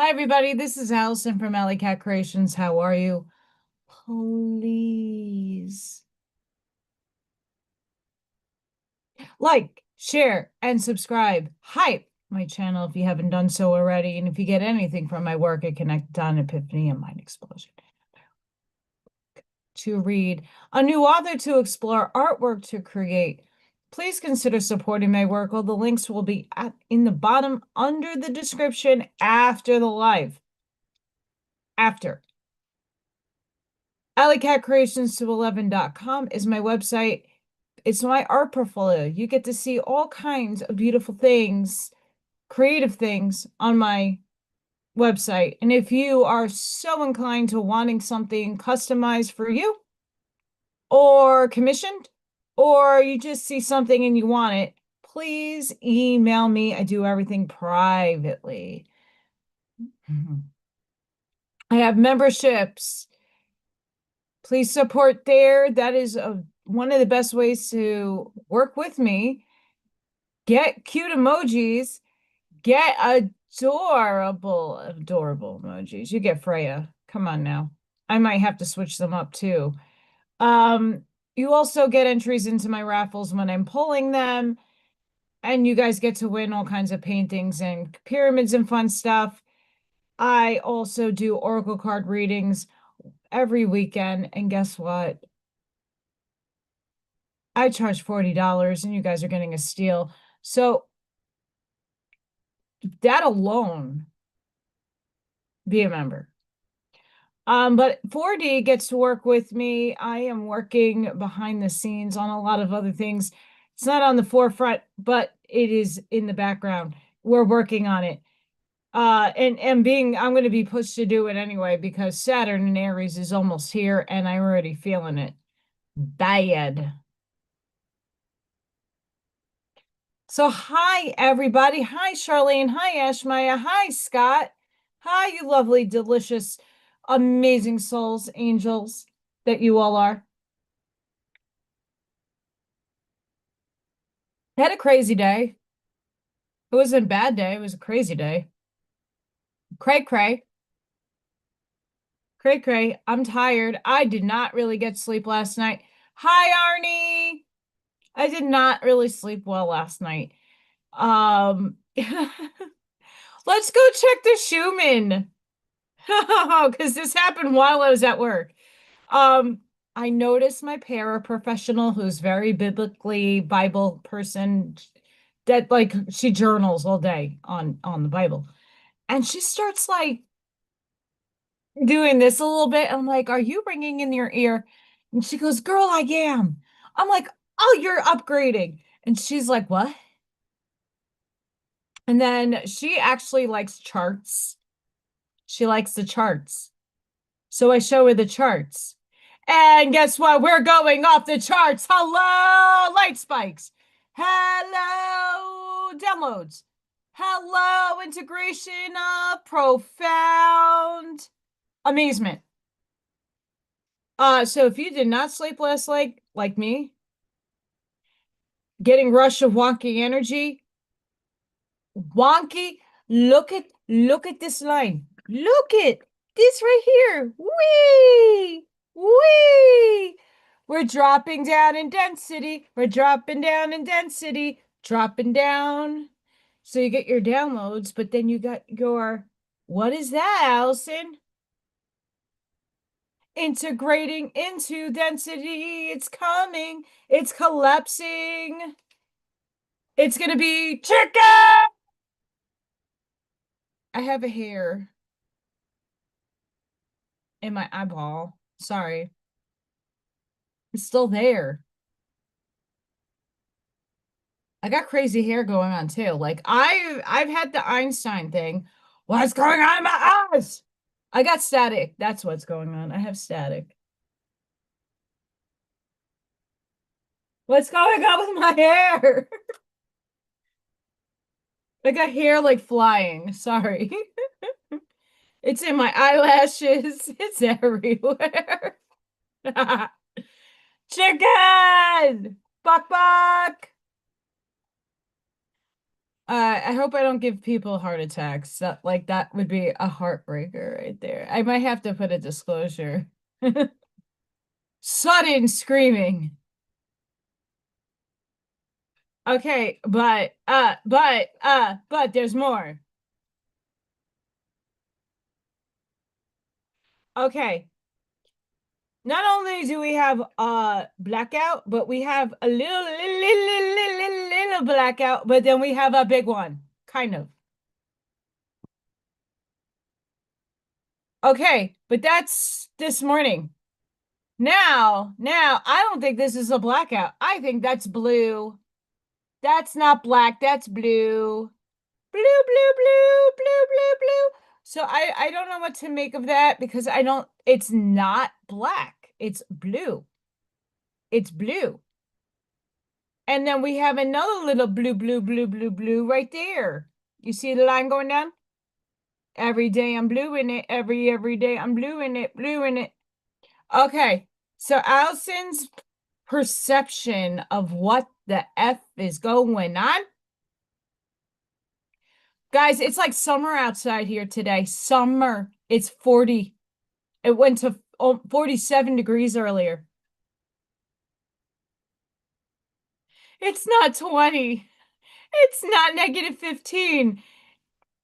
Hi, everybody. This is Allison from AllyKat Creations. How are you? Please like, share, and subscribe. Hype my channel if you haven't done so already. And if you get anything from my work at Connect on Epiphany and Mind Explosion. To read, a new author to explore, artwork to create. Please consider supporting my work. All the links will be in the bottom under the description after the live. After. AllyKatCreations211.com is my website. It's my art portfolio. You get to see all kinds of beautiful things, creative things on my website. And if you are so inclined to wanting something customized for you or commissioned, or you just see something and you want it, please email me. I do everything privately. I have memberships. Please support there. That is one of the best ways to work with me. Get cute emojis. Get adorable emojis. You get Freya. Come on now. I might have to switch them up too. You also get entries into my raffles when I'm pulling them. And you guys get to win all kinds of paintings and pyramids and fun stuff. I also do oracle card readings every weekend. And guess what? I charge $40 and you guys are getting a steal. So that alone, be a member. But 4D gets to work with me. I am working behind the scenes on a lot of other things. It's not on the forefront, but it is in the background. We're working on it. I'm going to be pushed to do it anyway because Saturn in Aries is almost here and I'm already feeling it bad. So hi, everybody. Hi, Charlene. Hi, Ashmaya. Hi, Scott. Hi, you lovely, delicious, amazing souls, angels that you all are. I had a crazy day. It wasn't a bad day. It was a crazy day. Cray, cray. Cray, cray. I'm tired. I did not really get sleep last night. Hi, Arnie. I did not really sleep well last night. Let's go check the Schumann. Because this happened while I was at work. I noticed my paraprofessional, who's very biblically Bible person, that like she journals all day on the Bible. And she starts like doing this a little bit. I'm like, are you ringing in your ear? And she goes, girl, I am. I'm like, oh, you're upgrading. And she's like, what? And then she actually likes charts. She likes the charts. So I show her the charts. And guess what? We're going off the charts. Hello, light spikes. Hello, downloads. Hello, integration of profound amazement. So if you did not sleep last night, like me, getting rush of wonky energy, wonky, look at this line. Look at this right here. Wee! Wee! We're dropping down in density. We're dropping down in density. Dropping down. So you get your downloads, but then you got your, what is that, Allison? Integrating into density. It's coming. It's collapsing. It's gonna be chicken. I have a hair in my eyeball. Sorry. It's still there. I got crazy hair going on too. Like I've had the Einstein thing. What's going on in my eyes? I got static. That's what's going on. I have static. What's going on with my hair? I got hair like flying. Sorry. It's in my eyelashes. It's everywhere. Chicken! Buck buck! I hope I don't give people heart attacks. That would be a heartbreaker right there. I might have to put a disclosure. Sudden screaming. Okay, but there's more. Okay. Not only do we have blackout, but we have a little blackout, but then we have a big one, kind of. Okay, but that's this morning. Now, I don't think this is a blackout. I think that's blue. That's not black, that's blue. Blue, blue, blue, blue, blue, blue. So I don't know what to make of that because it's not black. It's blue. It's blue. And then we have another little blue, blue, blue, blue, blue right there. You see the line going down? Every day I'm blue in it. Every day I'm blue in it, blue in it. Okay. So Allison's perception of what the F is going on. Guys, it's like summer outside here today. Summer. It's 40. It went to 47 degrees earlier. It's not 20. It's not -15.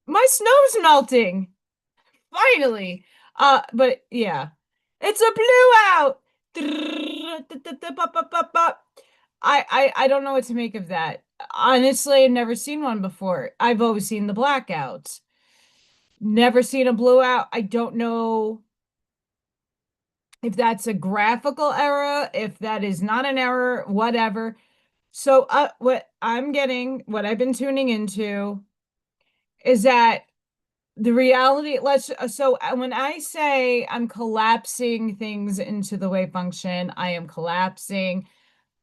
My snow's melting. Finally. But yeah. It's a blue out. I don't know what to make of that. Honestly, I've never seen one before. I've always seen the blackouts. Never seen a blue out. I don't know if that's a graphical error, if that is not an error, whatever. So what I've been tuning into is that the reality, when I say I'm collapsing things into the wave function, I am collapsing.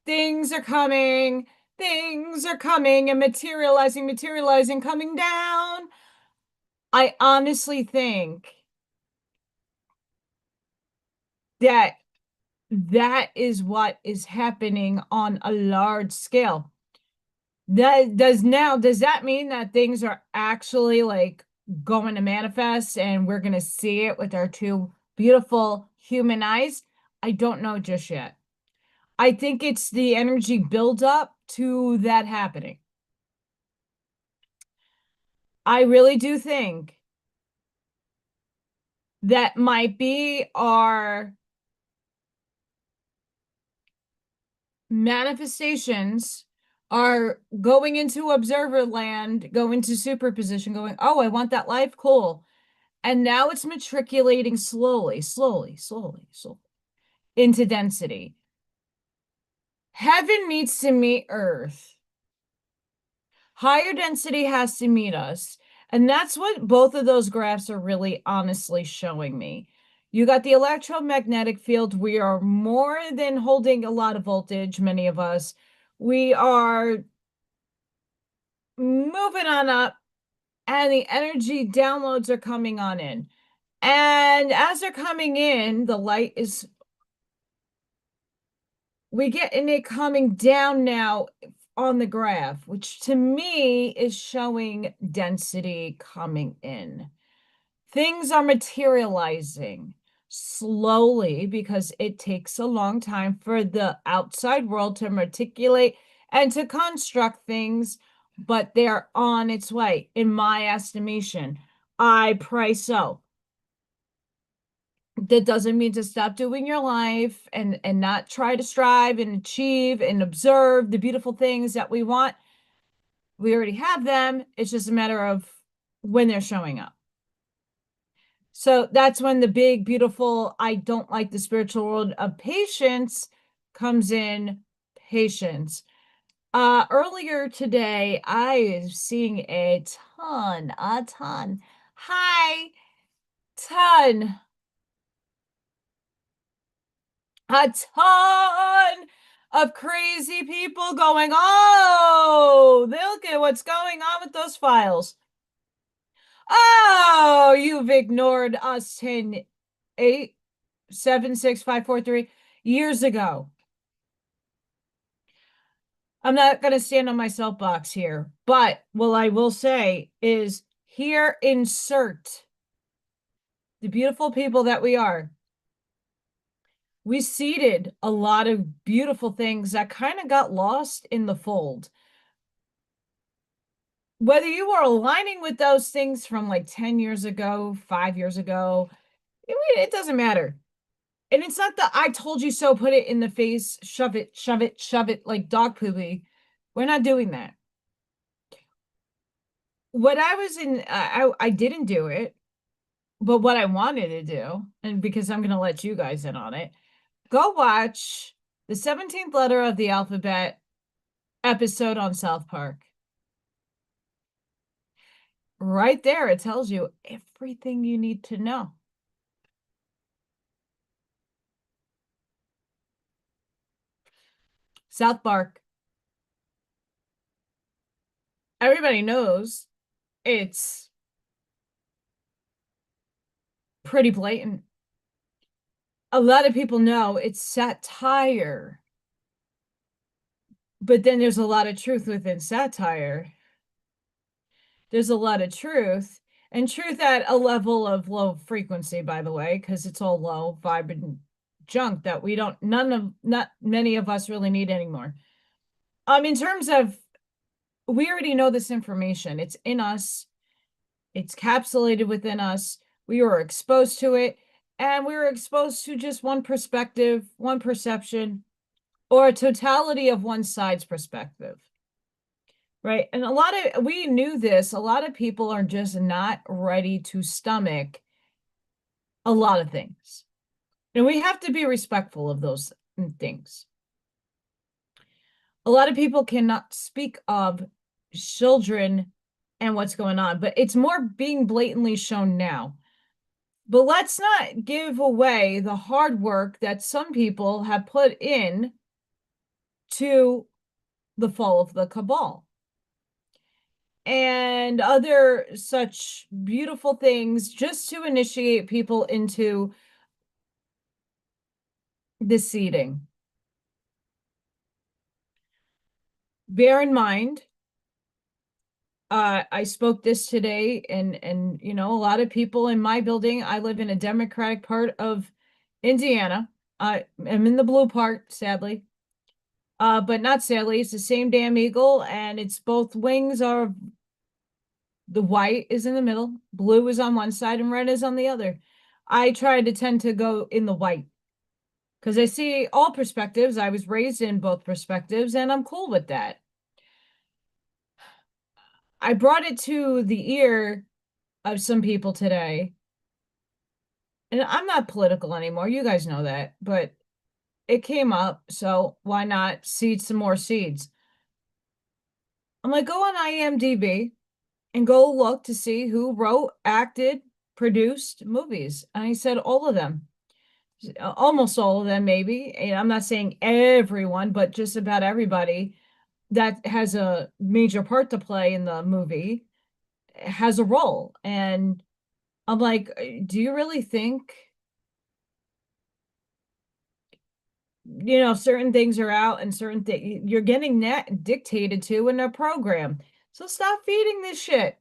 Things are coming and materializing, coming down. I honestly think that is what is happening on a large scale. Does that mean that things are actually like going to manifest and we're going to see it with our two beautiful human eyes? I don't know just yet. I think it's the energy buildup to that happening. I really do think that might be our manifestations are going into observer land, going to superposition, going, oh, I want that life, cool. And now it's matriculating slowly into density. Heaven needs to meet Earth. Higher density has to meet us. And that's what both of those graphs are really honestly showing me. You got the electromagnetic field. We are more than holding a lot of voltage, many of us. We are moving on up, and the energy downloads are coming on in. And as they're coming in, the light is, we get in it coming down now on the graph, which to me is showing density coming in. Things are materializing slowly because it takes a long time for the outside world to articulate and to construct things, but they're on its way, in my estimation. I pray so. That doesn't mean to stop doing your life and not try to strive and achieve and observe the beautiful things that we want. We already have them. It's just a matter of when they're showing up. So that's when the big, beautiful, I don't like the spiritual world of patience comes in. Patience. Earlier today, I was seeing a ton. Hi, ton. A ton of crazy people going, oh, look at what's going on with those files. Oh, you've ignored us 10, 8, 7, 6, 5, 4, 3 years ago. I'm not going to stand on my soapbox here, but what I will say is here insert the beautiful people that we are. We seeded a lot of beautiful things that kind of got lost in the fold. Whether you were aligning with those things from like 10 years ago, 5 years ago, it doesn't matter. And it's not the I told you so, put it in the face, shove it, shove it, shove it like dog poopy. We're not doing that. What I was in, I didn't do it, but what I wanted to do, and because I'm going to let you guys in on it, go watch the 17th letter of the alphabet episode on South Park. Right there, it tells you everything you need to know. South Park. Everybody knows it's pretty blatant. A lot of people know it's satire. But then there's a lot of truth within satire. There's a lot of truth, and truth at a level of low frequency, by the way, because it's all low vibrant junk that we don't, not many of us really need anymore. In terms of, we already know this information. It's in us. It's capsulated within us. We were exposed to it, and we were exposed to just one perspective, one perception, or a totality of one side's perspective. Right. And we knew this, a lot of people are just not ready to stomach a lot of things. And we have to be respectful of those things. A lot of people cannot speak of children and what's going on, but it's more being blatantly shown now. But let's not give away the hard work that some people have put in to the fall of the cabal and other such beautiful things just to initiate people into the seeding. Bear in mind, I spoke this today, and you know, a lot of people in my building, I live in a Democratic part of Indiana. I'm in the blue part, sadly. But not sadly, it's the same damn eagle, and it's both wings are, the white is in the middle, blue is on one side, and red is on the other. I try to tend to go in the white because I see all perspectives. I was raised in both perspectives, and I'm cool with that. I brought it to the ear of some people today, and I'm not political anymore. You guys know that, but it came up, so why not seed some more seeds? I'm like, go on IMDb and go look to see who wrote, acted, produced movies. And I said all of them. Almost all of them, maybe. And I'm not saying everyone, but just about everybody that has a major part to play in the movie has a role. And I'm like, do you really think, you know, certain things are out and certain things you're getting that dictated to in a program? So stop feeding this shit.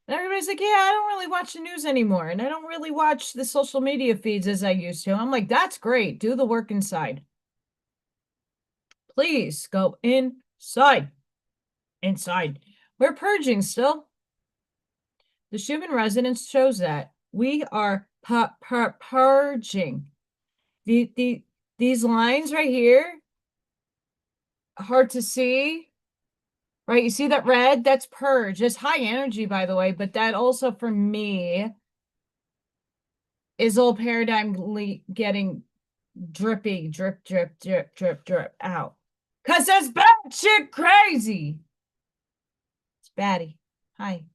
And everybody's like, yeah, I don't really watch the news anymore. And I don't really watch the social media feeds as I used to. I'm like, that's great. Do the work inside. Please go inside. Inside. We're purging still. The Schumann resonance shows that. We are purging. These lines right here, hard to see. Right, you see that red? That's purge. It's high energy, by the way, but that also for me is all paradigm getting drippy, drip, drip, drip, drip, drip out. Cause that's bad shit crazy. It's baddie. Hi.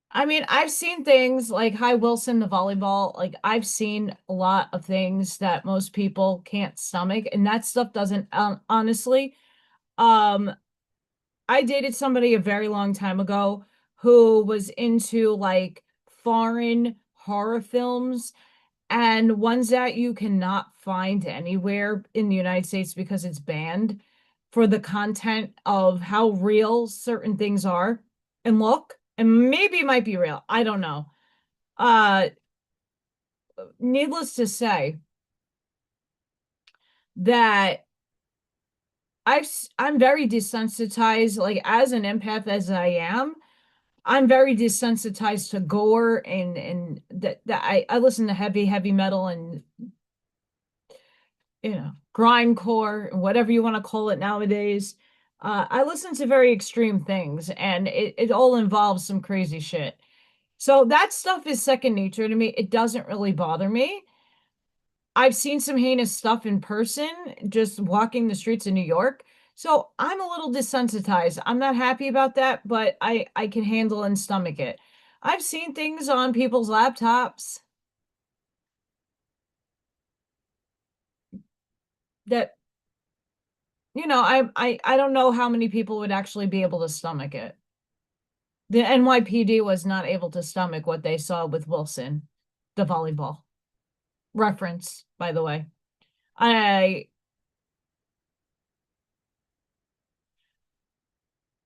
I mean, I've seen things like Hi Wilson, the volleyball. Like I've seen a lot of things that most people can't stomach, and that stuff doesn't honestly. Um, I dated somebody a very long time ago who was into like foreign horror films, and ones that you cannot find anywhere in the United States because it's banned for the content of how real certain things are and look, and maybe it might be real. I don't know. Uh, Needless to say that I'm very desensitized, like as an empath as I am, I'm very desensitized to gore and that I listen to heavy metal and grindcore, whatever you want to call it nowadays. I listen to very extreme things and it all involves some crazy shit. So that stuff is second nature to me. It doesn't really bother me. I've seen some heinous stuff in person, just walking the streets of New York. So I'm a little desensitized. I'm not happy about that, but I can handle and stomach it. I've seen things on people's laptops that, I don't know how many people would actually be able to stomach it. The NYPD was not able to stomach what they saw with Wilson, the volleyball reference, by the way. I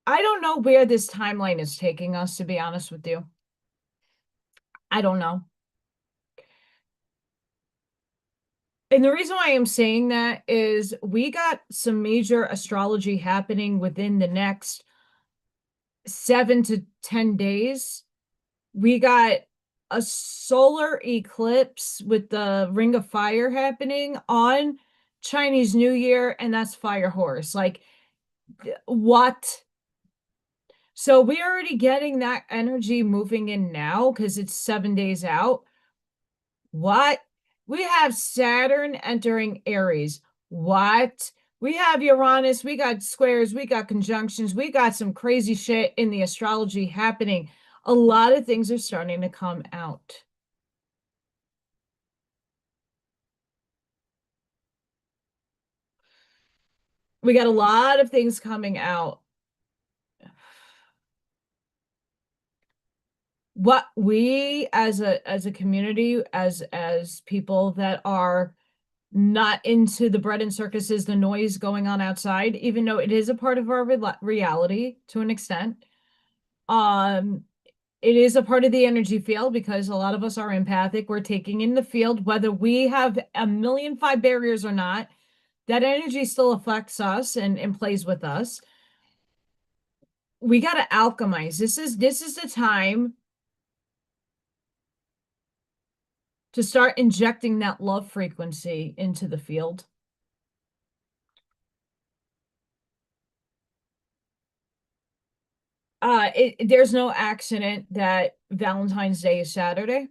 don't know where this timeline is taking us, to be honest with you. I don't know. And the reason why I'm saying that is we got some major astrology happening within the next 7 to 10 days. We got a solar eclipse with the Ring of Fire happening on Chinese New Year, and that's Fire Horse. Like, what? So we're already getting that energy moving in now because it's 7 days out. What? We have Saturn entering Aries. What? We have Uranus, we got squares, we got conjunctions, we got some crazy shit in the astrology happening. A lot of things are starting to come out. We got a lot of things coming out. What we as a community, as people that are not into the bread and circuses, the noise going on outside, even though it is a part of our reality to an extent. Um, it is a part of the energy field because a lot of us are empathic. We're taking in the field, whether we have a million five barriers or not, that energy still affects us and plays with us. We got to alchemize. This is the time to start injecting that love frequency into the field. There's no accident that Valentine's Day is Saturday.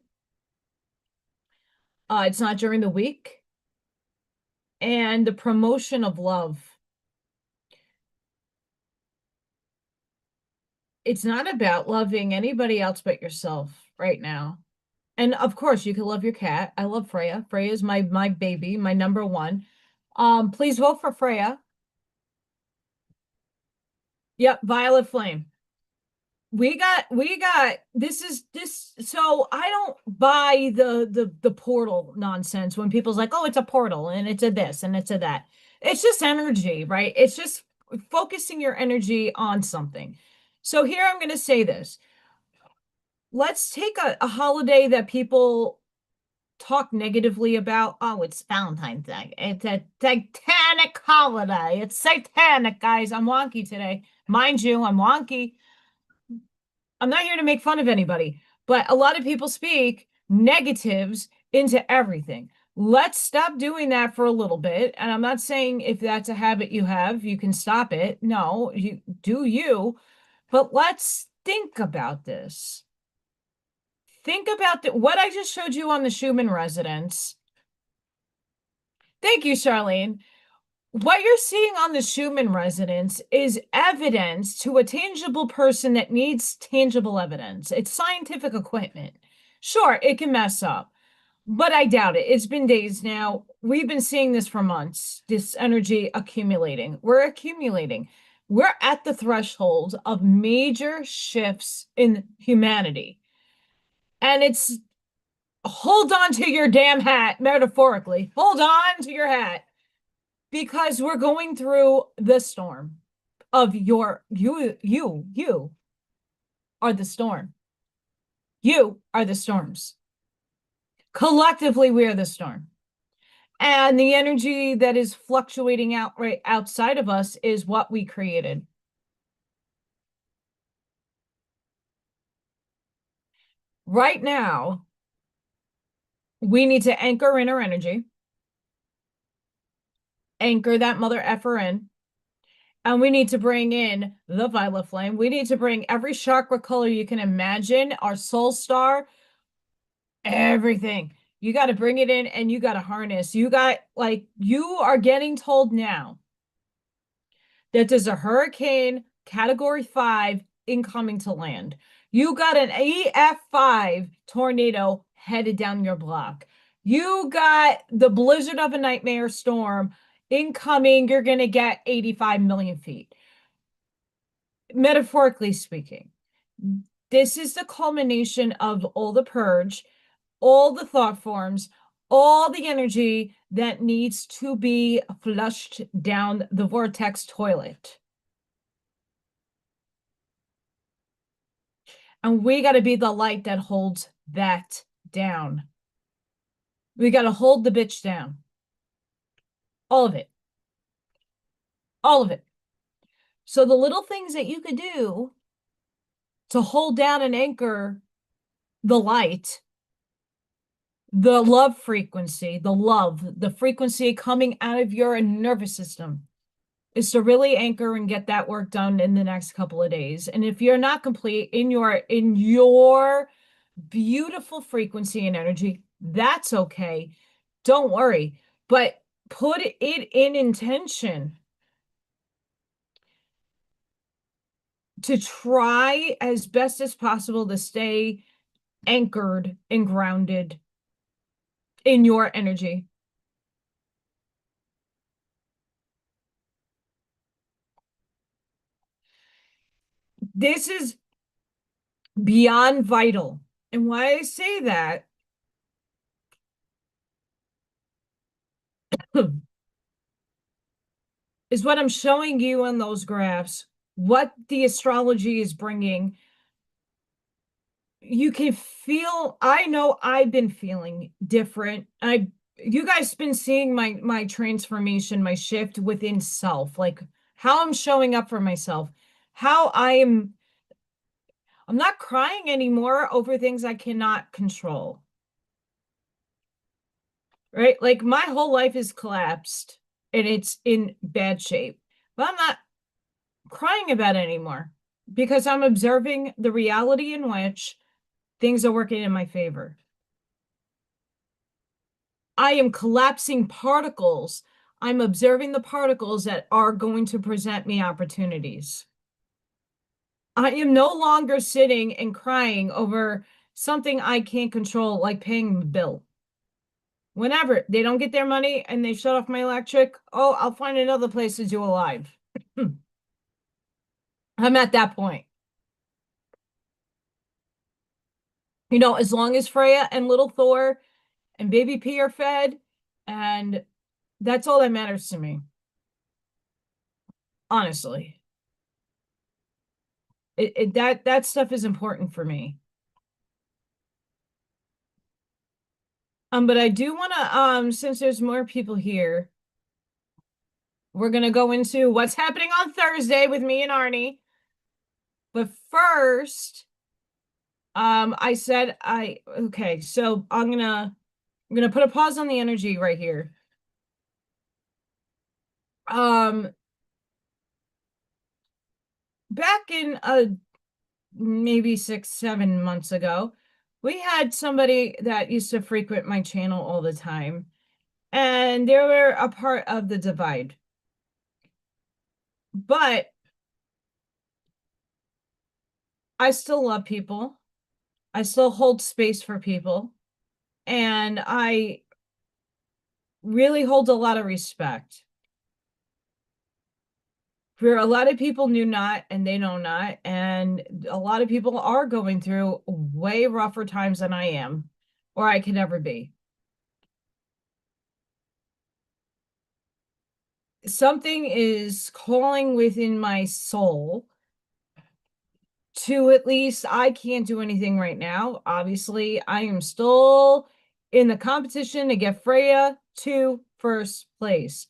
It's not during the week. And the promotion of love. It's not about loving anybody else but yourself right now. And of course, you can love your cat. I love Freya. Freya is my baby, my number one. Please vote for Freya. Yep, Violet Flame. We got this, so I don't buy the portal nonsense when people's like, oh, it's a portal and it's a this and it's a that. It's just energy, right? It's just focusing your energy on something. So here I'm going to say this. Let's take a holiday that people talk negatively about. Oh, it's Valentine's Day. It's a satanic holiday. It's satanic, guys. I'm wonky today. Mind you, I'm wonky. I'm not here to make fun of anybody, but a lot of people speak negatives into everything. Let's stop doing that for a little bit. And I'm not saying if that's a habit you have, you can stop it. No, you do you. But let's think about this. Think about what I just showed you on the Schumann residence. Thank you, Charlene. What you're seeing on the Schumann residence is evidence to a tangible person that needs tangible evidence. It's scientific equipment. Sure, it can mess up, but I doubt it. It's been days now. We've been seeing this for months, this energy accumulating. We're accumulating. We're at the threshold of major shifts in humanity. And it's hold on to your damn hat, metaphorically. Hold on to your hat because we're going through the storm of you are the storm. You are the storms. Collectively, we are the storm. And the energy that is fluctuating out right outside of us is what we created. Right now, we need to anchor in our energy, anchor that mother effer in, and we need to bring in the violet flame. We need to bring every chakra color you can imagine, our soul star, everything. You got to bring it in and you got to harness. You are getting told now that there's a hurricane category 5 incoming to land. You got an EF5 tornado headed down your block. You got the blizzard of a nightmare storm incoming. You're going to get 85 million feet. Metaphorically speaking, this is the culmination of all the purge, all the thought forms, all the energy that needs to be flushed down the vortex toilet. And we got to be the light that holds that down. We got to hold the bitch down. All of it. All of it. So the little things that you could do to hold down and anchor the light, the love frequency, the frequency coming out of your nervous system, is to really anchor and get that work done in the next couple of days. And if you're not complete in your beautiful frequency and energy, that's okay. Don't worry, but put it in intention to try as best as possible to stay anchored and grounded in your energy. This is beyond vital. And why I say that is what I'm showing you on those graphs, what the astrology is bringing. You can feel, I know I've been feeling different. You guys been seeing my transformation, my shift within self, like how I'm showing up for myself, how I'm not crying anymore over things I cannot control. Right? Like my whole life is collapsed and it's in bad shape. But I'm not crying about it anymore because I'm observing the reality in which things are working in my favor. I am collapsing particles. I'm observing the particles that are going to present me opportunities. I am no longer sitting and crying over something I can't control, like paying the bill. Whenever they don't get their money and they shut off my electric, oh, I'll find another place to do a live. I'm at that point. You know, as long as Freya and Lil Thor and Baby P are fed, and that's all that matters to me. Honestly. That stuff is important for me. But I do want to, since there's more people here, we're going to go into what's happening on Thursday with me and Arnie. But first, I said, okay, so I'm going to put a pause on the energy right here. Back in, maybe 6-7 months ago, we had somebody that used to frequent my channel all the time, and they were a part of the divide. But I still love people. I still hold space for people. And I really hold a lot of respect. For a lot of people knew not, and they know not. And a lot of people are going through way rougher times than I am. or I could ever be. Something is calling within my soul to, at least, I can't do anything right now. Obviously, I am still in the competition to get Freya to first place.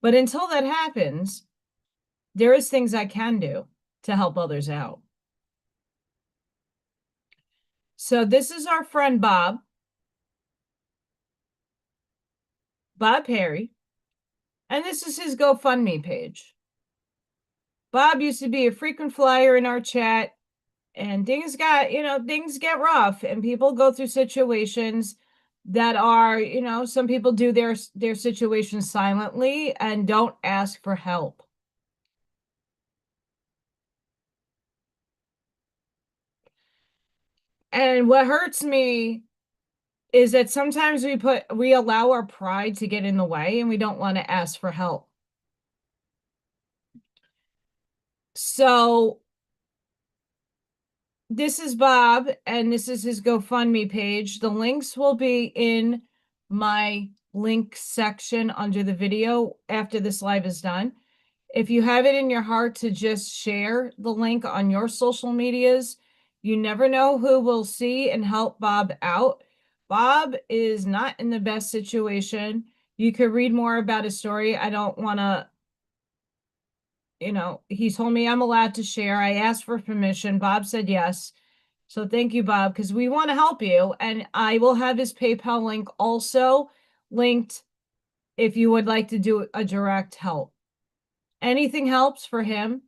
But until that happens, there is things I can do to help others out. So this is our friend Bob Perry, and this is his GoFundMe page. Bob used to be a frequent flyer in our chat, and things get rough, and people go through situations that are, some people do their situation silently and don't ask for help. And what hurts me is that sometimes we allow our pride to get in the way, and we don't want to ask for help. So this is Bob, and this is his GoFundMe page. The links will be in my link section under the video after this live is done. If you have it in your heart to just share the link on your social medias, you never know who will see and help Bob out. Bob is not in the best situation. You could read more about his story. I don't want to, he told me I'm allowed to share. I asked for permission. Bob said yes. So thank you, Bob, because we want to help you. And I will have his PayPal link also linked if you would like to do a direct help. Anything helps for him.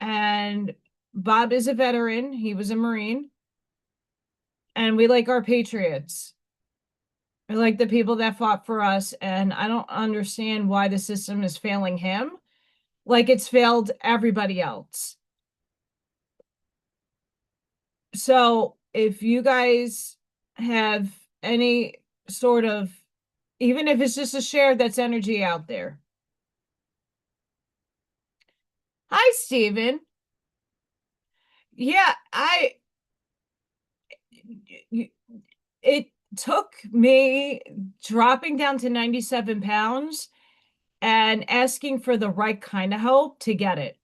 And Bob is a veteran. He was a Marine. And we like our patriots. We like the people that fought for us. And I don't understand why the system is failing him like it's failed everybody else. So if you guys have any sort of, even if it's just a share, that's energy out there. Hi, Steven. Yeah, it took me dropping down to 97 pounds and asking for the right kind of help to get it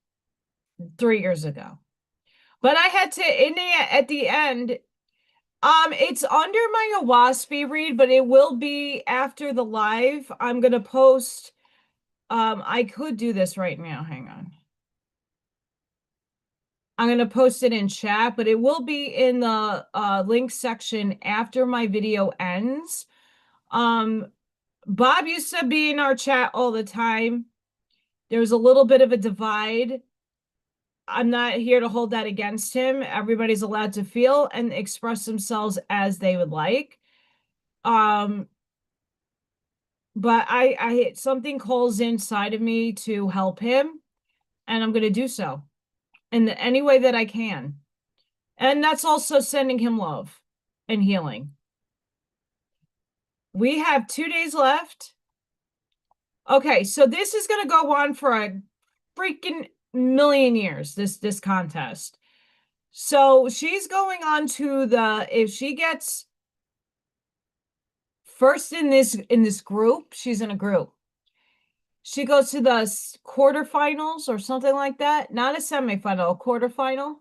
3 years ago. But I had to, at the end, it's under my Owaspy read, but it will be after the live. I'm going to post, I could do this right now. Hang on. I'm going to post it in chat, but it will be in the link section after my video ends. Bob used to be in our chat all the time. There's a little bit of a divide. I'm not here to hold that against him. Everybody's allowed to feel and express themselves as they would like. But I something calls inside of me to help him, and I'm going to do so in any way that I can. And that's also sending him love and healing. We have 2 days left. Okay, so this is going to go on for a freaking million years, this contest. So she's going on to if she gets first in this group, she's in a group. She goes to the quarterfinals or something like that. Not a semifinal, a quarterfinal.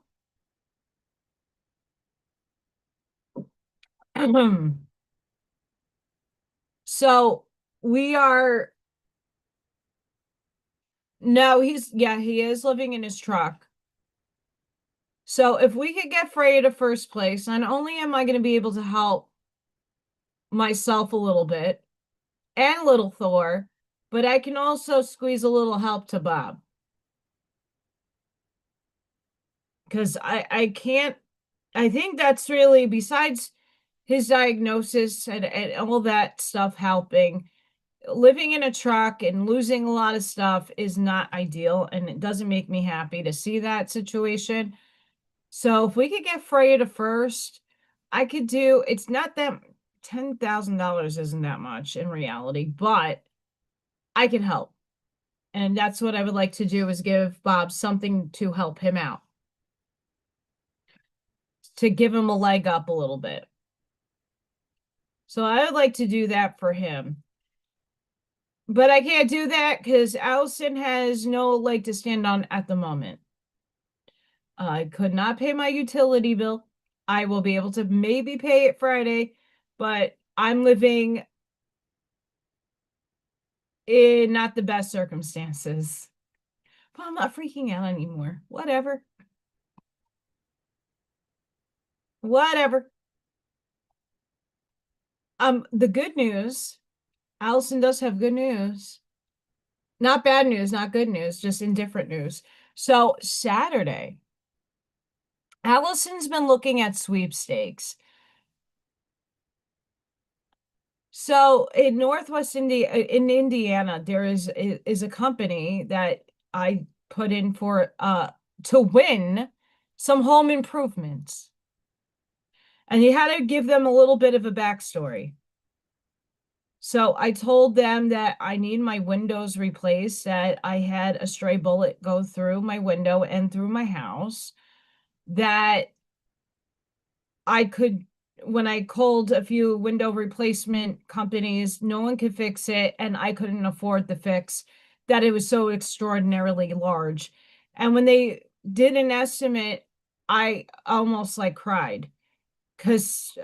So we are, no, he is living in his truck. So if we could get Freya to first place, not only am I going to be able to help myself a little bit and Little Thor, but I can also squeeze a little help to Bob. Because I can't, I think that's really, besides his diagnosis and all that stuff helping, living in a truck and losing a lot of stuff is not ideal, and it doesn't make me happy to see that situation. So if we could get Freya to first, I could do, it's not that, $10,000 isn't that much in reality, but I can help. And that's what I would like to do, is give Bob something to help him out, to give him a leg up a little bit. So I would like to do that for him. But I can't do that because Allison has no leg to stand on at the moment. I could not pay my utility bill. I will be able to maybe pay it Friday, but I'm living in not the best circumstances. But I'm not freaking out anymore. Whatever. Whatever. The good news, Allison does have good news. Not bad news, not good news, just indifferent news. So Saturday, Allison's been looking at sweepstakes. So in Northwest India, in Indiana, there is a company that I put in for to win some home improvements. And you had to give them a little bit of a backstory. So I told them that I need my windows replaced, that I had a stray bullet go through my window and through my house, that I could, when I called a few window replacement companies, no one could fix it, and I couldn't afford the fix, that it was so extraordinarily large. And when they did an estimate, I almost like cried because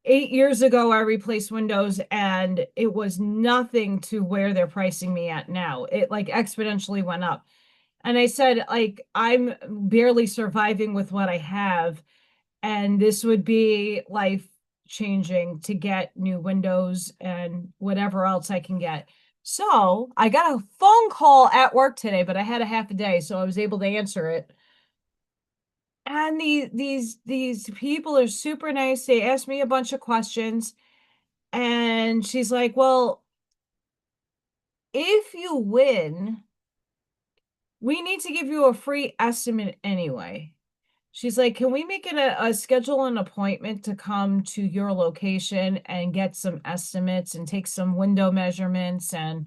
8 years ago I replaced windows and it was nothing to where they're pricing me at now. It like exponentially went up. And I said, like, I'm barely surviving with what I have, and this would be life changing to get new windows and whatever else I can get. So I got a phone call at work today, but I had a half a day, so I was able to answer it. And these people are super nice. They asked me a bunch of questions, and she's like, "Well, if you win, we need to give you a free estimate anyway." She's like, "Can we make it a schedule an appointment to come to your location and get some estimates and take some window measurements and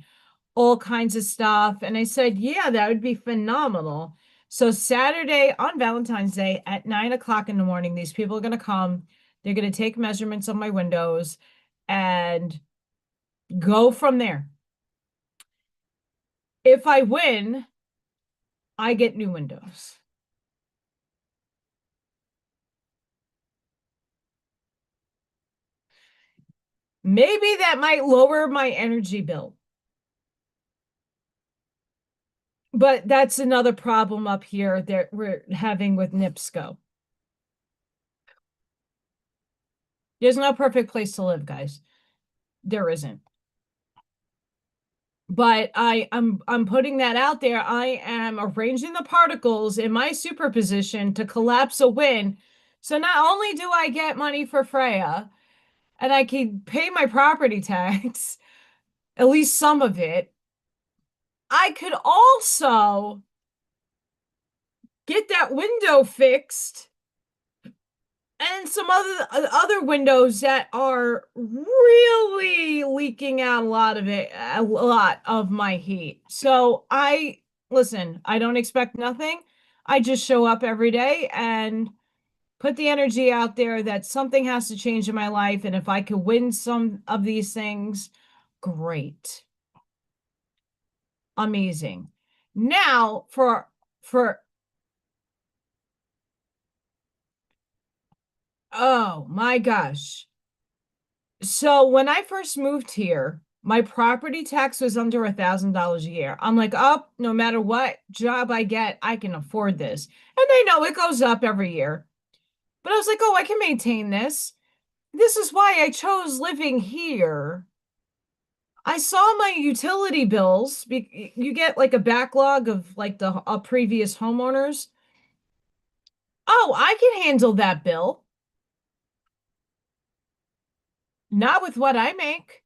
all kinds of stuff?" And I said, "Yeah, that would be phenomenal." So Saturday on Valentine's Day at 9 o'clock in the morning, these people are going to come. They're going to take measurements of my windows and go from there. If I win, I get new windows. Maybe that might lower my energy bill. But that's another problem up here that we're having with NIPSCO. There's no perfect place to live, guys. There isn't. But I'm putting that out there. I am arranging the particles in my superposition to collapse a win. So not only do I get money for Freya, and I can pay my property tax, at least some of it, I could also get that window fixed and some other windows that are really leaking out a lot of my heat. So listen, I don't expect nothing. I just show up every day and put the energy out there that something has to change in my life, and if I could win some of these things, great. Amazing. Now for oh my gosh. So when I first moved here, my property tax was under $1,000 a year. I'm like, oh, no matter what job I get, I can afford this. And I know it goes up every year. But I was like, oh, I can maintain this. This is why I chose living here. I saw my utility bills. You get like a backlog of like the previous homeowners. Oh, I can handle that bill. Not with what I make.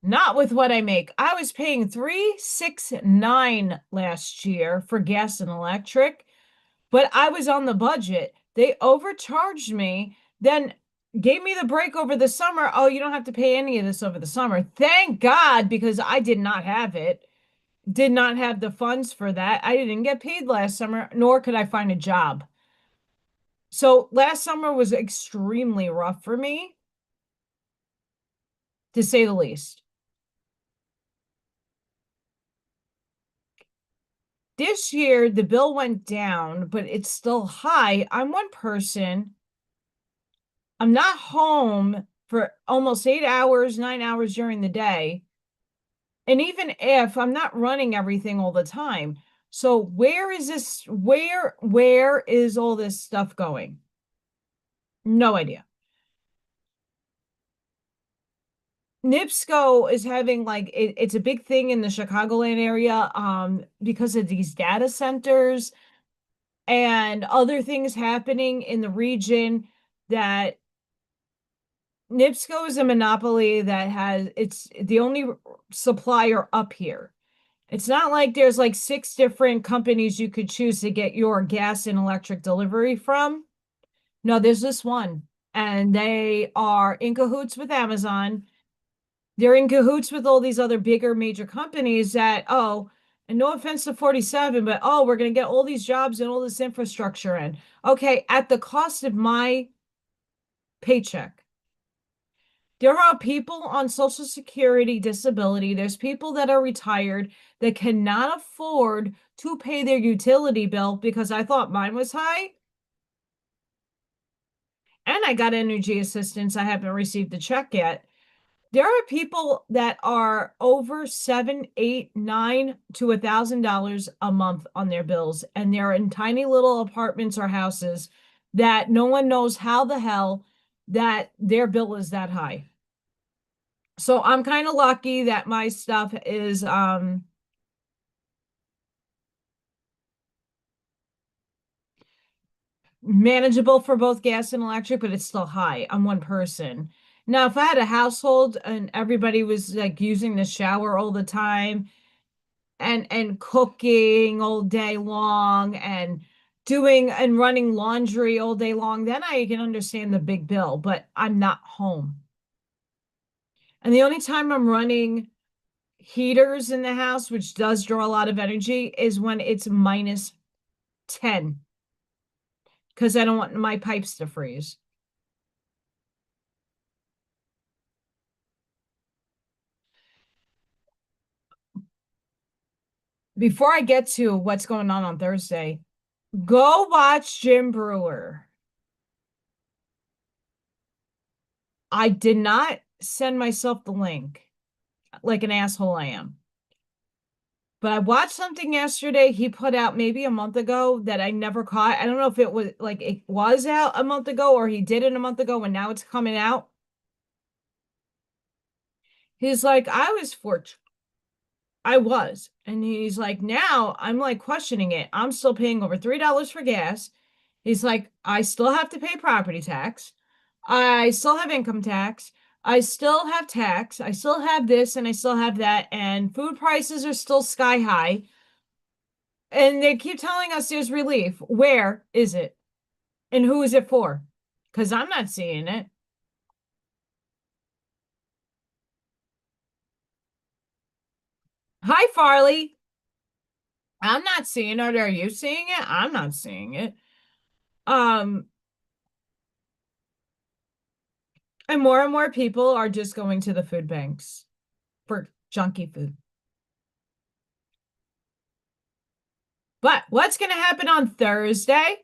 Not with what I make. I was paying $369 last year for gas and electric, but I was on the budget. They overcharged me, then gave me the break over the summer. Oh, you don't have to pay any of this over the summer. Thank God, because I did not have it. Did not have the funds for that. I didn't get paid last summer, nor could I find a job. So last summer was extremely rough for me. to say the least. This year, the bill went down, but it's still high. I'm one person. I'm not home for almost 8 hours, 9 hours during the day. And even if I'm not running everything all the time. So where is this? Where is all this stuff going? No idea. NIPSCO is having like it's a big thing in the Chicagoland area because of these data centers and other things happening in the region that NIPSCO is a monopoly that it's the only supplier up here. It's not like there's like 6 different companies you could choose to get your gas and electric delivery from. No, there's this one, and they are in cahoots with Amazon. They're in cahoots with all these other bigger major companies that, oh, and no offense to 47, but oh, we're going to get all these jobs and all this infrastructure in. Okay, at the cost of my paycheck. There are people on Social Security disability. There's people that are retired that cannot afford to pay their utility bill because I thought mine was high. And I got energy assistance. I haven't received a check yet. There are people that are over $7, $8, $9 to $1,000 a month on their bills, and they're in tiny little apartments or houses that no one knows how the hell that their bill is that high. So I'm kind of lucky that my stuff is manageable for both gas and electric, but it's still high. I'm one person. Now, if I had a household and everybody was like using the shower all the time and cooking all day long and doing and running laundry all day long, then I can understand the big bill, but I'm not home. And the only time I'm running heaters in the house, which does draw a lot of energy, is when it's minus 10 because I don't want my pipes to freeze. Before I get to what's going on Thursday, go watch Jim Brewer. I did not send myself the link like an asshole I am. But I watched something yesterday he put out maybe a month ago that I never caught. I don't know if it was like it was out a month ago or he did it a month ago and now it's coming out. He's like, I was fortunate. I was. And he's like, now I'm like questioning it. I'm still paying over $3 for gas. He's like, I still have to pay property tax. I still have income tax. I still have tax. I still have this and I still have that. And food prices are still sky high. And they keep telling us there's relief. Where is it? And who is it for? Because I'm not seeing it. Hi, Farley. I'm not seeing it. Are you seeing it? I'm not seeing it. And more people are just going to the food banks for junky food. But what's going to happen on Thursday,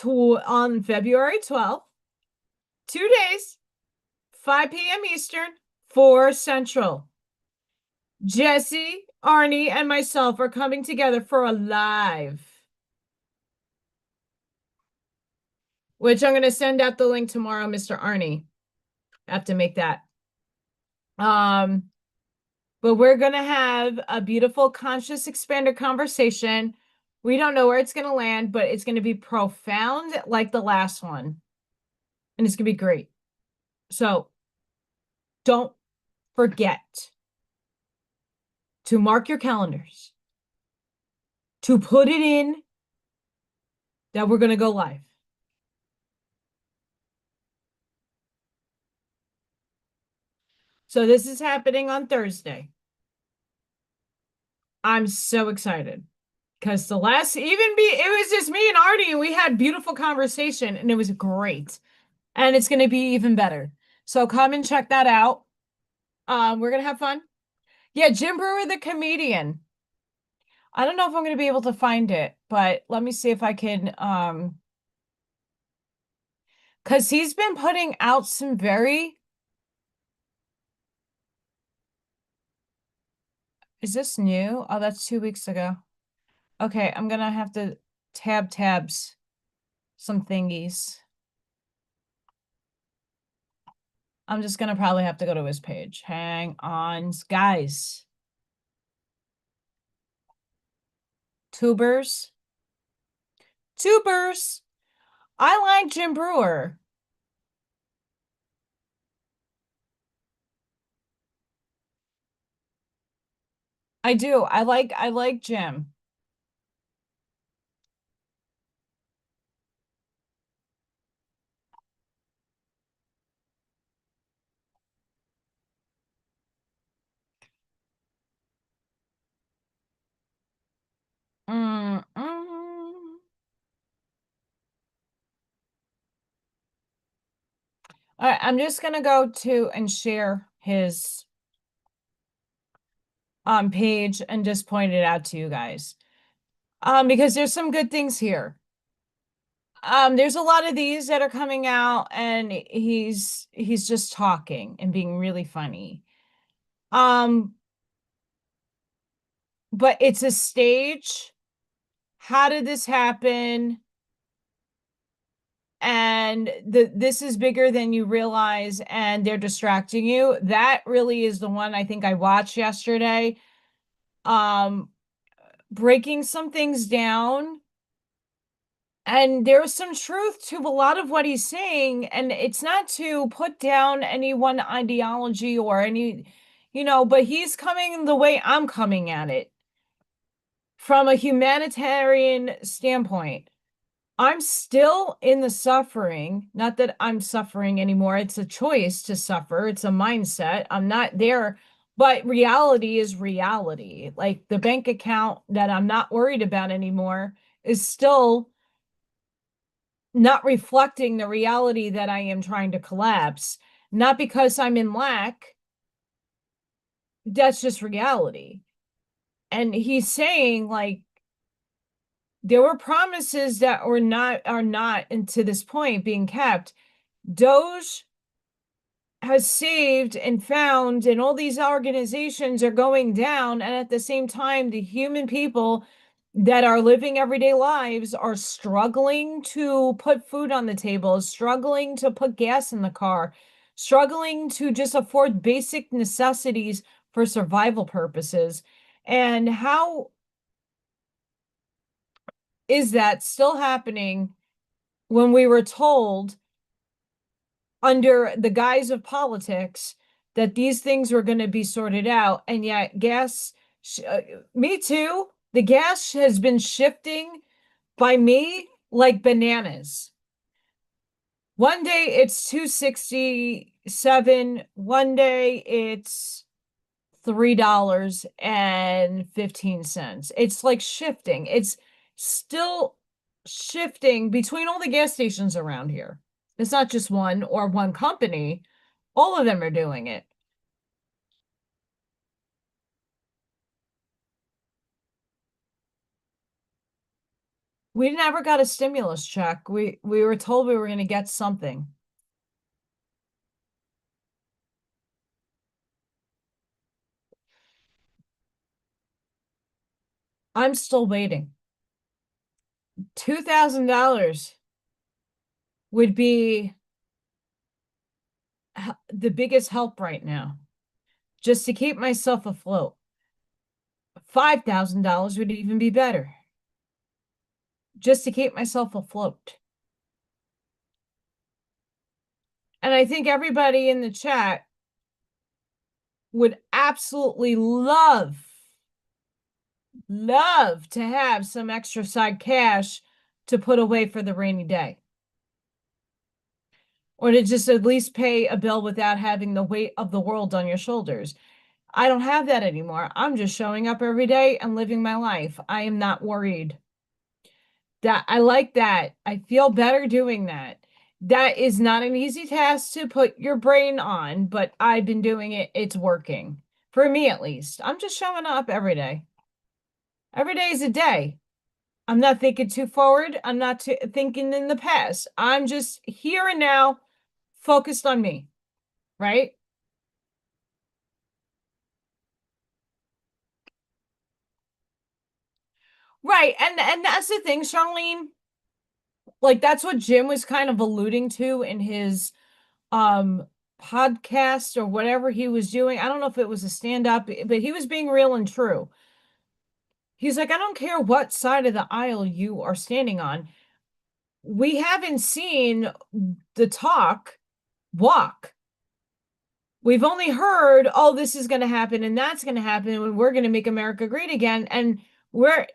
on February 12th? 2 days, 5 p.m. Eastern, 4 Central. Jesse, Arnie, and myself are coming together for a live, which I'm going to send out the link tomorrow, Mr. Arnie. I have to make that. But we're going to have a beautiful conscious expander conversation. We don't know where it's going to land, but it's going to be profound like the last one. And it's going to be great. So don't forget to mark your calendars, to put it in that we're going to go live. So this is happening on Thursday. I'm so excited because the last, it was just me and Arnie and we had beautiful conversation and it was great. And it's going to be even better. So come and check that out. We're gonna have fun. Yeah, Jim Brewer, the comedian. I don't know if I'm gonna be able to find it, but let me see if I can, because he's been putting out some very, is this new? Oh, that's 2 weeks ago. Okay, I'm gonna have to tabs some thingies. I'm just gonna probably have to go to his page. Hang on, guys. Tubers. Tubers. I like Jim Brewer. I do. I like Jim. Mm, mm. All right, I'm just gonna go to and share his page and just point it out to you guys. Because there's some good things here. There's a lot of these that are coming out, and he's just talking and being really funny. Um, but it's a stage. How did this happen? And this is bigger than you realize, and they're distracting you. That really is the one I think I watched yesterday. Um, breaking some things down. And there's some truth to a lot of what he's saying, and it's not to put down any one ideology or any, but he's coming the way I'm coming at it from a humanitarian standpoint. I'm still in the suffering, not that I'm suffering anymore. It's a choice to suffer, it's a mindset. I'm not there, but reality is reality. Like the bank account that I'm not worried about anymore is still not reflecting the reality that I am trying to collapse, not because I'm in lack. That's just reality. And he's saying, like, there were promises that are not, and to this point being kept. Doge has saved and found, and all these organizations are going down, and at the same time the human people that are living everyday lives are struggling to put food on the table, struggling to put gas in the car, struggling to just afford basic necessities for survival purposes. And how is that still happening when we were told under the guise of politics that these things were going to be sorted out? And yet gas, me too, the gas has been shifting by me like bananas. One day it's 267, one day it's $3.15. It's like shifting. It's still shifting between all the gas stations around here. It's not just one or one company. All of them are doing it. We never got a stimulus check. We were told we were going to get something. I'm still waiting. $2,000 would be the biggest help right now, just to keep myself afloat. $5,000 would even be better, just to keep myself afloat. And I think everybody in the chat would absolutely love to have some extra side cash to put away for the rainy day. Or to just at least pay a bill without having the weight of the world on your shoulders. I don't have that anymore. I'm just showing up every day and living my life. I am not worried. That I like that. I feel better doing that. That is not an easy task to put your brain on, but I've been doing it. It's working. For me, at least. I'm just showing up every day. Every day is a day. I'm not thinking too forward. I'm not thinking in the past. I'm just here and now, focused on me, right? Right. And that's the thing, Charlene. Like that's what Jim was kind of alluding to in his um podcast or whatever he was doing. I don't know if it was a stand-up, but he was being real and true. He's like, I don't care what side of the aisle you are standing on. We haven't seen the talk walk. We've only heard, oh, this is going to happen and that's going to happen and we're going to make America great again. And we're,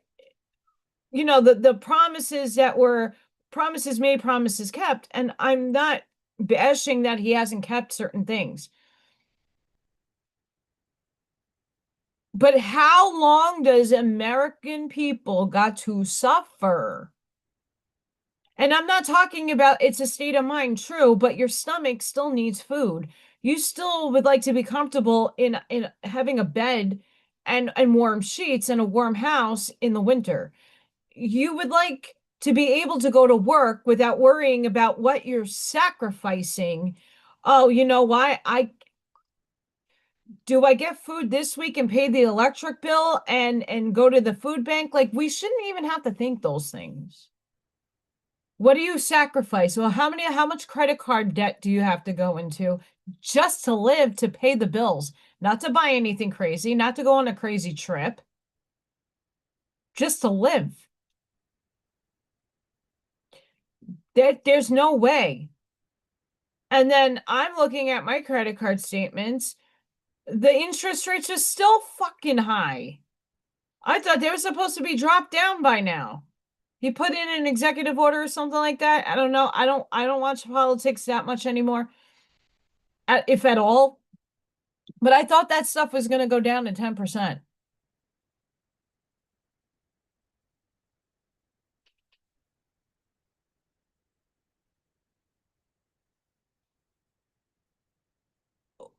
the promises that were promises made, promises kept. And I'm not bashing that he hasn't kept certain things. But how long does American people got to suffer? And I'm not talking about it's a state of mind, true, but your stomach still needs food. You still would like to be comfortable in having a bed and warm sheets and a warm house in the winter. You would like to be able to go to work without worrying about what you're sacrificing. Oh, you know why? I get food this week and pay the electric bill and go to the food bank? Like we shouldn't even have to think those things. What do you sacrifice? Well, how much credit card debt do you have to go into just to live, to pay the bills, not to buy anything crazy, not to go on a crazy trip, just to live? There's no way. And then I'm looking at my credit card statements. The interest rates are still fucking high. I thought they were supposed to be dropped down by now. He put in an executive order or something like that. I don't know. I don't watch politics that much anymore, if at all. But I thought that stuff was going to go down to 10%.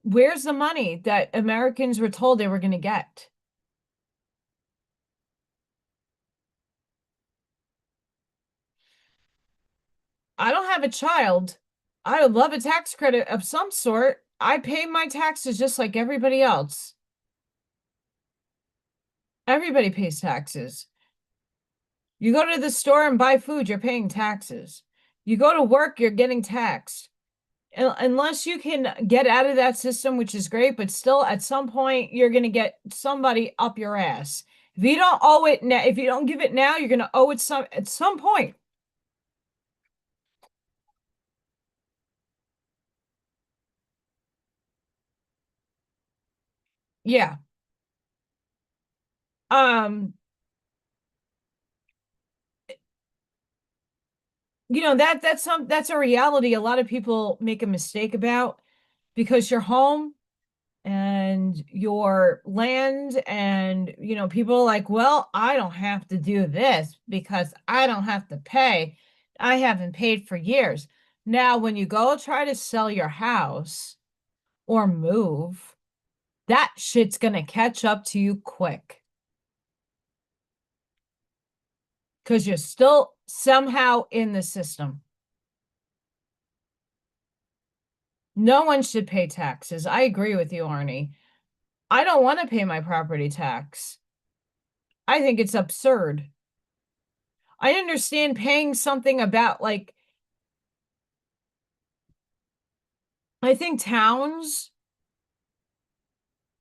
Where's the money that Americans were told they were going to get? I don't have a child. I would love a tax credit of some sort. I pay my taxes just like everybody else. Everybody pays taxes. You go to the store and buy food, you're paying taxes. You go to work, you're getting taxed. Unless you can get out of that system, which is great, but still at some point you're going to get somebody up your ass. If you don't owe it now, if you don't give it now, you're going to owe it at some point. Yeah. Um, that's a reality a lot of people make a mistake about because your home and your land and people are like, well, I don't have to do this because I don't have to pay. I haven't paid for years. Now, when you go try to sell your house or move, that shit's gonna catch up to you quick because you're still somehow in the system. No one should pay taxes. I agree with you, Arnie. I don't want to pay my property tax. I think it's absurd. I understand paying something about like, I think towns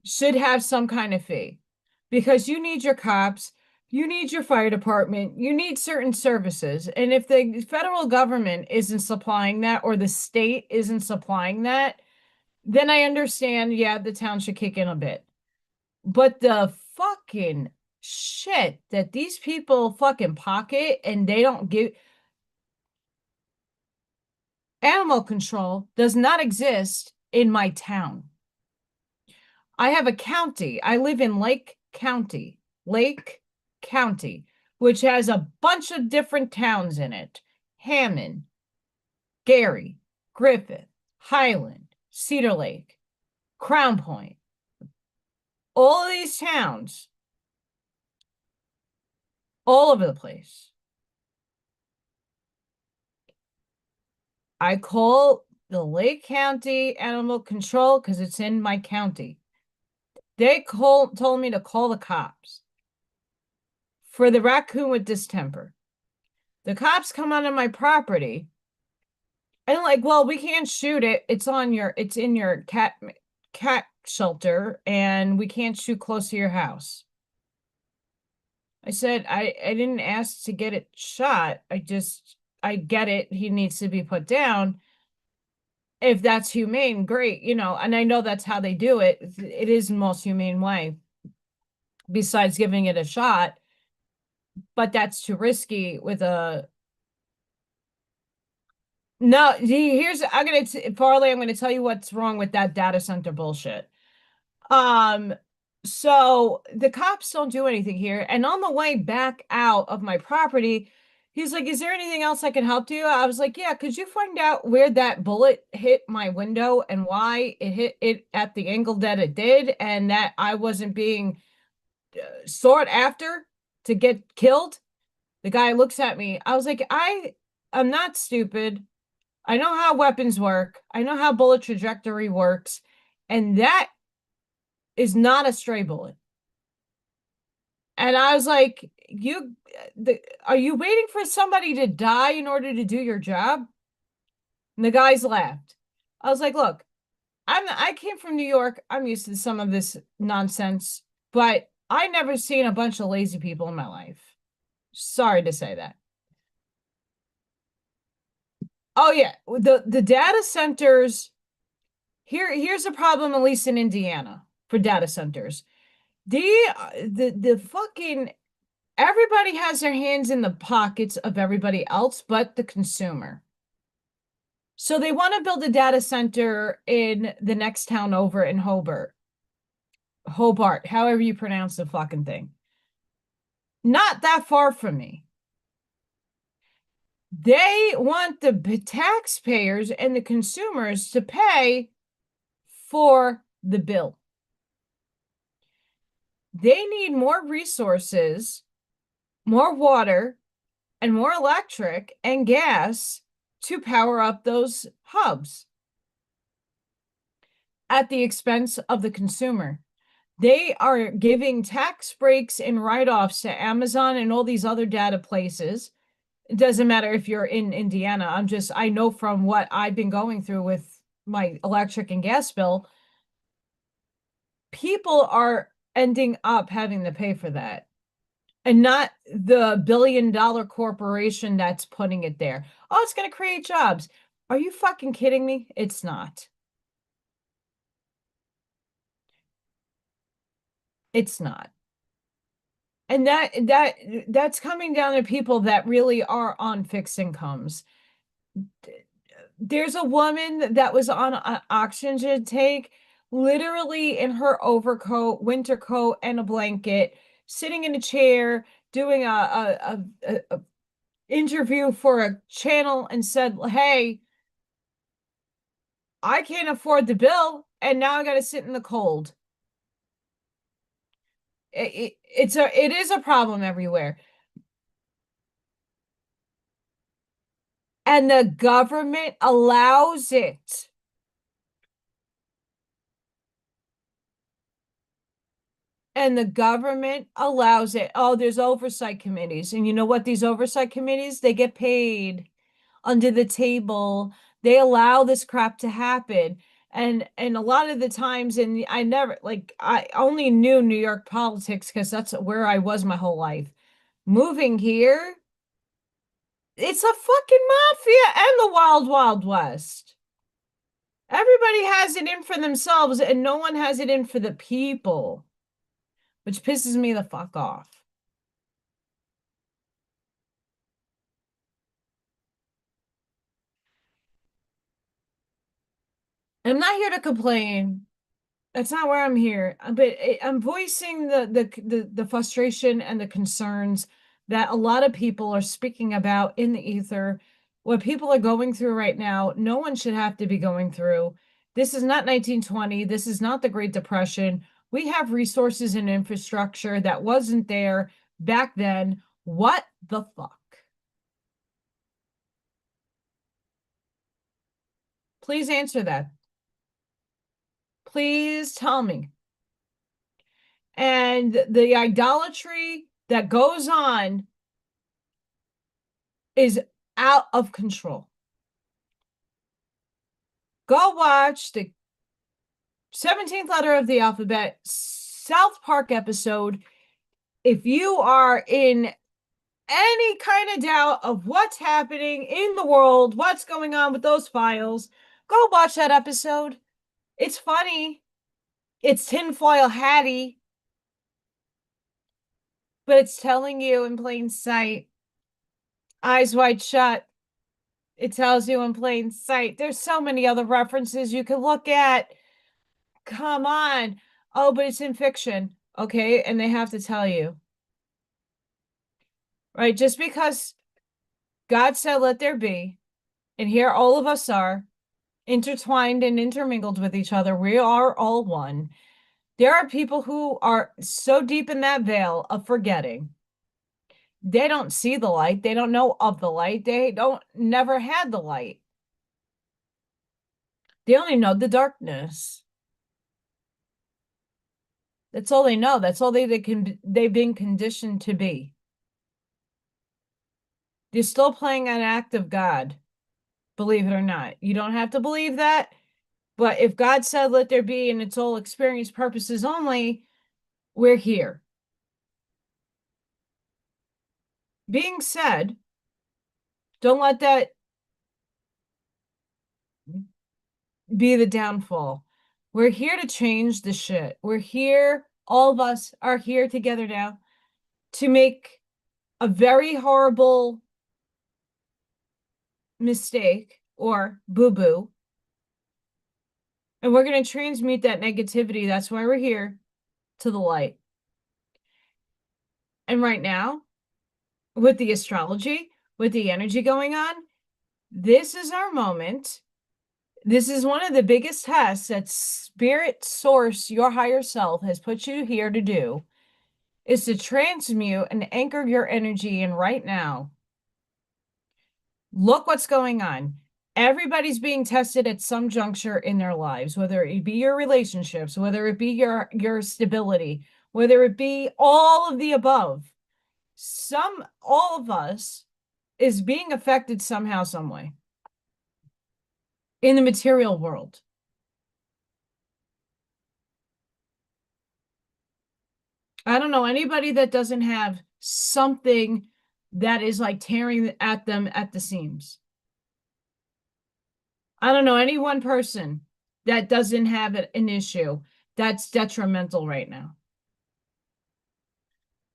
should have some kind of fee because you need your cops, you need your fire department, you need certain services. And if the federal government isn't supplying that or the state isn't supplying that, then I understand, yeah, the town should kick in a bit. But the fucking shit that these people fucking pocket and they don't give. Animal control does not exist in my town. I have a county. I live in Lake County, which has a bunch of different towns in it. Hammond, Gary, Griffith, Highland, Cedar Lake, Crown Point, all of these towns, all over the place. I call the Lake County Animal Control because it's in my county. They told me to call the cops for the raccoon with distemper. The cops come onto my property and like, well, we can't shoot it. It's in your cat shelter, and we can't shoot close to your house. I said, I didn't ask to get it shot. I get it. He needs to be put down. If that's humane, great, and I know that's how they do it. It is the most humane way, besides giving it a shot, but that's too risky with a... No, I'm gonna tell you what's wrong with that data center bullshit. So the cops don't do anything here, and on the way back out of my property, he's like, is there anything else I can help you? I was like, yeah, could you find out where that bullet hit my window and why it hit it at the angle that it did, and that I wasn't being sought after to get killed? The guy looks at me. I was like, I'm not stupid. I know how weapons work. I know how bullet trajectory works, and that is not a stray bullet. And I was like, are you waiting for somebody to die in order to do your job? And the guys laughed. I was like, look, I came from New York. I'm used to some of this nonsense, but I never seen a bunch of lazy people in my life. Sorry to say that. Oh yeah, the data centers. Here's a problem, at least in Indiana, for data centers. The fucking... everybody has their hands in the pockets of everybody else but the consumer. So they want to build a data center in the next town over in Hobart, however you pronounce the fucking thing. Not that far from me. They want the taxpayers and the consumers to pay for the bill. They need more resources, more water, and more electric and gas to power up those hubs at the expense of the consumer. They are giving tax breaks and write-offs to Amazon and all these other data places. It doesn't matter if you're in Indiana. I know from what I've been going through with my electric and gas bill, people are ending up having to pay for that. And not the billion-dollar corporation that's putting it there. Oh, it's going to create jobs. Are you fucking kidding me? It's not. It's not. And that's coming down to people that really are on fixed incomes. There's a woman that was on an oxygen tank, literally in her overcoat, winter coat, and a blanket, sitting in a chair, doing a interview for a channel, and said, hey, I can't afford the bill, and now I got to sit in the cold. It is a problem everywhere. And the government allows it. And the government allows it. Oh, there's oversight committees. And you know what? These oversight committees, they get paid under the table. They allow this crap to happen. And a lot of the times, and I only knew New York politics because that's where I was my whole life. Moving here, it's a fucking mafia and the wild, wild west. Everybody has it in for themselves and no one has it in for the people, which pisses me the fuck off. I'm not here to complain. That's not where I'm here. But I'm voicing the frustration and the concerns that a lot of people are speaking about in the ether what people are going through right now, no one should have to be going through. This is not 1920. This is not the Great Depression. We have resources and infrastructure that wasn't there back then. What the fuck? Please answer that. Please tell me. And the idolatry that goes on is out of control. Go watch the 17th letter of the alphabet South Park episode. If you are in any kind of doubt of what's happening in the world, what's going on with those files, go watch that episode. It's funny. It's tinfoil hatty. But it's telling you in plain sight. Eyes wide shut. It tells you in plain sight. There's so many other references you can look at. Come on. Oh, but it's in fiction. Okay, and they have to tell you. Right? Just because God said, let there be, and here all of us are intertwined and intermingled with each other. We are all one. There are people who are so deep in that veil of forgetting. They don't see the light. They don't know of the light. They don't never had the light. They only know the darkness. That's all they know. That's all they've been conditioned to be. You're still playing an act of God, believe it or not. You don't have to believe that, but if God said let there be and it's all experience purposes only, we're here. Being said, don't let that be the downfall. We're here to change the shit. We're here, all of us are here together now to make a very horrible mistake or boo-boo. And we're going to transmute that negativity. That's why we're here, to the light. And right now, with the astrology, with the energy going on, this is our moment. This is one of the biggest tests that Spirit Source, your higher self, has put you here to do, is to transmute and anchor your energy in right now. Look what's going on. Everybody's being tested at some juncture in their lives, whether it be your relationships, whether it be your stability, whether it be all of the above. All of us is being affected somehow, some way in the material world. I don't know anybody that doesn't have something that is like tearing at them at the seams. I don't know any one person that doesn't have an issue that's detrimental right now.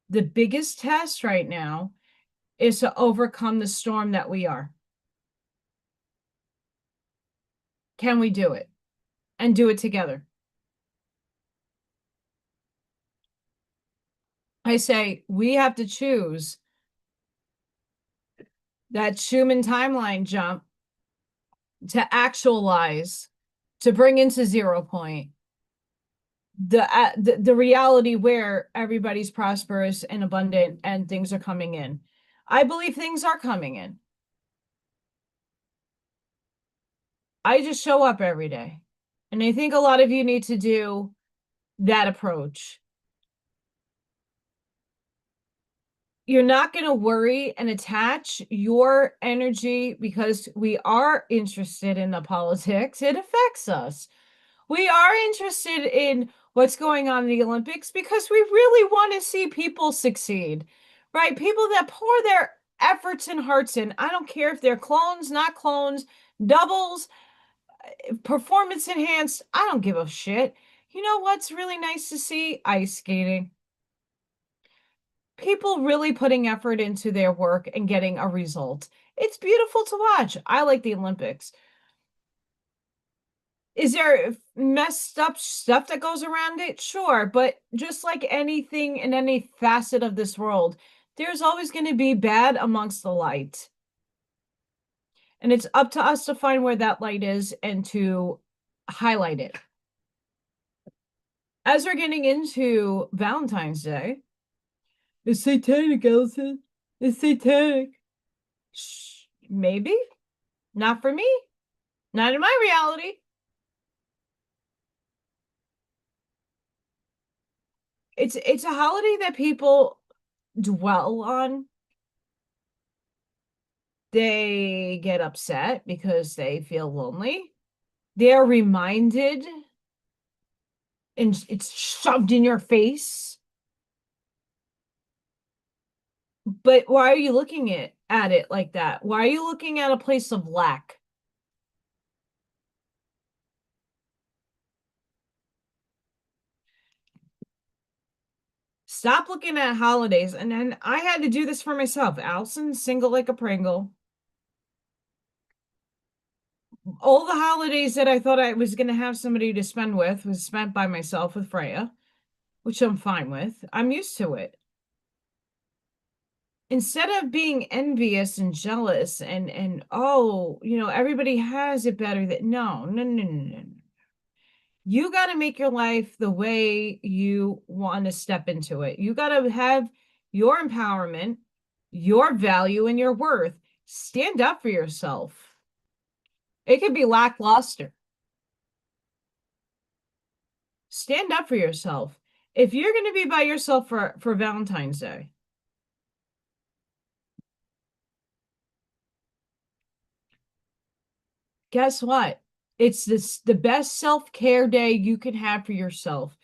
The biggest test right now is to overcome the storm that we are. Can we do it? And do it together? I say we have to choose that Schumann timeline jump to actualize, to bring into 0 point the reality where everybody's prosperous and abundant and things are coming in. I believe things are coming in. I just show up every day. And I think a lot of you need to do that approach. You're not going to worry and attach your energy because we are interested in the politics. It affects us. We are interested in what's going on in the Olympics because we really want to see people succeed, right? People that pour their efforts and hearts in. I don't care if they're clones, not clones, doubles, performance enhanced. I don't give a shit. You know what's really nice to see? Ice skating. People really putting effort into their work and getting a result. It's beautiful to watch. I like the Olympics. Is there messed up stuff that goes around it? Sure, but just like anything in any facet of this world, there's always going to be bad amongst the light. And it's up to us to find where that light is and to highlight it. As we're getting into Valentine's Day, it's satanic, Allison. It's satanic. Shh, maybe. Not for me. Not in my reality. It's a holiday that people dwell on. They get upset because they feel lonely. They're reminded and it's shoved in your face. But why are you looking at it like that? Why are you looking at a place of lack? Stop looking at holidays. And then I had to do this for myself. Allison, single like a Pringle. All the holidays that I thought I was going to have somebody to spend with was spent by myself with Freya, which I'm fine with. I'm used to it. Instead of being envious and jealous and oh, everybody has it better than no. You got to make your life the way you want to step into it. You got to have your empowerment, your value, and your worth. Stand up for yourself. It could be lackluster. Stand up for yourself. If you're going to be by yourself for Valentine's Day, guess what? It's the best self-care day you can have for yourself.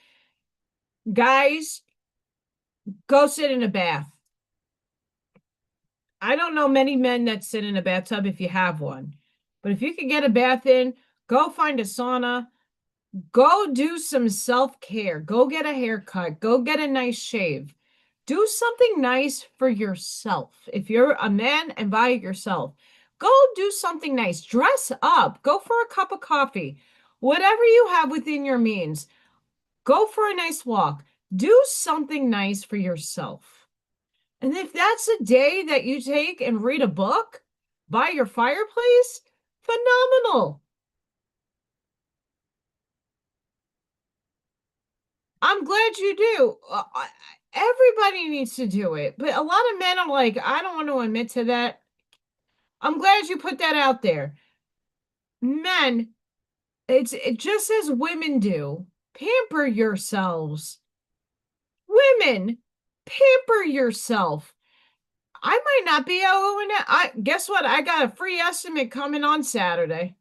Guys, go sit in a bath. I don't know many men that sit in a bathtub if you have one. But if you can get a bath in, go find a sauna. Go do some self-care. Go get a haircut. Go get a nice shave. Do something nice for yourself. If you're a man and by yourself, go do something nice. Dress up. Go for a cup of coffee. Whatever you have within your means, go for a nice walk. Do something nice for yourself. And if that's a day that you take and read a book by your fireplace, phenomenal. I'm glad you do. Everybody needs to do it. But a lot of men are like, I don't want to admit to that. I'm glad you put that out there. Men, it just as women do. Pamper yourselves. Women, pamper yourself. I might not be owing it. Guess what? I got a free estimate coming on Saturday.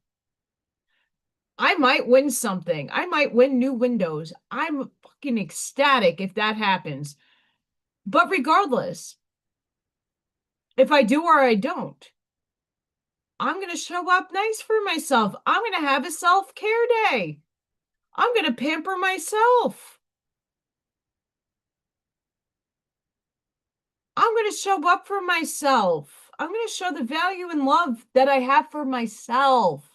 I might win something. I might win new windows. I'm fucking ecstatic if that happens. But regardless, if I do or I don't, I'm going to show up nice for myself. I'm going to have a self-care day. I'm going to pamper myself. I'm going to show up for myself. I'm going to show the value and love that I have for myself.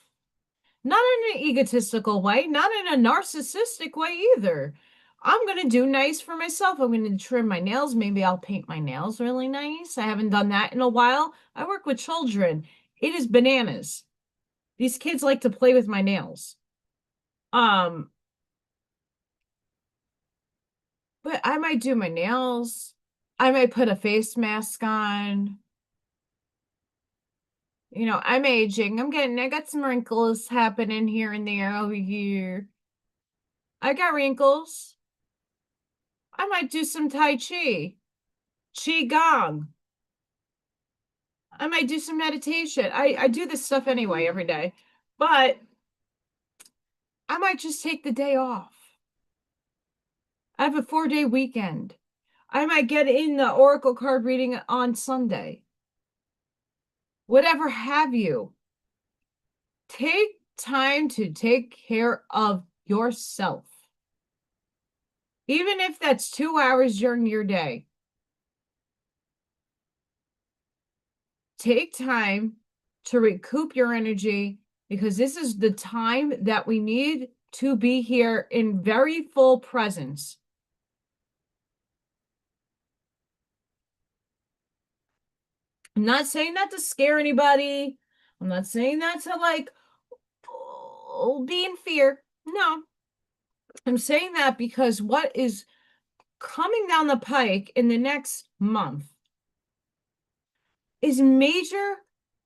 Not in an egotistical way, not in a narcissistic way either. I'm going to do nice for myself. I'm going to trim my nails. Maybe I'll paint my nails really nice. I haven't done that in a while. I work with children. It is bananas. These kids like to play with my nails. But I might do my nails. I might put a face mask on. I'm aging. I got some wrinkles happening here and there over here. I got wrinkles. I might do some Tai Chi. Qigong. I might do some meditation. I do this stuff anyway every day. But I might just take the day off. I have a 4-day weekend. I might get in the Oracle card reading on Sunday. Whatever have you. Take time to take care of yourself. Even if that's 2 hours during your day. Take time to recoup your energy because this is the time that we need to be here in very full presence. I'm not saying that to scare anybody. I'm not saying that to like be in fear. No, I'm saying that because what is coming down the pike in the next month is major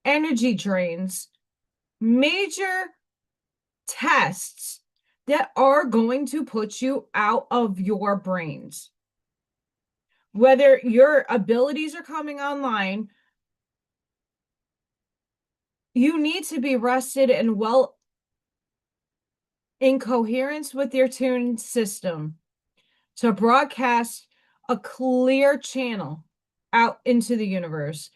energy drains, major tests that are going to put you out of your brains. Whether your abilities are coming online, you need to be rested and well in coherence with your tune system to broadcast a clear channel out into the universe.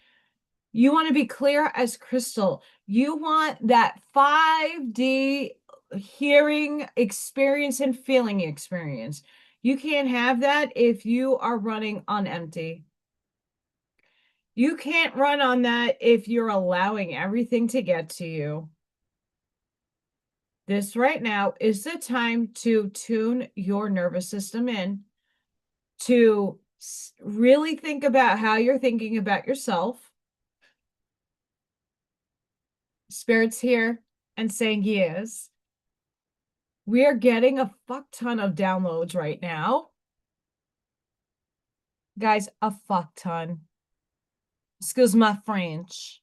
You want to be clear as crystal. You want that 5D hearing experience and feeling experience. You can't have that if you are running on empty. You can't run on that if you're allowing everything to get to you. This right now is the time to tune your nervous system in, to really think about how you're thinking about yourself. Spirit's here and saying yes. We are getting a fuck ton of downloads right now. Guys, a fuck ton. Excuse my French.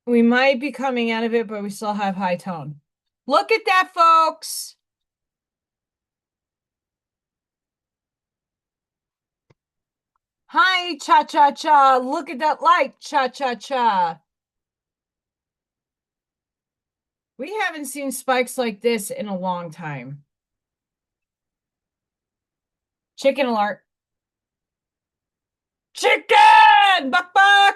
We might be coming out of it, but we still have high tone. Look at that, folks. Hi, cha-cha-cha. Look at that light, cha-cha-cha. We haven't seen spikes like this in a long time. Chicken alert. Chicken! Buck, buck!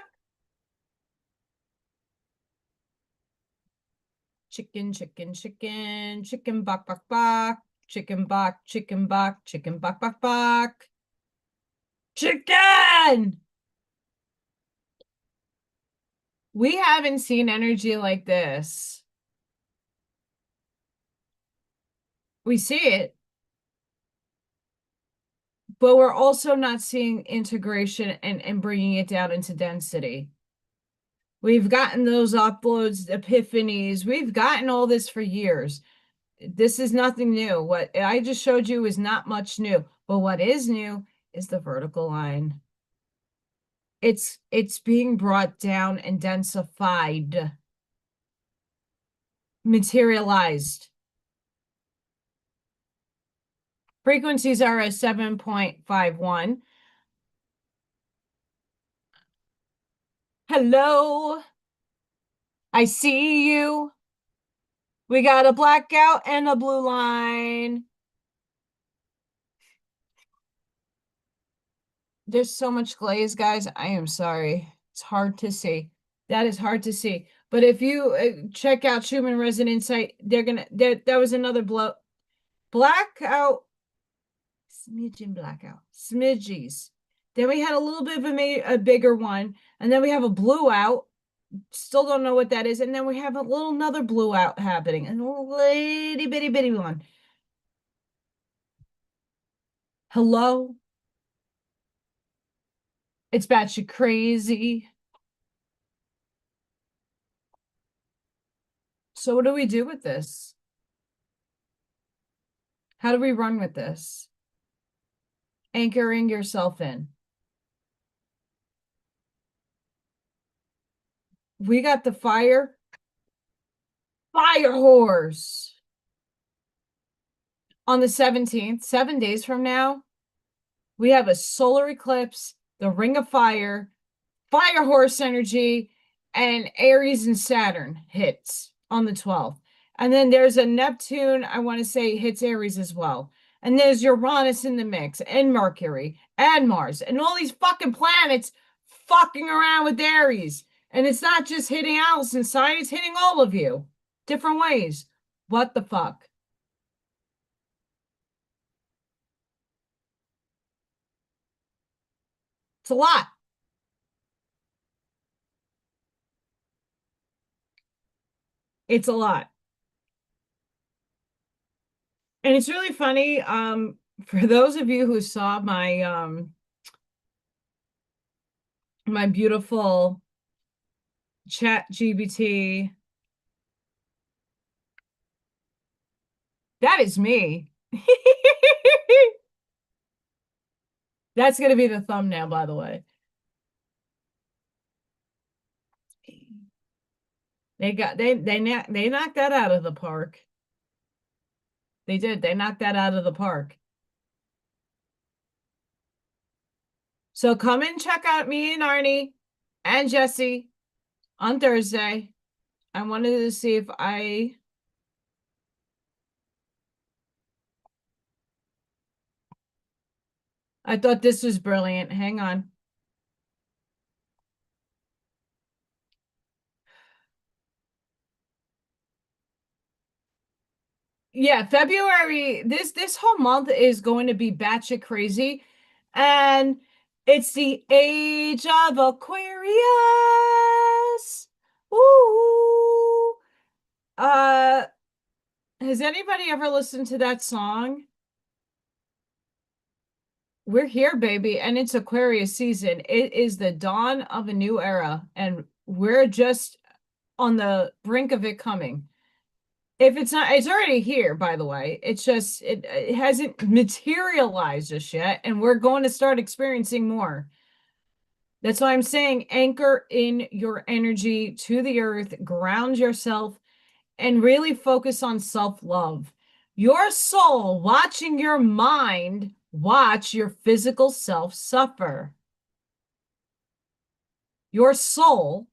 Chicken, chicken, chicken. Chicken, buck, buck, buck. Chicken, buck, chicken, buck. Chicken, buck, buck, buck. Chicken! We haven't seen energy like this. We see it, but we're also not seeing integration and bringing it down into density. We've gotten those uploads, epiphanies. We've gotten all this for years. This is nothing new. What I just showed you is not much new. But what is new is the vertical line. It's being brought down and densified, materialized. Frequencies are at 7.51. Hello. I see you. We got a blackout and a blue line. There's so much glaze, guys. I am sorry. It's hard to see. That is hard to see. But if you check out Schumann Resonance site, that was another blackout, smidgen blackout, smidgies. Then we had a little bit of a bigger one, and then we have a blue out. Still don't know what that is, and then we have another blue out happening, and a little itty bitty one. Hello? It's batshit crazy. So what do we do with this? How do we run with this? Anchoring yourself in. We got the fire horse on the 17th, 7 days from now. We have a solar eclipse, the ring of fire horse energy, and Aries and Saturn hits on the 12th. And then there's a Neptune, I want to say, hits Aries as well. And there's Uranus in the mix, and Mercury, and Mars, and all these fucking planets fucking around with Aries. And it's not just hitting Allison's side, it's hitting all of you. Different ways. What the fuck? It's a lot. It's a lot. And it's really funny. For those of you who saw my beautiful chat GBT, that is me. That's going to be the thumbnail, by the way. They knocked that out of the park. They did. They knocked that out of the park. So come and check out me and Arnie and Jesse on Thursday. I wanted to see if I thought this was brilliant. Hang on. Yeah, February, this whole month is going to be batshit crazy. And it's the age of Aquarius. Ooh. Has anybody ever listened to that song? We're here, baby, and it's Aquarius season. It is the dawn of a new era, and we're just on the brink of it coming. If it's not, it's already here, by the way. It's just, it hasn't materialized just yet, and we're going to start experiencing more. That's why I'm saying anchor in your energy to the earth, ground yourself, and really focus on self-love. Your soul watching your mind watch your physical self suffer. Your soul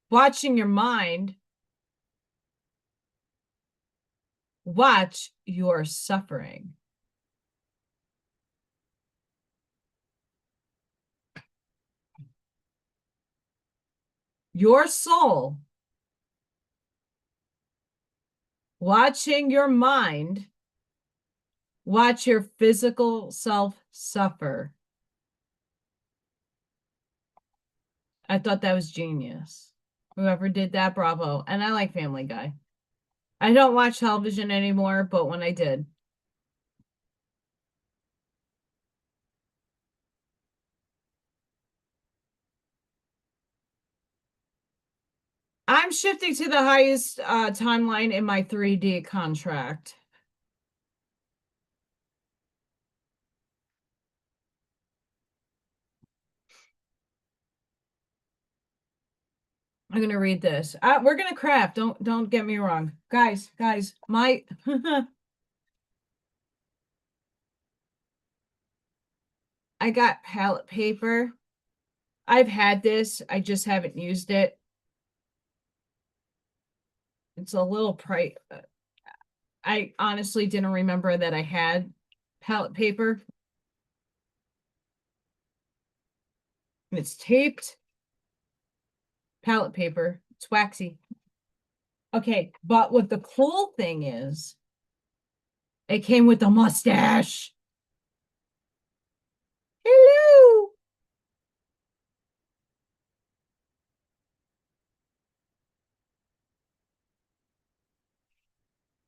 watching your mind watch your suffering. Your soul watching your mind watch your physical self suffer. I thought that was genius. Whoever did that, bravo. And I like Family Guy. I don't watch television anymore, but when I did. I'm shifting to the highest timeline in my 3D contract. I'm gonna read this. We're gonna craft. Don't get me wrong, guys. My I got palette paper. I've had this. I just haven't used it. It's a little price. I honestly didn't remember that I had palette paper. And it's taped palette paper. It's waxy. Okay, but what the cool thing is, it came with a mustache. Hello.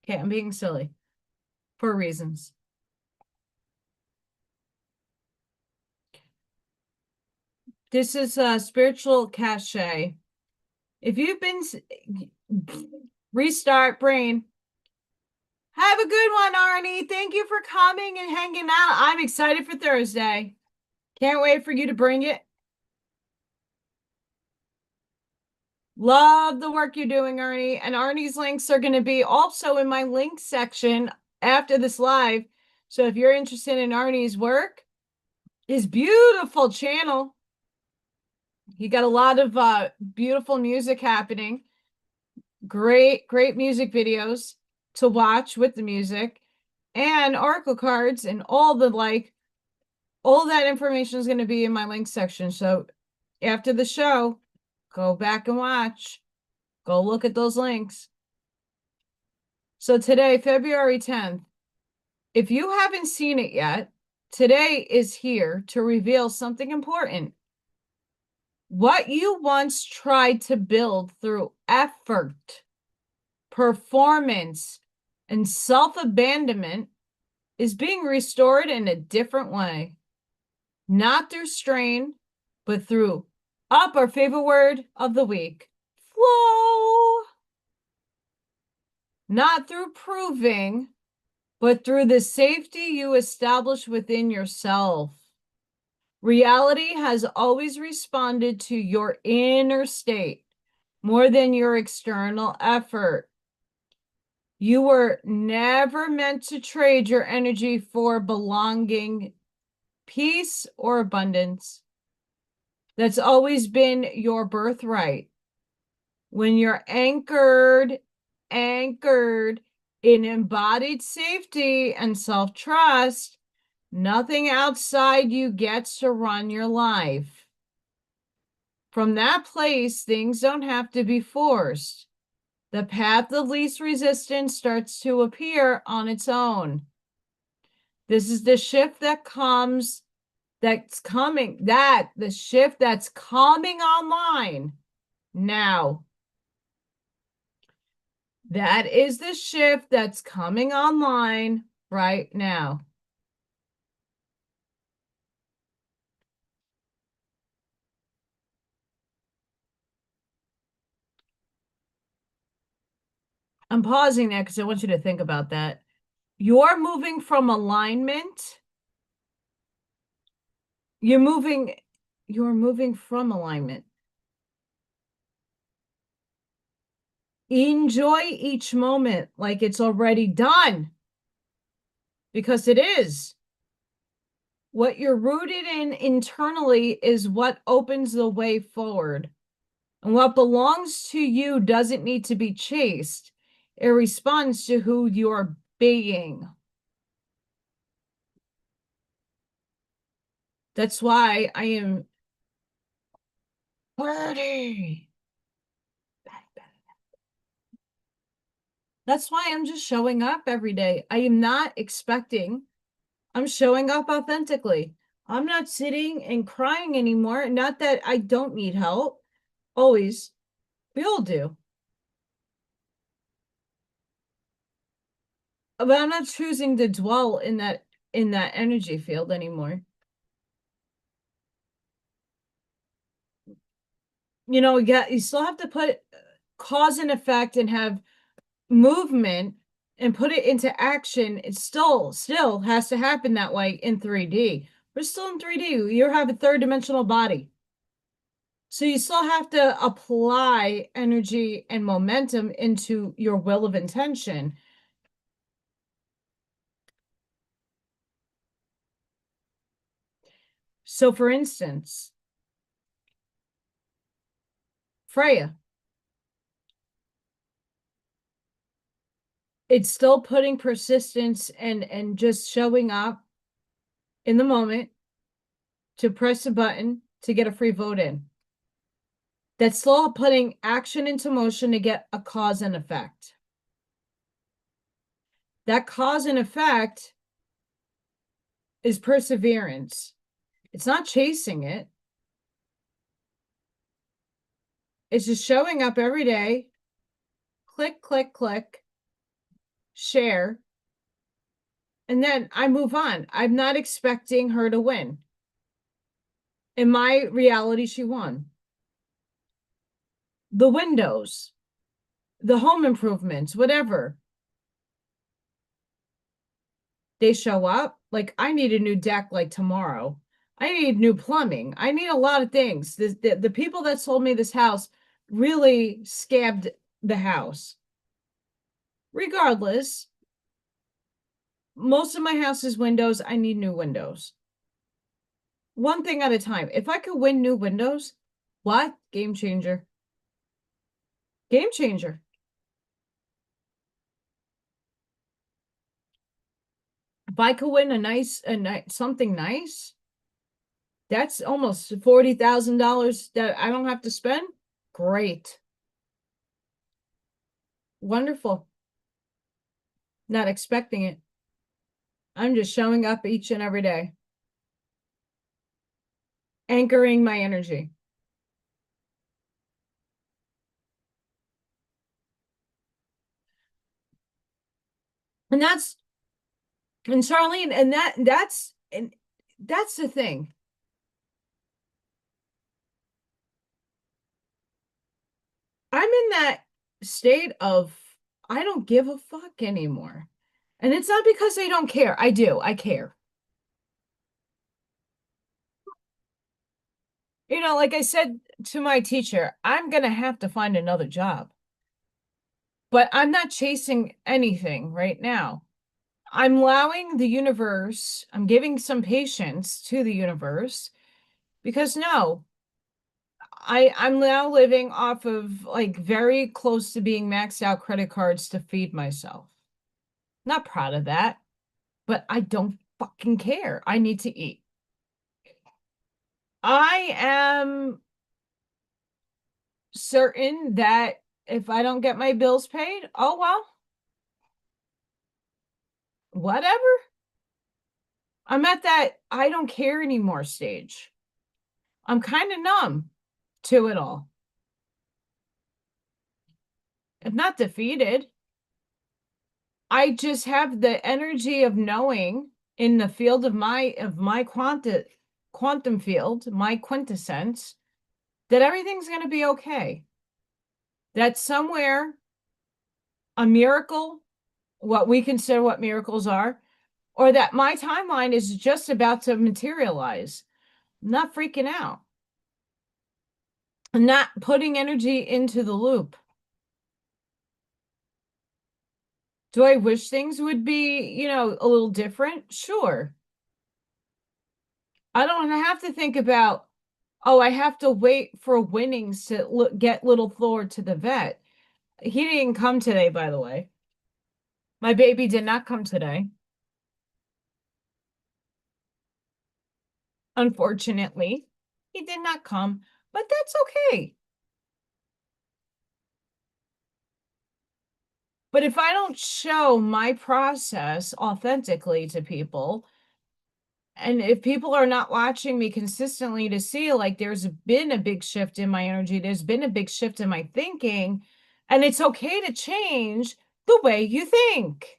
Okay, I'm being silly for reasons. This is a spiritual cachet. If you've been restart brain, have a good one, Arnie. Thank you for coming and hanging out. I'm excited for Thursday. Can't wait for you to bring it. Love the work you're doing, Arnie. And Arnie's links are going to be also in my link section after this live. So if you're interested in Arnie's work, his beautiful channel, he got a lot of beautiful music happening. Great music videos to watch with the music and oracle cards and all that information is going to be in my link section. So after the show, go back and watch. Go look at those links. So today, February 10th, if you haven't seen it yet, today is here to reveal something important. What you once tried to build through effort, performance, and self-abandonment is being restored in a different way. Not through strain, but through up, our favorite word of the week, flow. Not through proving, but through the safety you establish within yourself. Reality has always responded to your inner state more than your external effort. You were never meant to trade your energy for belonging, peace, or abundance. That's always been your birthright. When you're anchored in embodied safety and self-trust, nothing outside you gets to run your life. From that place, things don't have to be forced. The path of least resistance starts to appear on its own. This is the shift that comes, the shift that's coming online now. That is the shift that's coming online right now. I'm pausing there because I want you to think about that. You're moving from alignment. You're moving from alignment. Enjoy each moment like it's already done, because it is. What you're rooted in internally is what opens the way forward. And what belongs to you doesn't need to be chased. It responds to who you're being. That's why I am worthy. That's why I'm just showing up every day. I am not expecting. I'm showing up authentically. I'm not sitting and crying anymore. Not that I don't need help. Always. We all do. But I'm not choosing to dwell in that energy field anymore. You know, you still have to put cause and effect and have movement and put it into action. It still has to happen that way in 3D. We're still in 3D. You have a third dimensional body. So you still have to apply energy and momentum into your will of intention. So for instance, Freya, it's still putting persistence and just showing up in the moment to press a button to get a free vote in. That's still putting action into motion to get a cause and effect. That cause and effect is perseverance. It's not chasing it. It's just showing up every day. Click, click, click. Share. And then I move on. I'm not expecting her to win. In my reality, she won. The windows, the home improvements, whatever. They show up. Like, I need a new deck like tomorrow. I need new plumbing. I need a lot of things. The people that sold me this house really scabbed the house. Regardless, most of my house is windows. I need new windows. One thing at a time. If I could win new windows, what? Game changer. Game changer. If I could win something nice, that's almost $40,000 that I don't have to spend. Great. Wonderful. Not expecting it. I'm just showing up each and every day. Anchoring my energy. And Charlene, and that's the thing. I'm in that state of I don't give a fuck anymore. And it's not because they don't care. I do. I care. Like I said to my teacher, I'm going to have to find another job. But I'm not chasing anything right now. I'm allowing the universe, I'm giving some patience to the universe because no, I'm now living off of like very close to being maxed out credit cards to feed myself. Not proud of that, but I don't fucking care. I need to eat. I am certain that if I don't get my bills paid, oh well, whatever. I'm at that I don't care anymore stage. I'm kind of numb to it all. I'm not defeated. I just have the energy of knowing in the field of my quantum field, my quintessence, that everything's going to be okay. That somewhere a miracle, what we consider what miracles are, or that my timeline is just about to materialize. I'm not freaking out. I'm not putting energy into the loop. Do I wish things would be, a little different? Sure. I don't have to think about, oh, I have to wait for winnings to get little Thor to the vet. He didn't come today, by the way. My baby did not come today. Unfortunately, he did not come, but that's okay. But if I don't show my process authentically to people, and if people are not watching me consistently to see, like, there's been a big shift in my energy, there's been a big shift in my thinking, and it's okay to change the way you think.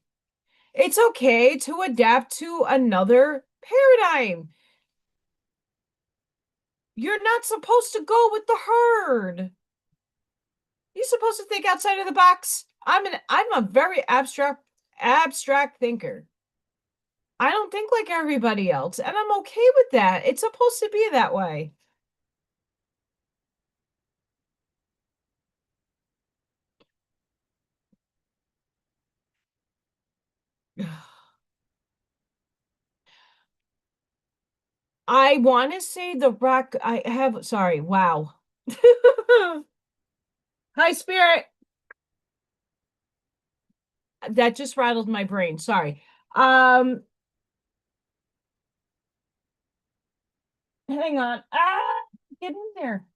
It's okay to adapt to another paradigm. You're not supposed to go with the herd. You're supposed to think outside of the box. I'm a very abstract thinker. I don't think like everybody else, and I'm okay with that. It's supposed to be that way. I want to say the rock I have, sorry, wow. Hi, Spirit. That just rattled my brain. Sorry. Um, Hang on. Get in there.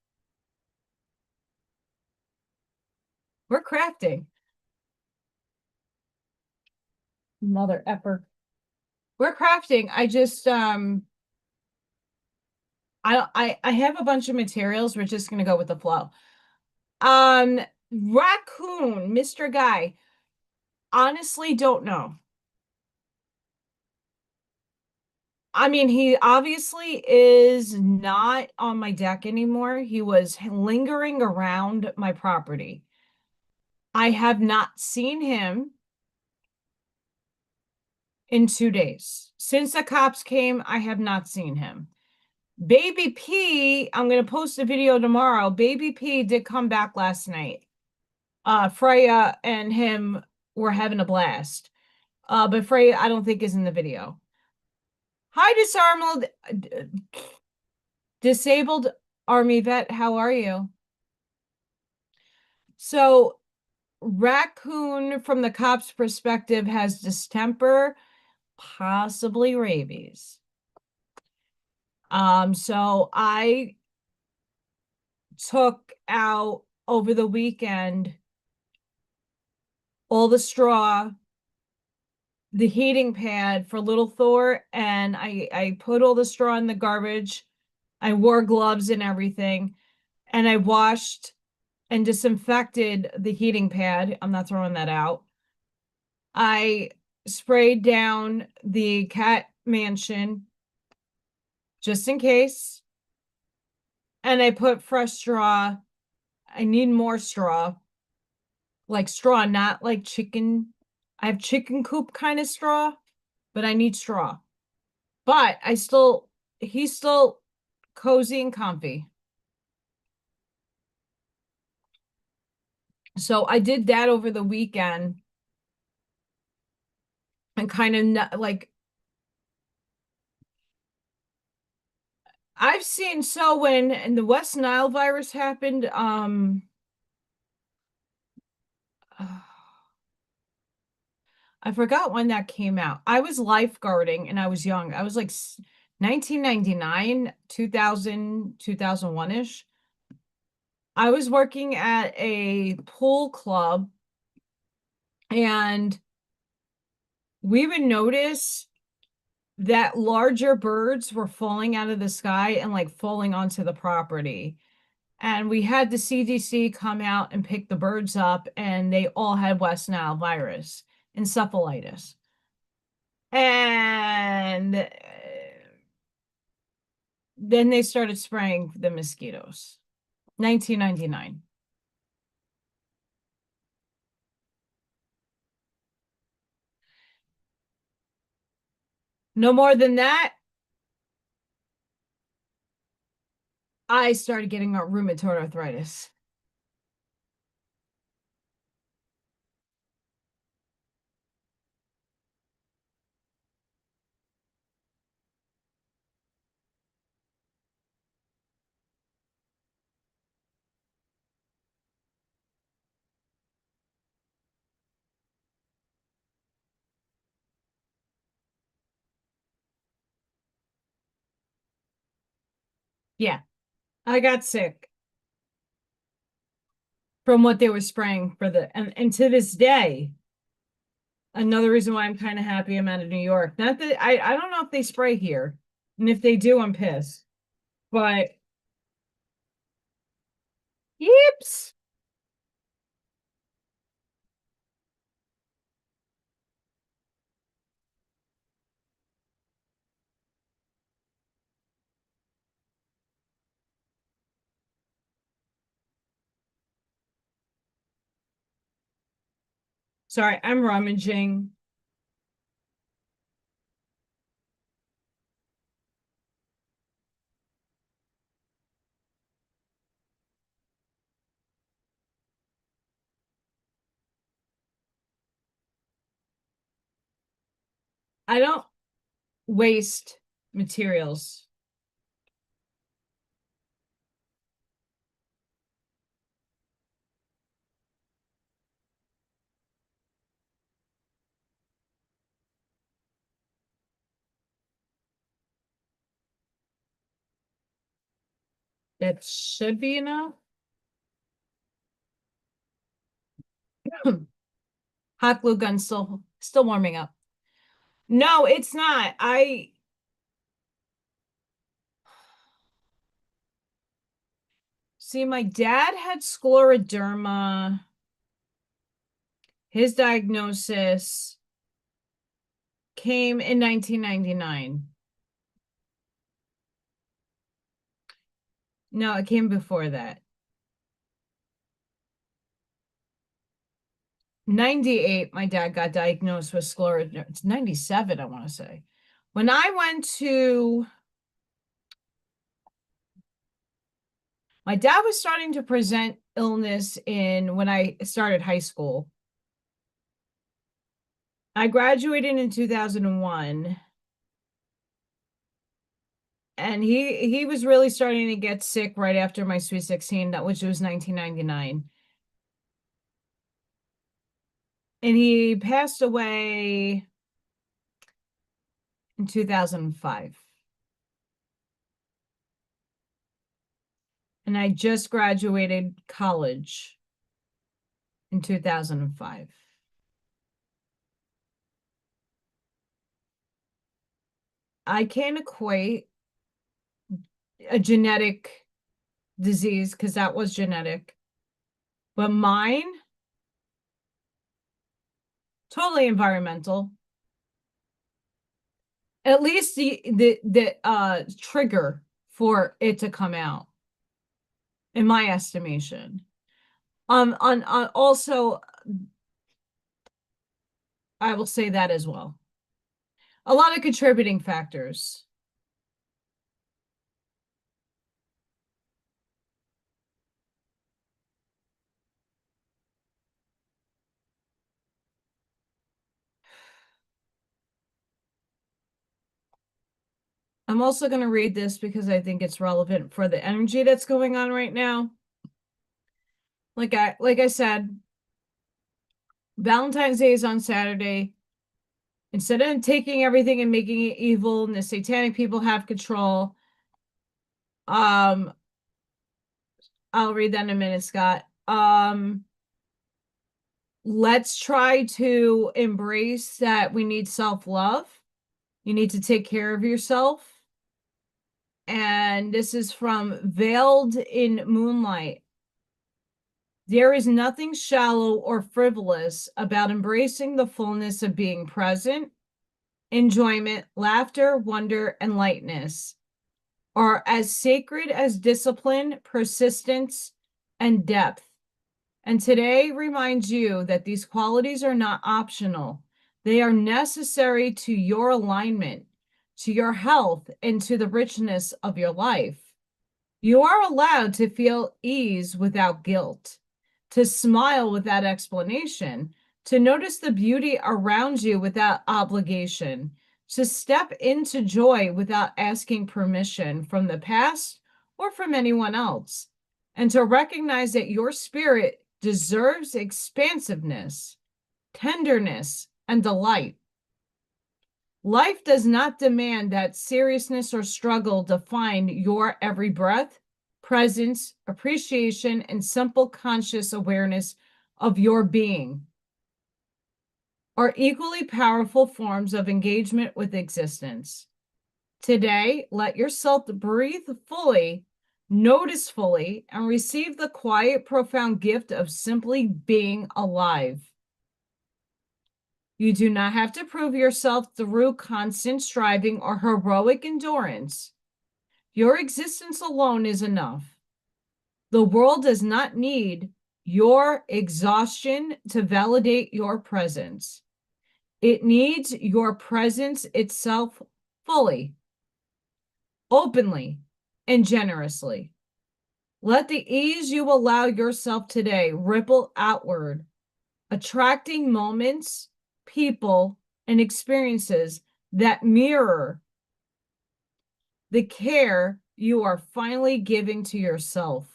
We're crafting. Mother effer. We're crafting. I have a bunch of materials. We're just gonna go with the flow. Raccoon, Mr. Guy. Honestly, don't know. I mean, he obviously is not on my deck anymore. He was lingering around my property. I have not seen him in 2 days. Since the cops came, I have not seen him. Baby P, I'm going to post a video tomorrow. Baby P did come back last night. Freya and him were having a blast. But Freya, I don't think is in the video. Hi, disabled army vet. How are you? So, Raccoon, from the cop's perspective, has distemper, possibly rabies. So I took out over the weekend all the straw, the heating pad for little Thor, and I put all the straw in the garbage. I wore gloves and everything, and I washed and disinfected the heating pad. I'm not throwing that out. I sprayed down the cat mansion just in case. And I put fresh straw. I need more straw. Like straw, not like chicken. I have chicken coop kind of straw, but I need straw. But he's still cozy and comfy. So I did that over the weekend and kind of like I've seen, so when the West Nile virus happened, I forgot when that came out. I was lifeguarding and I was young. I was like 1999, 2000, 2001-ish. I was working at a pool club and we would notice that larger birds were falling out of the sky and like falling onto the property. And we had the CDC come out and pick the birds up, and they all had West Nile virus, encephalitis. And then they started spraying the mosquitoes. 1999. No more than that, I started getting rheumatoid arthritis. Yeah, I got sick from what they were spraying for and to this day, another reason why I'm kind of happy I'm out of New York. Not that I don't know if they spray here. And if they do, I'm pissed. But yips. Sorry, I'm rummaging. I don't waste materials. That should be enough. Hot glue gun still warming up. No, it's not. I see my dad had scleroderma. His diagnosis came in 1999. No, it came before that. 98, my dad got diagnosed with scleroderma. It's 97, I want to say. When I went to, my dad was starting to present illness when I started high school. I graduated in 2001. And he was really starting to get sick right after my Sweet 16, which was 1999. And he passed away in 2005. And I just graduated college in 2005. I can't equate a genetic disease because that was genetic. But mine, totally environmental. at least the trigger for it to come out, in my estimation. On also, I will say that as well. A lot of contributing factors. I'm also going to read this because I think it's relevant for the energy that's going on right now. Like I said, Valentine's Day is on Saturday. Instead of taking everything and making it evil and the satanic people have control, I'll read that in a minute, Scott. Let's try to embrace that we need self-love. You need to take care of yourself. And this is from Veiled in Moonlight. There is nothing shallow or frivolous about embracing the fullness of being present. Enjoyment, laughter, wonder, and lightness are as sacred as discipline, persistence, and depth. And today reminds you that these qualities are not optional. They are necessary to your alignment, to your health, and to the richness of your life. You are allowed to feel ease without guilt, to smile without explanation, to notice the beauty around you without obligation, to step into joy without asking permission from the past or from anyone else, and to recognize that your spirit deserves expansiveness, tenderness, and delight. Life does not demand that seriousness or struggle define your every breath. Presence, appreciation, and simple conscious awareness of your being are equally powerful forms of engagement with existence. Today, let yourself breathe fully, notice fully, and receive the quiet, profound gift of simply being alive. You do not have to prove yourself through constant striving or heroic endurance. Your existence alone is enough. The world does not need your exhaustion to validate your presence. It needs your presence itself fully, openly, and generously. Let the ease you allow yourself today ripple outward, attracting moments, people, and experiences that mirror the care you are finally giving to yourself.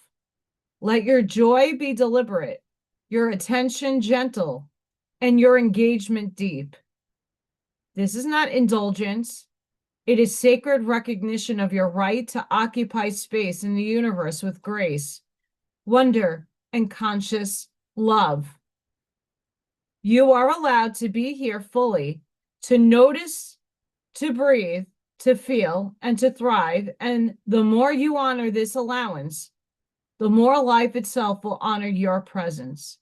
Let your joy be deliberate, your attention gentle, and your engagement deep. This is not indulgence. It is sacred recognition of your right to occupy space in the universe with grace, wonder, and conscious love. You are allowed to be here fully, to notice, to breathe, to feel, and to thrive. And the more you honor this allowance, the more life itself will honor your presence.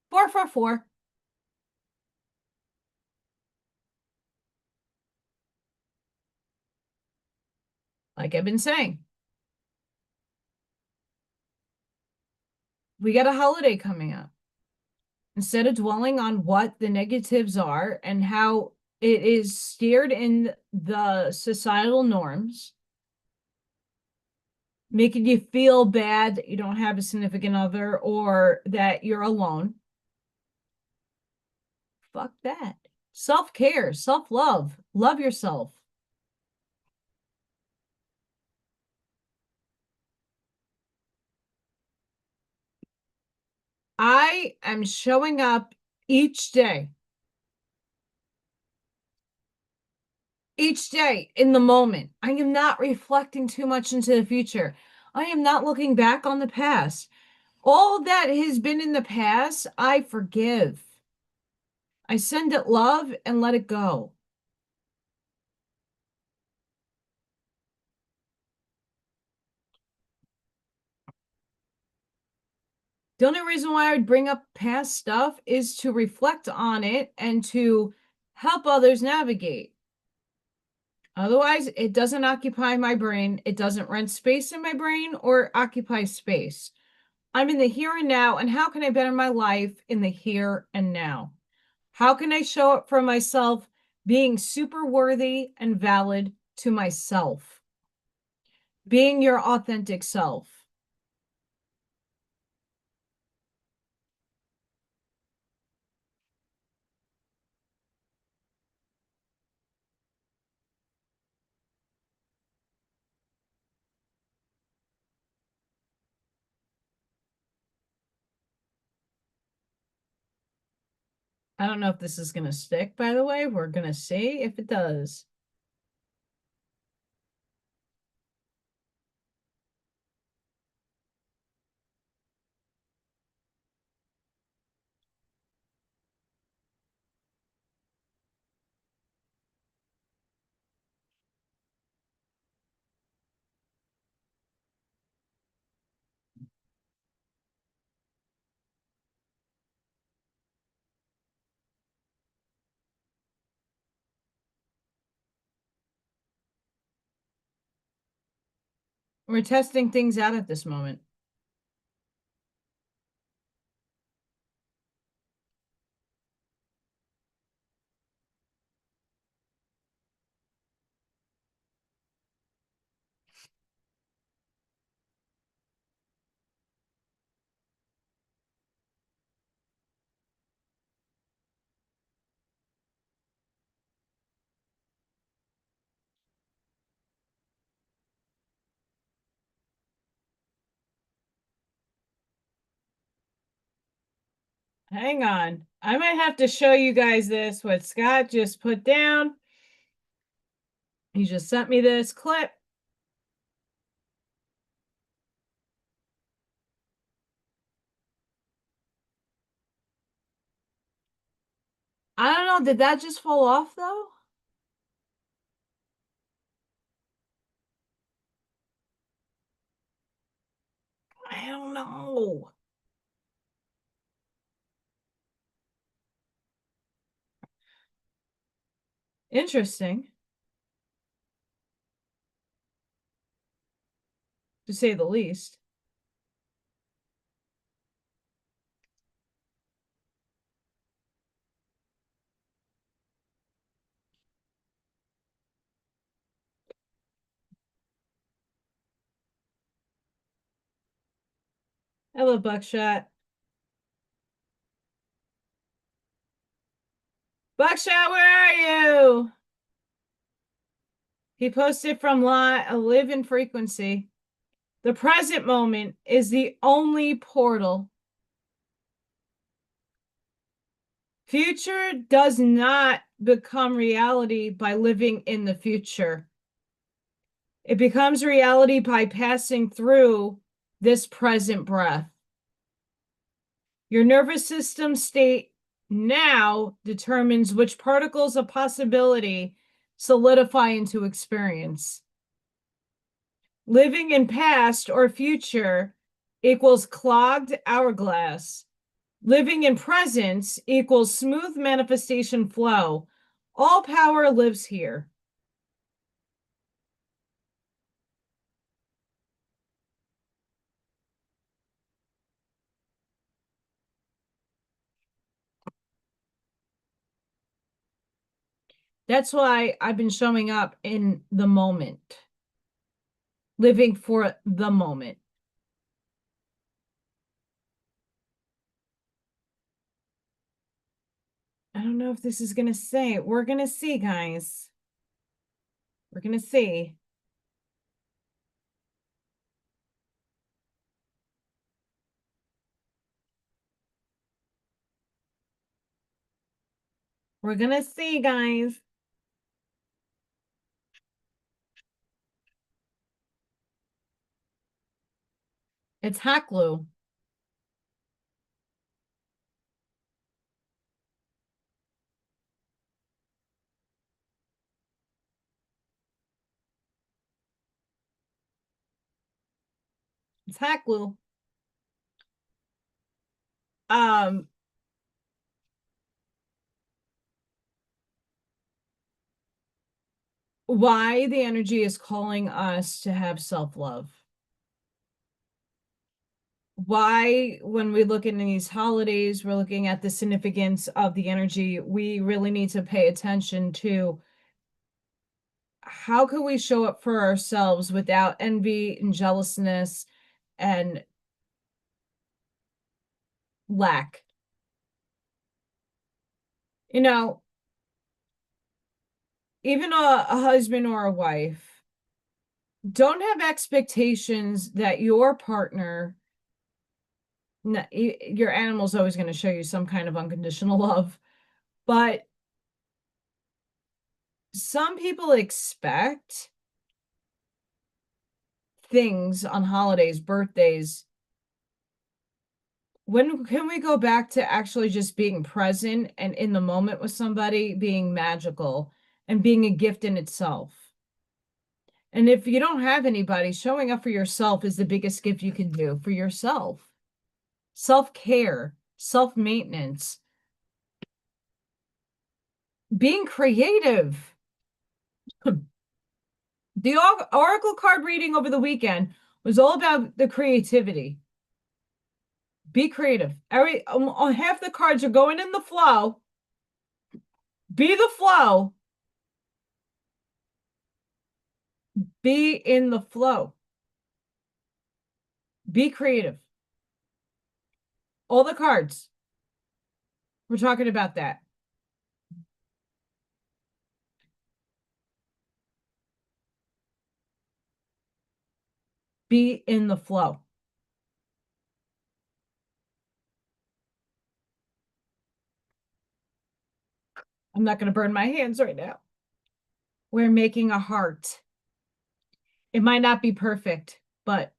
444. Like I've been saying, we got a holiday coming up. Instead of dwelling on what the negatives are and how it is steered in the societal norms, making you feel bad that you don't have a significant other or that you're alone. Fuck that. Self-care, self-love, love yourself. I am showing up each day in the moment. I am not reflecting too much into the future. I am not looking back on the past. All that has been in the past, I forgive. I send it love and let it go. The only reason why I would bring up past stuff is to reflect on it and to help others navigate. Otherwise, it doesn't occupy my brain. It doesn't rent space in my brain or occupy space. I'm in the here and now, and how can I better my life in the here and now? How can I show up for myself being super worthy and valid to myself? Being your authentic self. I don't know if this is going to stick, by the way. We're going to see if it does. We're testing things out at this moment. Hang on. I might have to show you guys this, what Scott just put down. He just sent me this clip. I don't know. Did that just fall off, though? I don't know. Interesting, to say the least. Hello, Buckshot. Buckshot, where are you? He posted from Live in Frequency. The present moment is the only portal. Future does not become reality by living in the future. It becomes reality by passing through this present breath. Your nervous system state now determines which particles of possibility solidify into experience. Living in past or future equals clogged hourglass. Living in presence equals smooth manifestation flow. All power lives here. That's why I've been showing up in the moment, living for the moment. I don't know if this is going to say. We're going to see, guys. We're going to see. We're going to see, guys. It's hot glue. It's hot glue. Um, why the energy is calling us to have self-love. Why, when we look in these holidays, we're looking at the significance of the energy, we really need to pay attention to how can we show up for ourselves without envy and jealousness and lack. You know, even a husband or a wife, don't have expectations that your partner, your animal's always going to show you some kind of unconditional love, but some people expect things on holidays, birthdays. When can we go back to actually just being present and in the moment with somebody, being magical and being a gift in itself? And if you don't have anybody, showing up for yourself is the biggest gift you can do for yourself. Self-care, self-maintenance, being creative. The oracle card reading over the weekend was all about the creativity. Be creative. Half the cards are going in the flow. Be the flow. Be in the flow. Be creative. All the cards. We're talking about that. Be in the flow. I'm not going to burn my hands right now. We're making a heart. It might not be perfect, but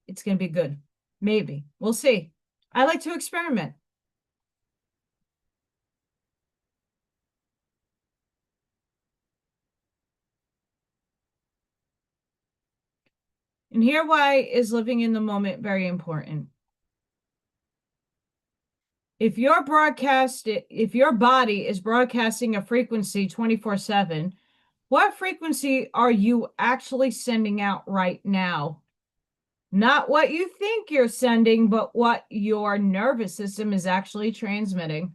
it's going to be good. Maybe. We'll see. I like to experiment. And here why is living in the moment very important. If your body is broadcasting a frequency 24/7, what frequency are you actually sending out right now? Not what you think you're sending, but what your nervous system is actually transmitting.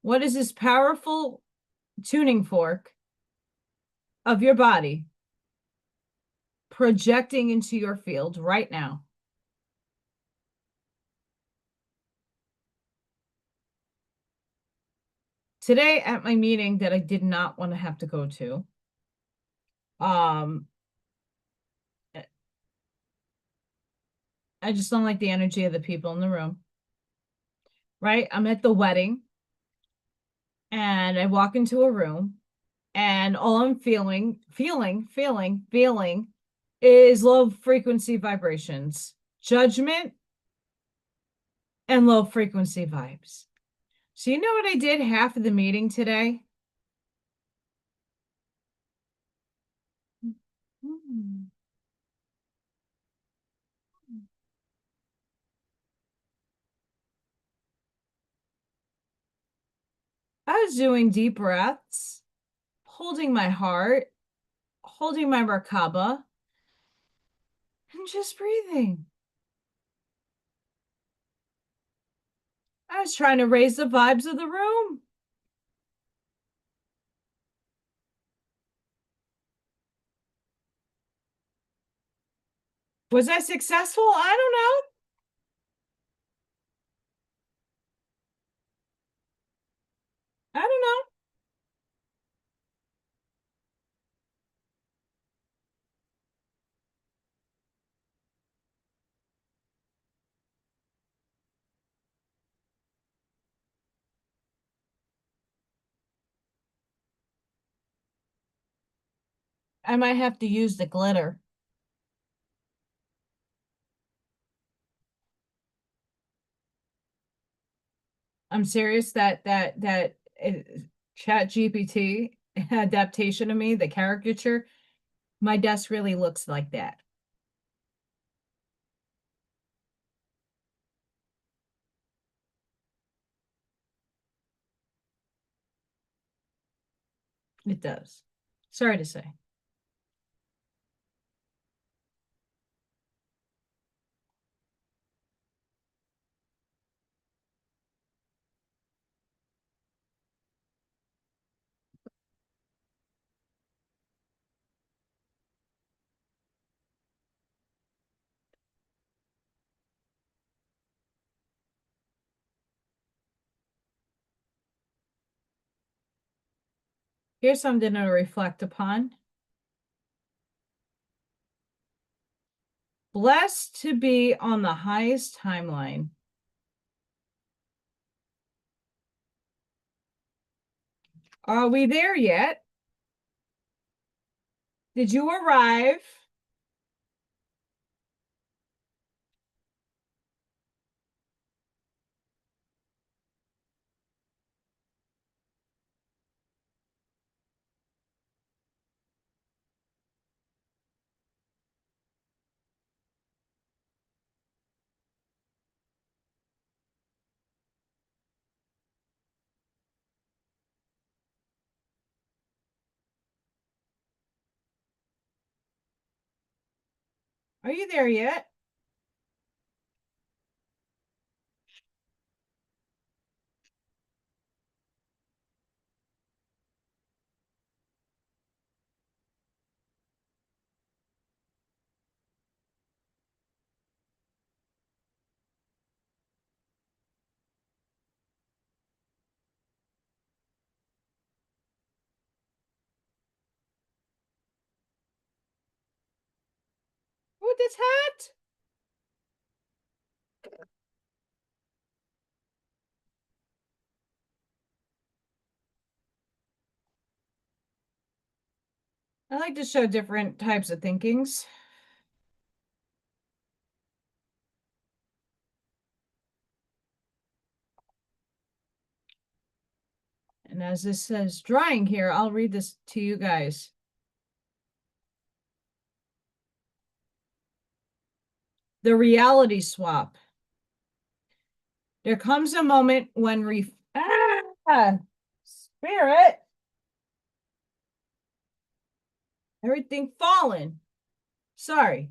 What is this powerful tuning fork of your body projecting into your field right now? Today at my meeting that I did not want to have to go to, I just don't like the energy of the people in the room, right? I'm at the wedding and I walk into a room and all I'm feeling is low frequency vibrations, judgment, and low frequency vibes. So you know what I did half of the meeting today? I was doing deep breaths, holding my heart, holding my Merkaba, and just breathing. I was trying to raise the vibes of the room. Was I successful? I don't know. I don't know. I might have to use the glitter. I'm serious that Chat GPT adaptation of me, the caricature, my desk really looks like that. It does. Sorry to say. Here's something to reflect upon. Blessed to be on the highest timeline. Are we there yet? Did you arrive? Are you there yet? With this hat? I like to show different types of thinkings. And as this says drying here, I'll read this to you guys. The reality swap. There comes a moment when spirit, everything fallen. Sorry.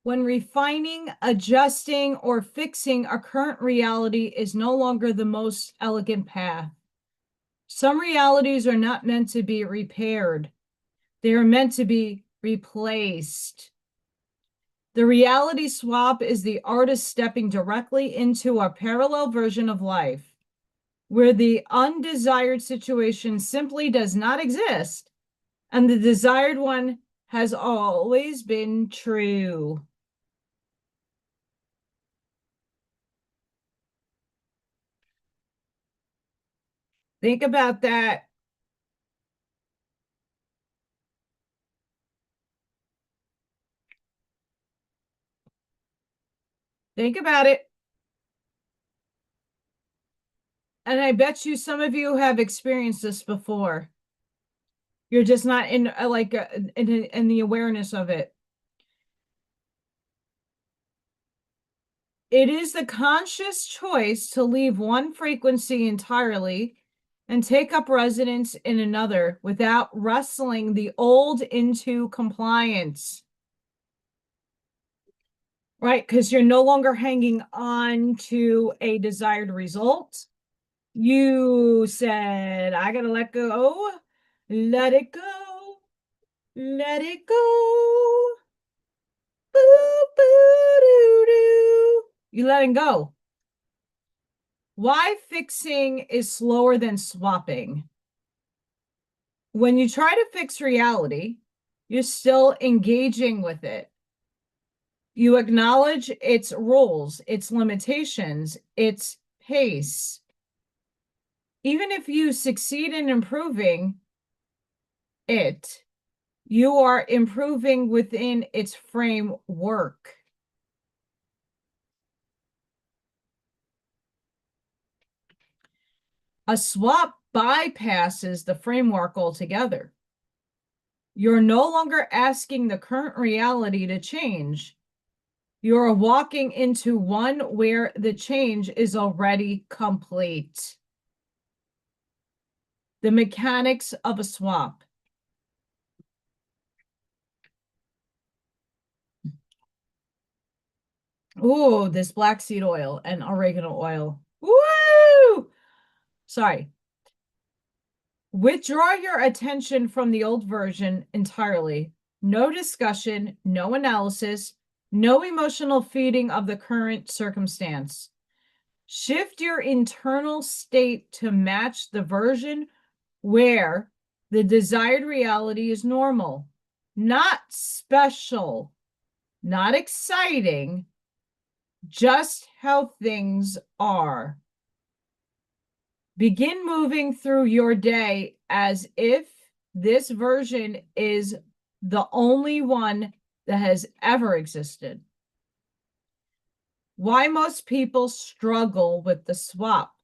When refining, adjusting, or fixing a current reality is no longer the most elegant path. Some realities are not meant to be repaired. They are meant to be replaced. The reality swap is the artist stepping directly into a parallel version of life, where the undesired situation simply does not exist, and the desired one has always been true. Think about that. Think about it. And I bet you some of you have experienced this before. You're just not in in the awareness of it. It is the conscious choice to leave one frequency entirely and take up residence in another without wrestling the old into compliance. Right? Because you're no longer hanging on to a desired result. You said, I gotta let go. Let it go. Let it go. Boo, boo, doo, doo. You letting go. Why fixing is slower than swapping? When you try to fix reality, you're still engaging with it. You acknowledge its rules, its limitations, its pace. Even if you succeed in improving it, you are improving within its framework. A swap bypasses the framework altogether. You're no longer asking the current reality to change. You're walking into one where the change is already complete. The mechanics of a swap. Ooh, this black seed oil and oregano oil. Woo! Sorry. Withdraw your attention from the old version entirely. No discussion, no analysis, no emotional feeding of the current circumstance. Shift your internal state to match the version where the desired reality is normal, not special, not exciting, just how things are. Begin moving through your day as if this version is the only one that has ever existed. Why most people struggle with the swap.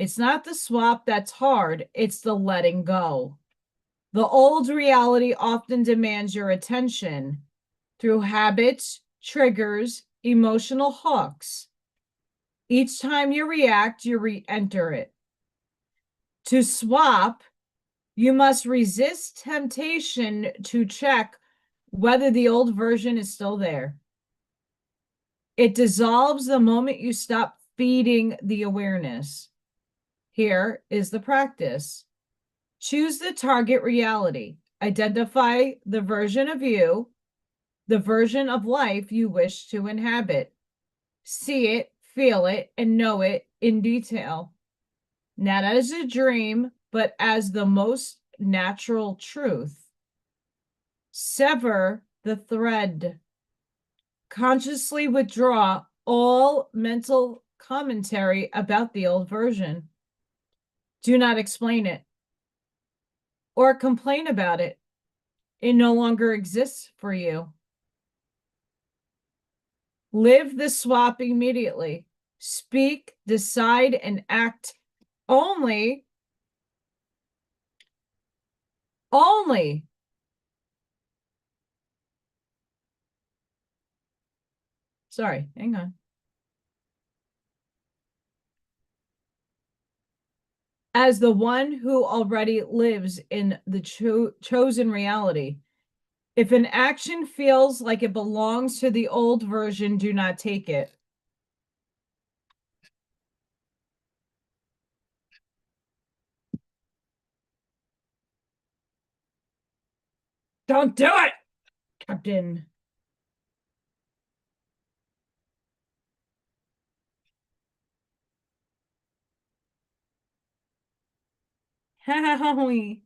It's not the swap that's hard, it's the letting go. The old reality often demands your attention through habits, triggers, emotional hooks. Each time you react, you re-enter it. To swap, you must resist temptation to check whether the old version is still there. It dissolves the moment you stop feeding the awareness. Here is the practice. Choose the target reality. Identify the version of you, the version of life you wish to inhabit. See it, feel it, and know it in detail. Not as a dream, but as the most natural truth. Sever the thread. Consciously withdraw all mental commentary about the old version. Do not explain it or complain about it. It no longer exists for you. Live the swap immediately. Speak, decide, and act only. Sorry, hang on. As the one who already lives in the chosen reality. If an action feels like it belongs to the old version, do not take it. Don't do it, Captain. Howie.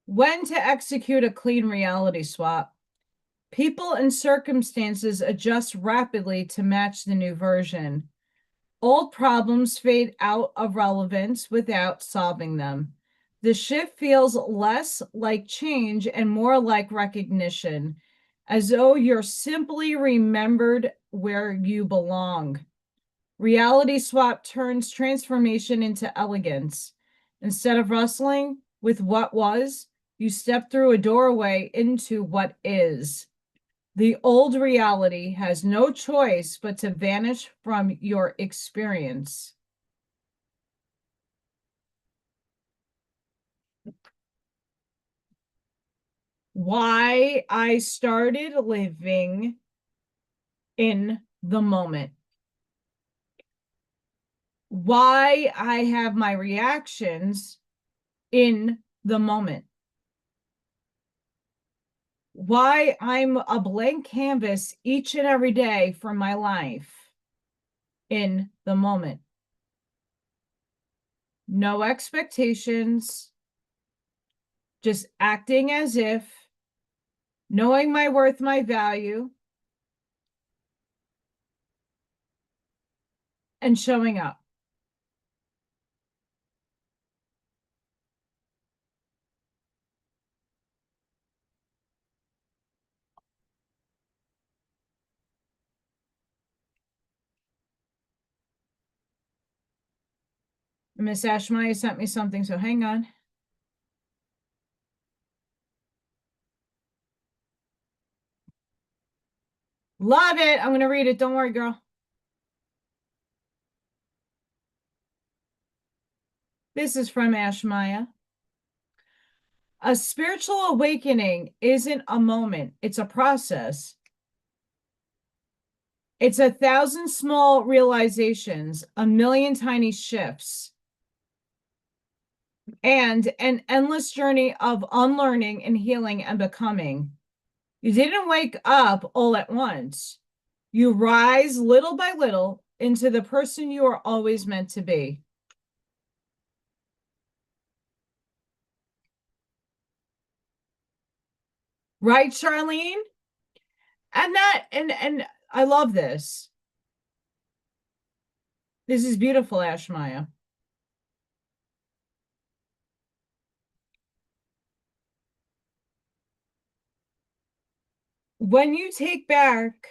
When to execute a clean reality swap. People and circumstances adjust rapidly to match the new version. Old problems fade out of relevance without solving them. The shift feels less like change and more like recognition, as though you're simply remembered where you belong. Reality swap turns transformation into elegance. Instead of wrestling with what was, you step through a doorway into what is. The old reality has no choice but to vanish from your experience. Why I started living in the moment. Why I have my reactions in the moment. Why I'm a blank canvas each and every day for my life in the moment. No expectations, just acting as if, knowing my worth, my value, and showing up. Miss Ashmaya sent me something, so hang on. Love it. I'm going to read it. Don't worry, girl. This is from Ashmaya. A spiritual awakening isn't a moment. It's a process. It's 1,000 small realizations, 1,000,000 tiny shifts, and an endless journey of unlearning and healing and becoming. You didn't wake up all at once. You rise little by little into the person you are always meant to be. Right, Charlene? And I love this. This is beautiful, Ashmaya. When you take back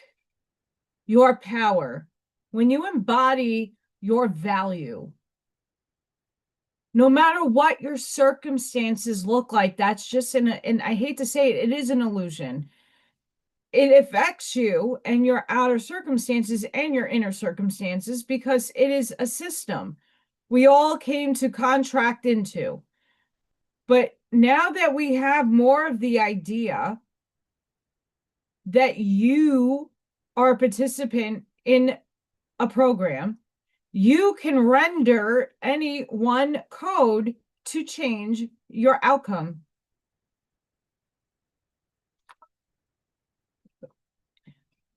your power, when you embody your value, no matter what your circumstances look like, that's just and I hate to say it, it is an illusion. It affects you and your outer circumstances and your inner circumstances because it is a system we all came to contract into. But now that we have more of the idea that you are a participant in a program, you can render any one code to change your outcome.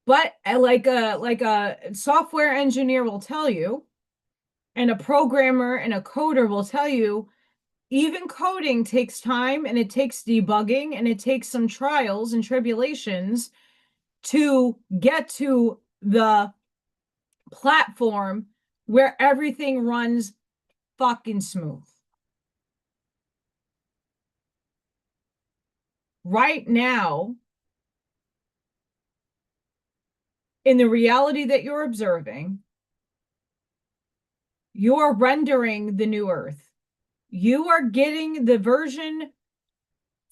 But like a software engineer will tell you, and a programmer and a coder will tell you, even coding takes time and it takes debugging and it takes some trials and tribulations to get to the platform where everything runs fucking smooth. Right now, in the reality that you're observing, you're rendering the new earth. You are getting the version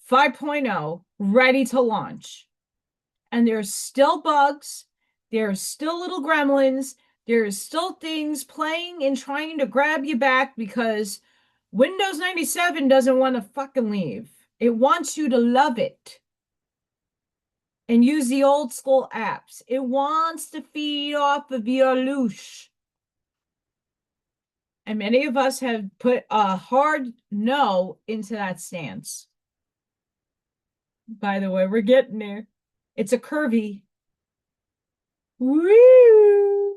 5.0 ready to launch. And there's still bugs. There's still little gremlins. There's still things playing and trying to grab you back because Windows 97 doesn't want to fucking leave. It wants you to love it and use the old school apps. It wants to feed off of your loosh. And many of us have put a hard no into that stance. By the way, we're getting there. It's a curvy. Woo!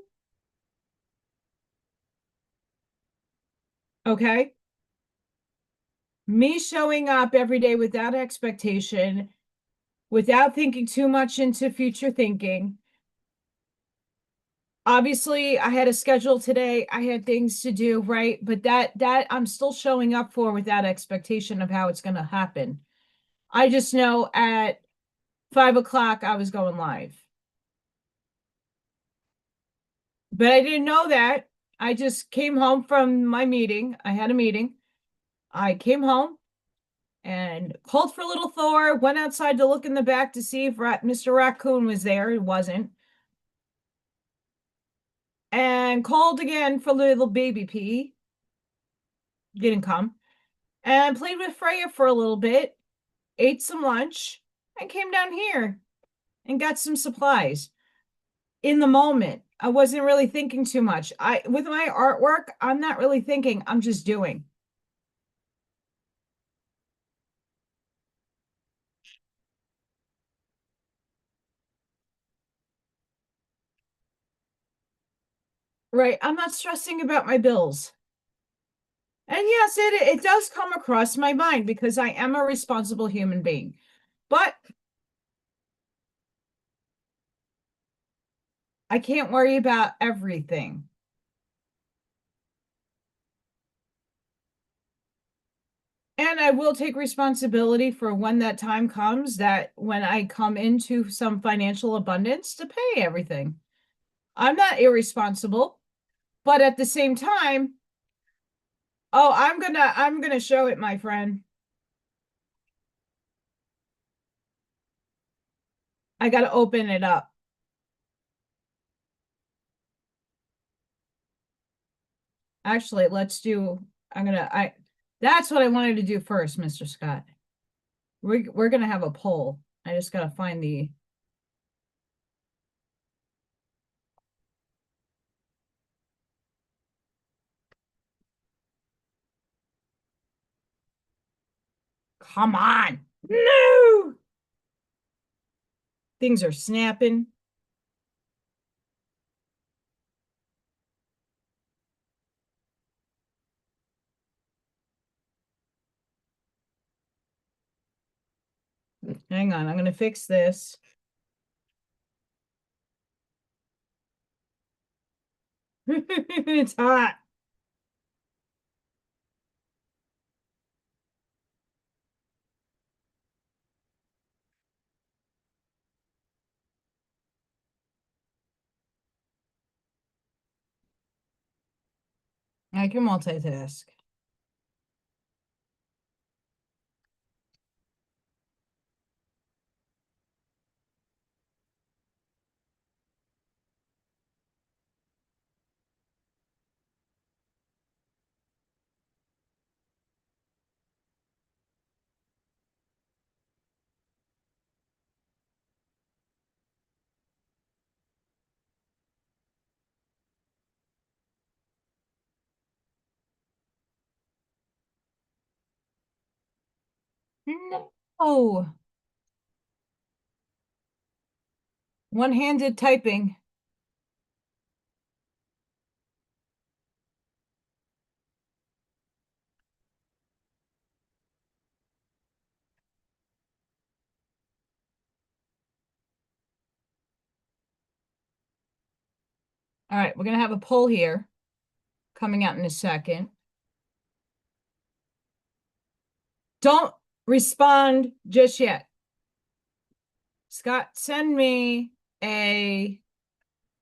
Okay? Me showing up every day without expectation, without thinking too much into future thinking. Obviously, I had a schedule today. I had things to do, right? But that I'm still showing up for without expectation of how it's going to happen. I just know at 5 o'clock I was going live. But I didn't know that. I just came home from my meeting. I had a meeting. I came home and called for Little Thor, went outside to look in the back to see if Mr. Raccoon was there. It wasn't. And called again for little baby P. Didn't come. And played with Freya for a little bit, ate some lunch, and came down here and got some supplies. In the moment, I wasn't really thinking too much. With my artwork, I'm not really thinking, I'm just doing. Right. I'm not stressing about my bills. And yes, it does come across my mind because I am a responsible human being. But I can't worry about everything. And I will take responsibility for when that time comes, that when I come into some financial abundance to pay everything. I'm not irresponsible, but at the same time, Oh, I'm gonna show it, my friend. I gotta open it up. Actually, let's do, that's what I wanted to do first, Mr. Scott. We're gonna have a poll. I just gotta find the, come on. No! Things are snapping. Hang on, I'm gonna fix this. It's hot. I can multitask. No. One-handed typing. All right, we're gonna have a poll here coming out in a second. Don't respond just yet. Scott, send me a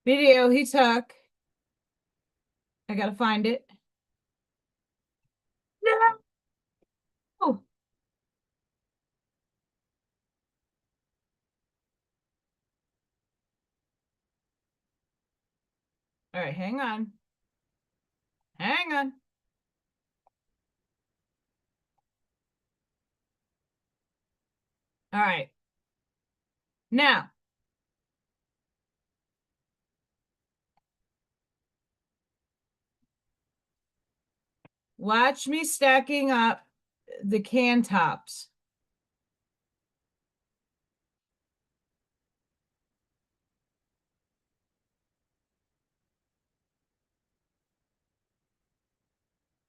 video he took. I gotta find it. No. All right, hang on. Hang on. All right. Now, watch me stacking up the can tops.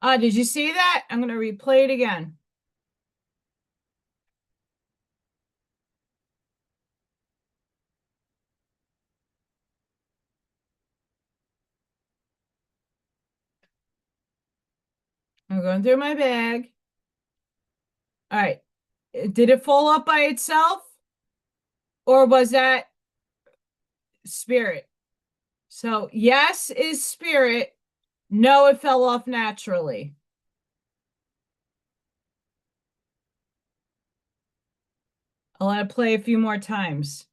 Did you see that? I'm going to replay it again. I'm going through my bag. All right. Did it fall up by itself? Or was that spirit? So yes is spirit. No, it fell off naturally. I'll let it play a few more times.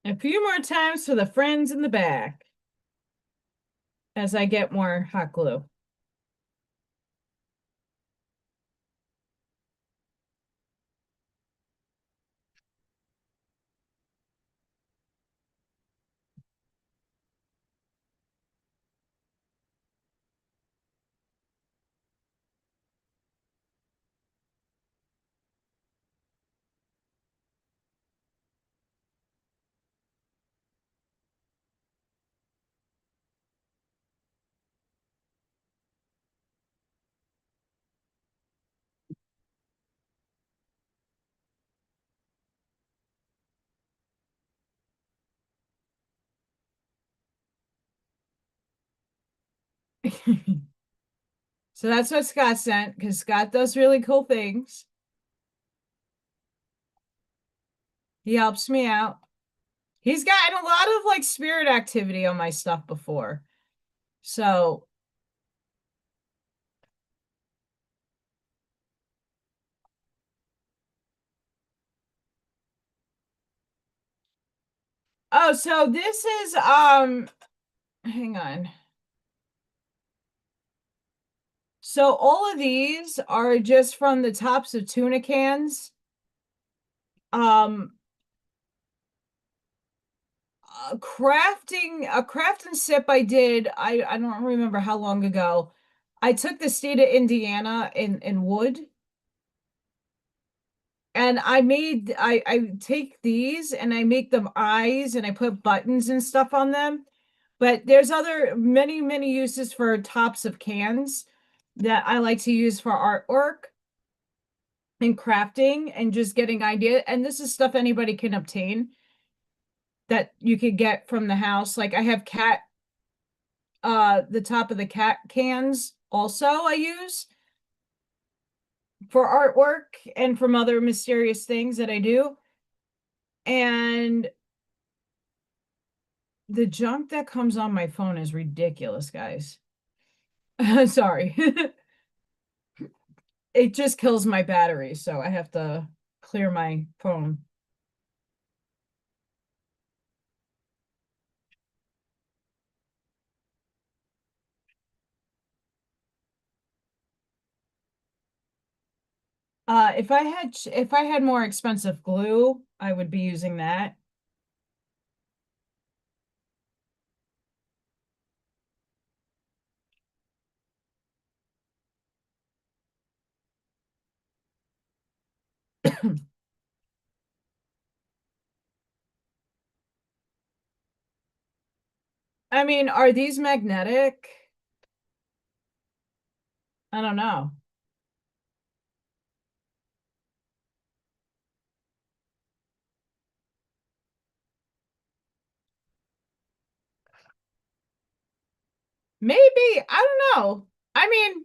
A few more times for the friends in the back as I get more hot glue. So that's what Scott sent because Scott does really cool things. He helps me out. He's gotten a lot of like spirit activity on my stuff before. So, oh, so this is hang on. So all of these are just from the tops of tuna cans. Um a craft and sip I did, I don't remember how long ago. I took the state of Indiana in wood and I take these and I make them eyes and I put buttons and stuff on them. But there's other many uses for tops of cans that I like to use for artwork and crafting and just getting idea. And this is stuff anybody can obtain that you could get from the house. Like I have cat the top of the cat cans also I use for artwork and from other mysterious things that I do. And the junk that comes on my phone is ridiculous, guys. Sorry. It just kills my battery, so I have to clear my phone. If I had more expensive glue, I would be using that. I mean, are these magnetic? I don't know. Maybe, I don't know. I mean,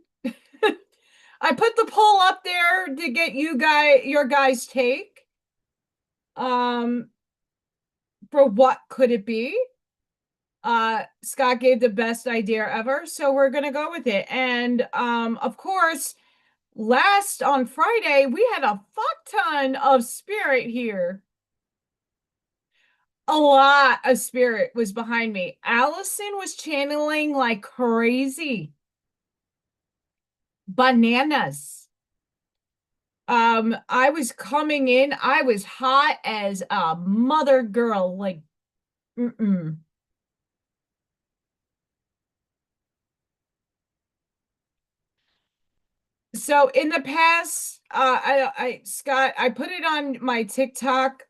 I put the poll up there to get your guys' take. Um, for what could it be? Scott gave the best idea ever, so we're gonna go with it. And of course, last on Friday, we had a fuck ton of spirit here. A lot of spirit was behind me. Allison was channeling like crazy. Bananas. I was coming in, I was hot as a mother girl, like, mm-mm. So in the past, Scott, I put it on my TikTok.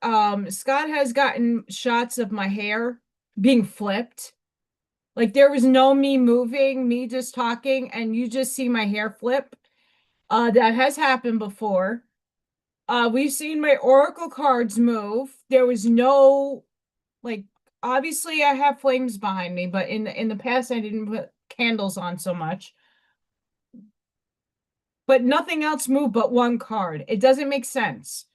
Scott has gotten shots of my hair being flipped. Like there was no me moving, me just talking, and you just see my hair flip. That has happened before. We've seen my oracle cards move. There was no like obviously I have flames behind me, but in the past I didn't put candles on so much. But nothing else moved but one card. It doesn't make sense.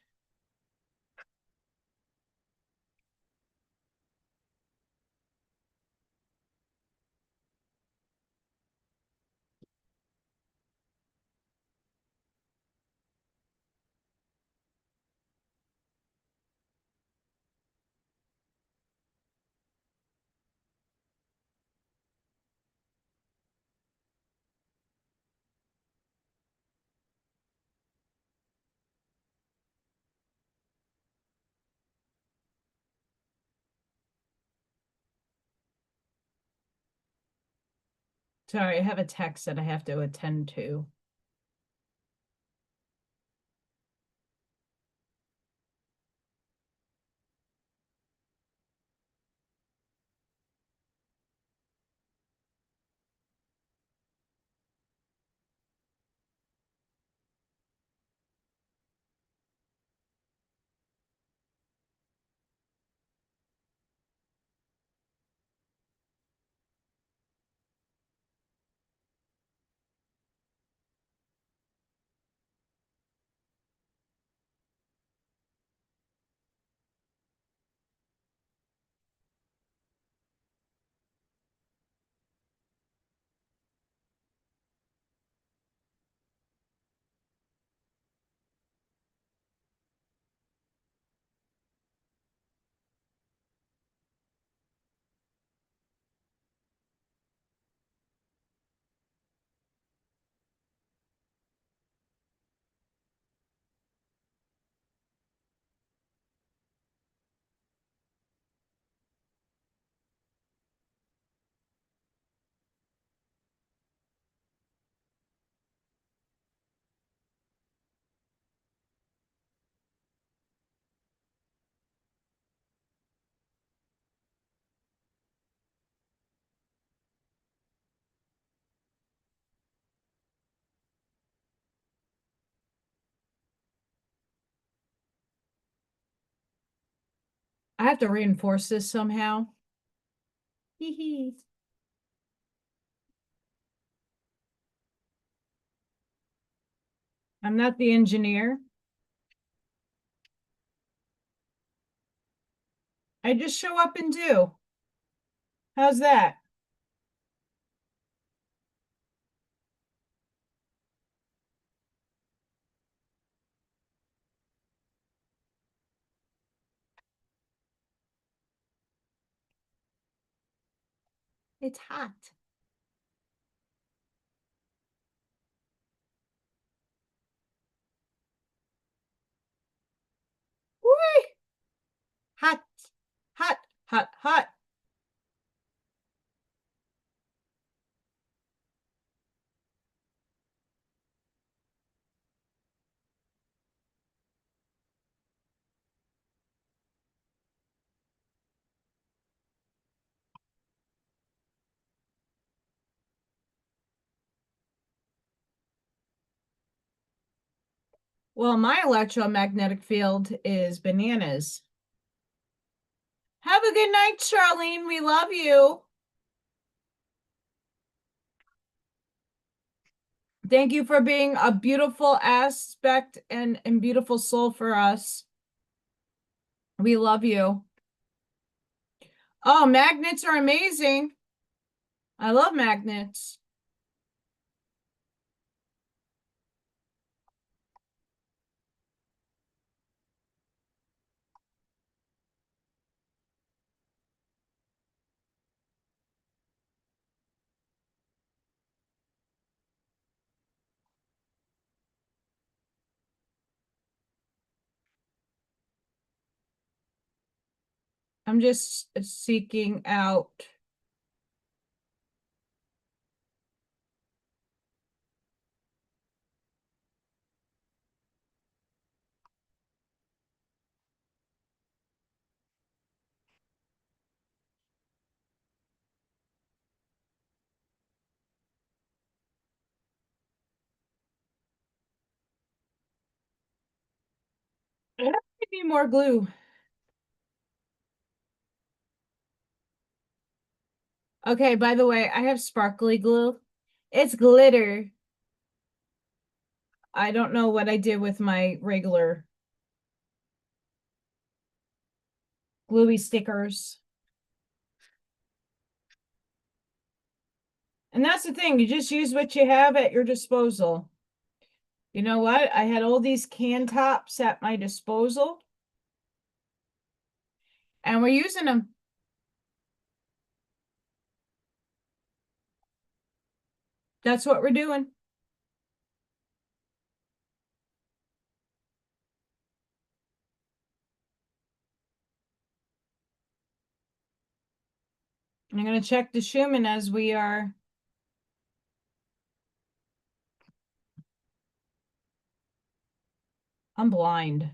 Sorry, I have a text that I have to attend to. I have to reinforce this somehow. Hee hee. I'm not the engineer. I just show up and do. How's that? It's hot. Whee! Hot, hot, hot, hot. Well, my electromagnetic field is bananas. Have a good night, Charlene. We love you. Thank you for being a beautiful aspect and beautiful soul for us. We love you. Oh, magnets are amazing. I love magnets. I'm just seeking out. I need more glue. Okay, by the way, I have sparkly glue. It's glitter. I don't know what I did with my regular gluey stickers. And that's the thing, you just use what you have at your disposal. You know what? I had all these can tops at my disposal, and we're using them. That's what we're doing. I'm going to check the Schumann as we are. I'm blind.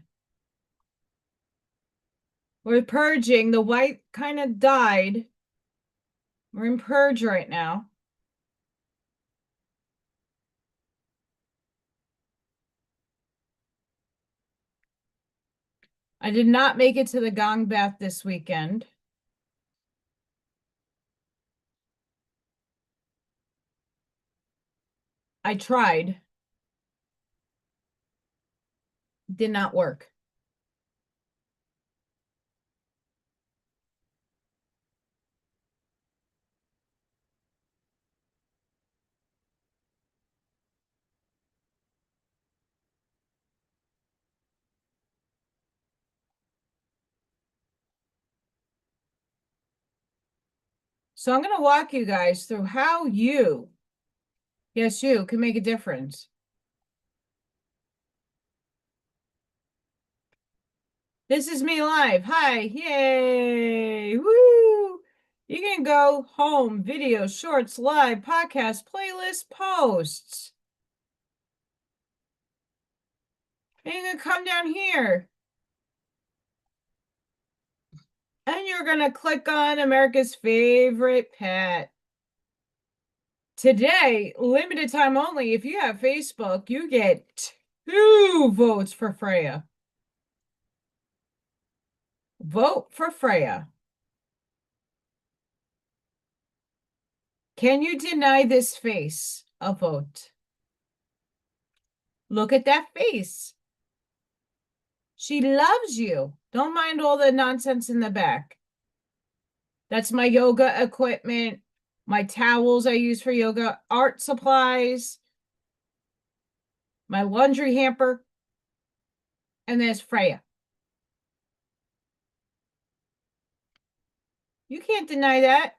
We're purging. The white kind of died. We're in purge right now. I did not make it to the gong bath this weekend. I tried. Did not work. So I'm going to walk you guys through how you, yes, you can make a difference. This is me live. Hi. Yay. Woo. You can go home, videos, shorts, live, podcast, playlist, posts. And you can come down here. And you're going to click on America's favorite pet. Today, limited time only. If you have Facebook, you get 2 votes for Freya. Vote for Freya. Can you deny this face a vote? Look at that face. She loves you. Don't mind all the nonsense in the back. That's my yoga equipment, my towels I use for yoga, art supplies, my laundry hamper, and there's Freya. You can't deny that.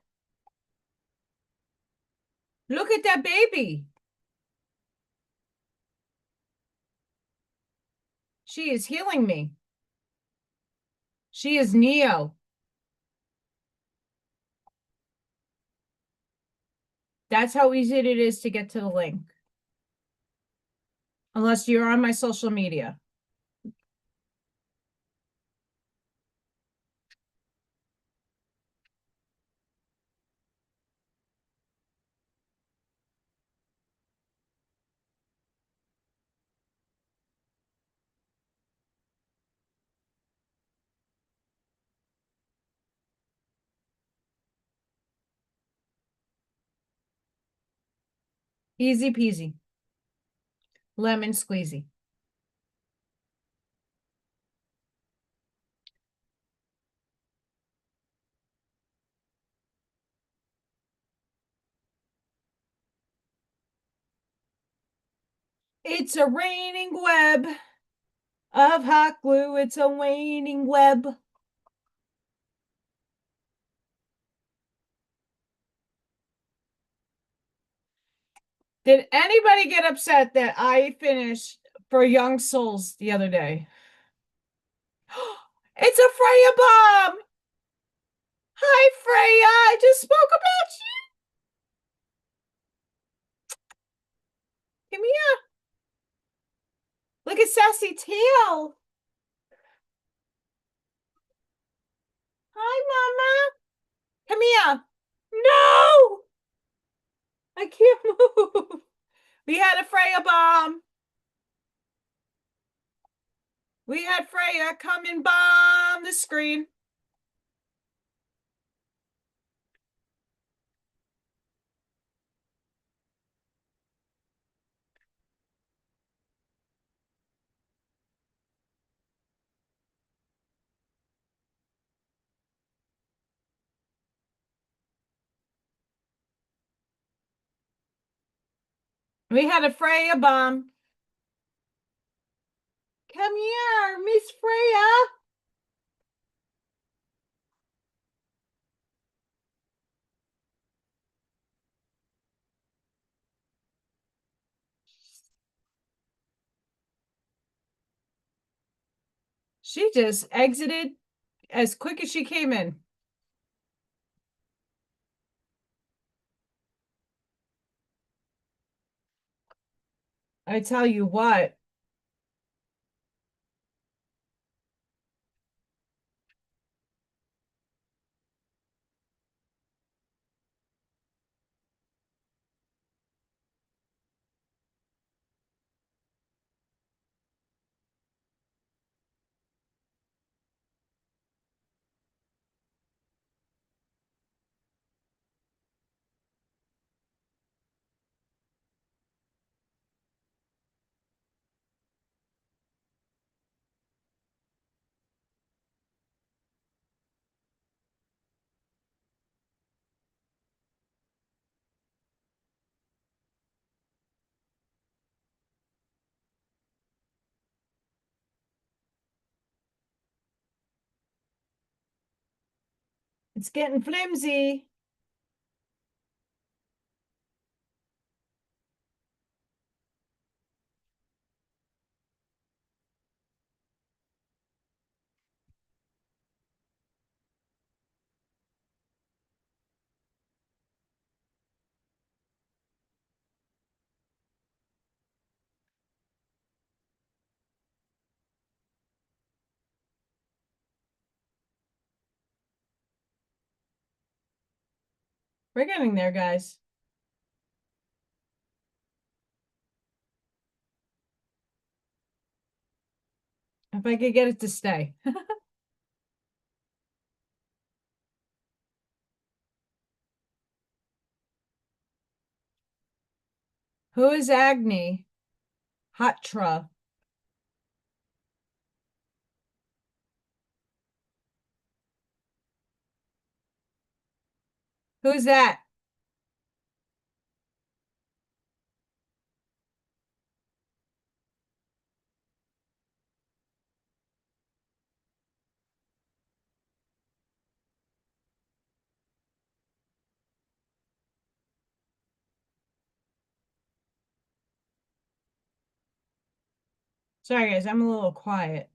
Look at that baby. She is healing me. She is Neo. That's how easy it is to get to the link. Unless you're on my social media. Easy peasy. Lemon squeezy. It's a raining web of hot glue. It's a waning web. Did anybody get upset that I finished for Young Souls the other day? It's a Freya bomb. Hi, Freya. I just spoke about you. Come here. Look at Sassy Tail. Hi, Mama. Come here. No. I can't move. We had a Freya bomb. We had Freya come and bomb the screen. We had a Freya bomb. Come here, Miss Freya. She just exited as quick as she came in. I tell you what. It's getting flimsy. We're getting there, guys. If I could get it to stay. Who is Agni? Hatra. Who's that? Sorry, guys, I'm a little quiet.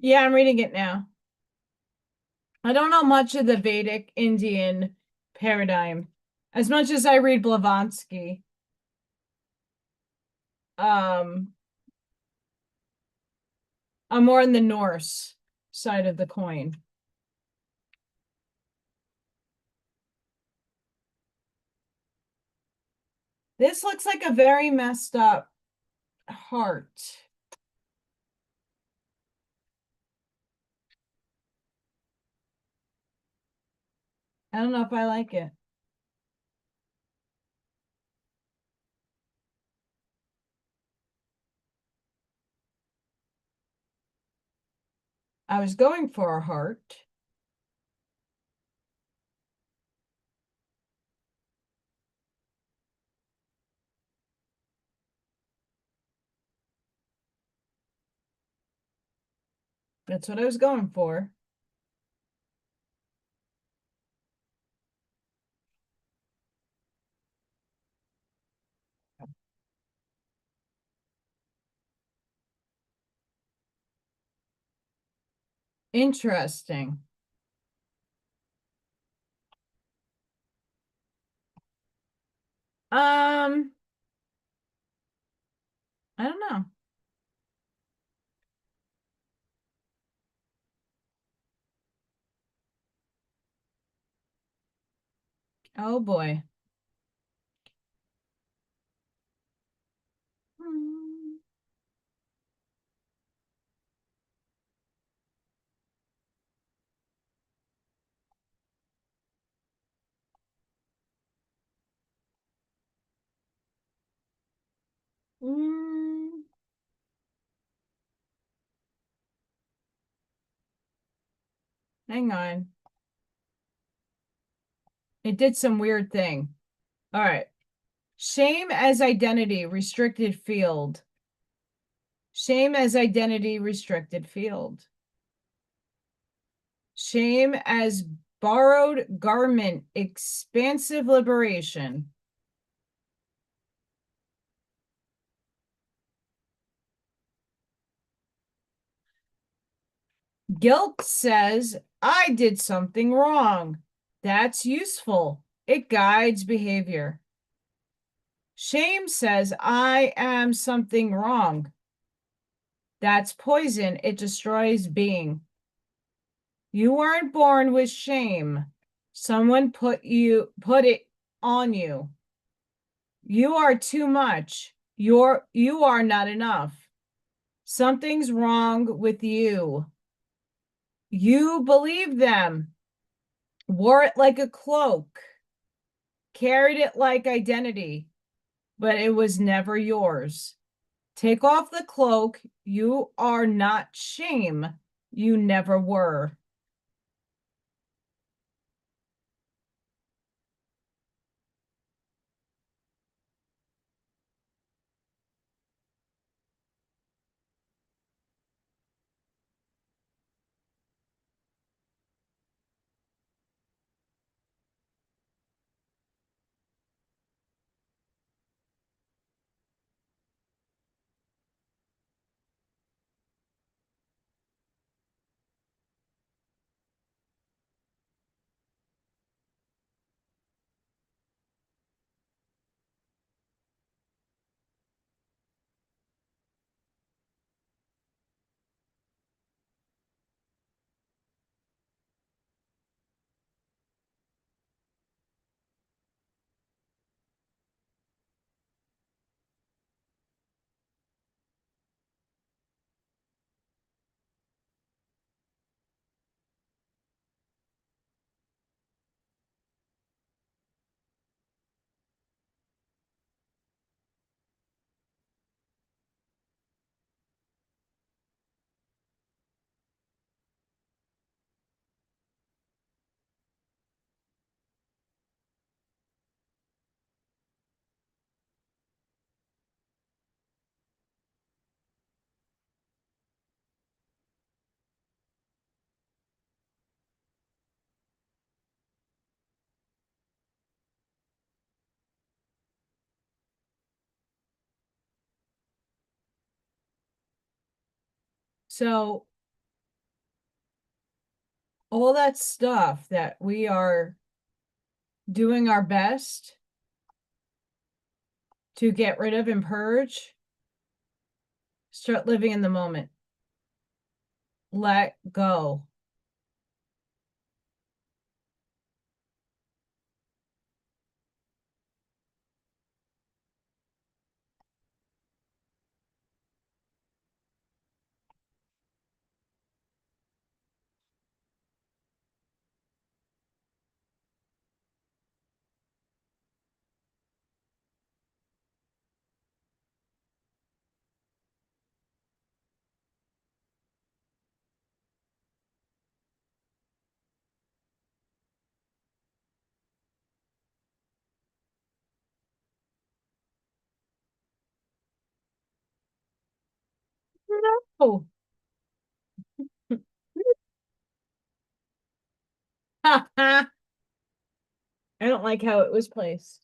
Yeah, I'm reading it now. I don't know much of the Vedic Indian paradigm. As much as I read Blavatsky. I'm more in the Norse side of the coin. This looks like a very messed up heart. I don't know if I like it. I was going for a heart. That's what I was going for. Interesting. I don't know. Oh boy. Mm, hang on. It did some weird thing. All right. Shame as identity, restricted field. Shame as identity, restricted field. Shame as borrowed garment, expansive liberation. Guilt says, I did something wrong. That's useful. It guides behavior. Shame says, I am something wrong. That's poison. It destroys being. You weren't born with shame. Someone put it on you. You are too much. You are not enough. Something's wrong with you. You believe them. Wore it like a cloak. Carried it like identity, but it was never yours. Take off the cloak. You are not shame. You never were. So all that stuff that we are doing our best to get rid of and purge, start living in the moment. Let go. No. I don't like how it was placed.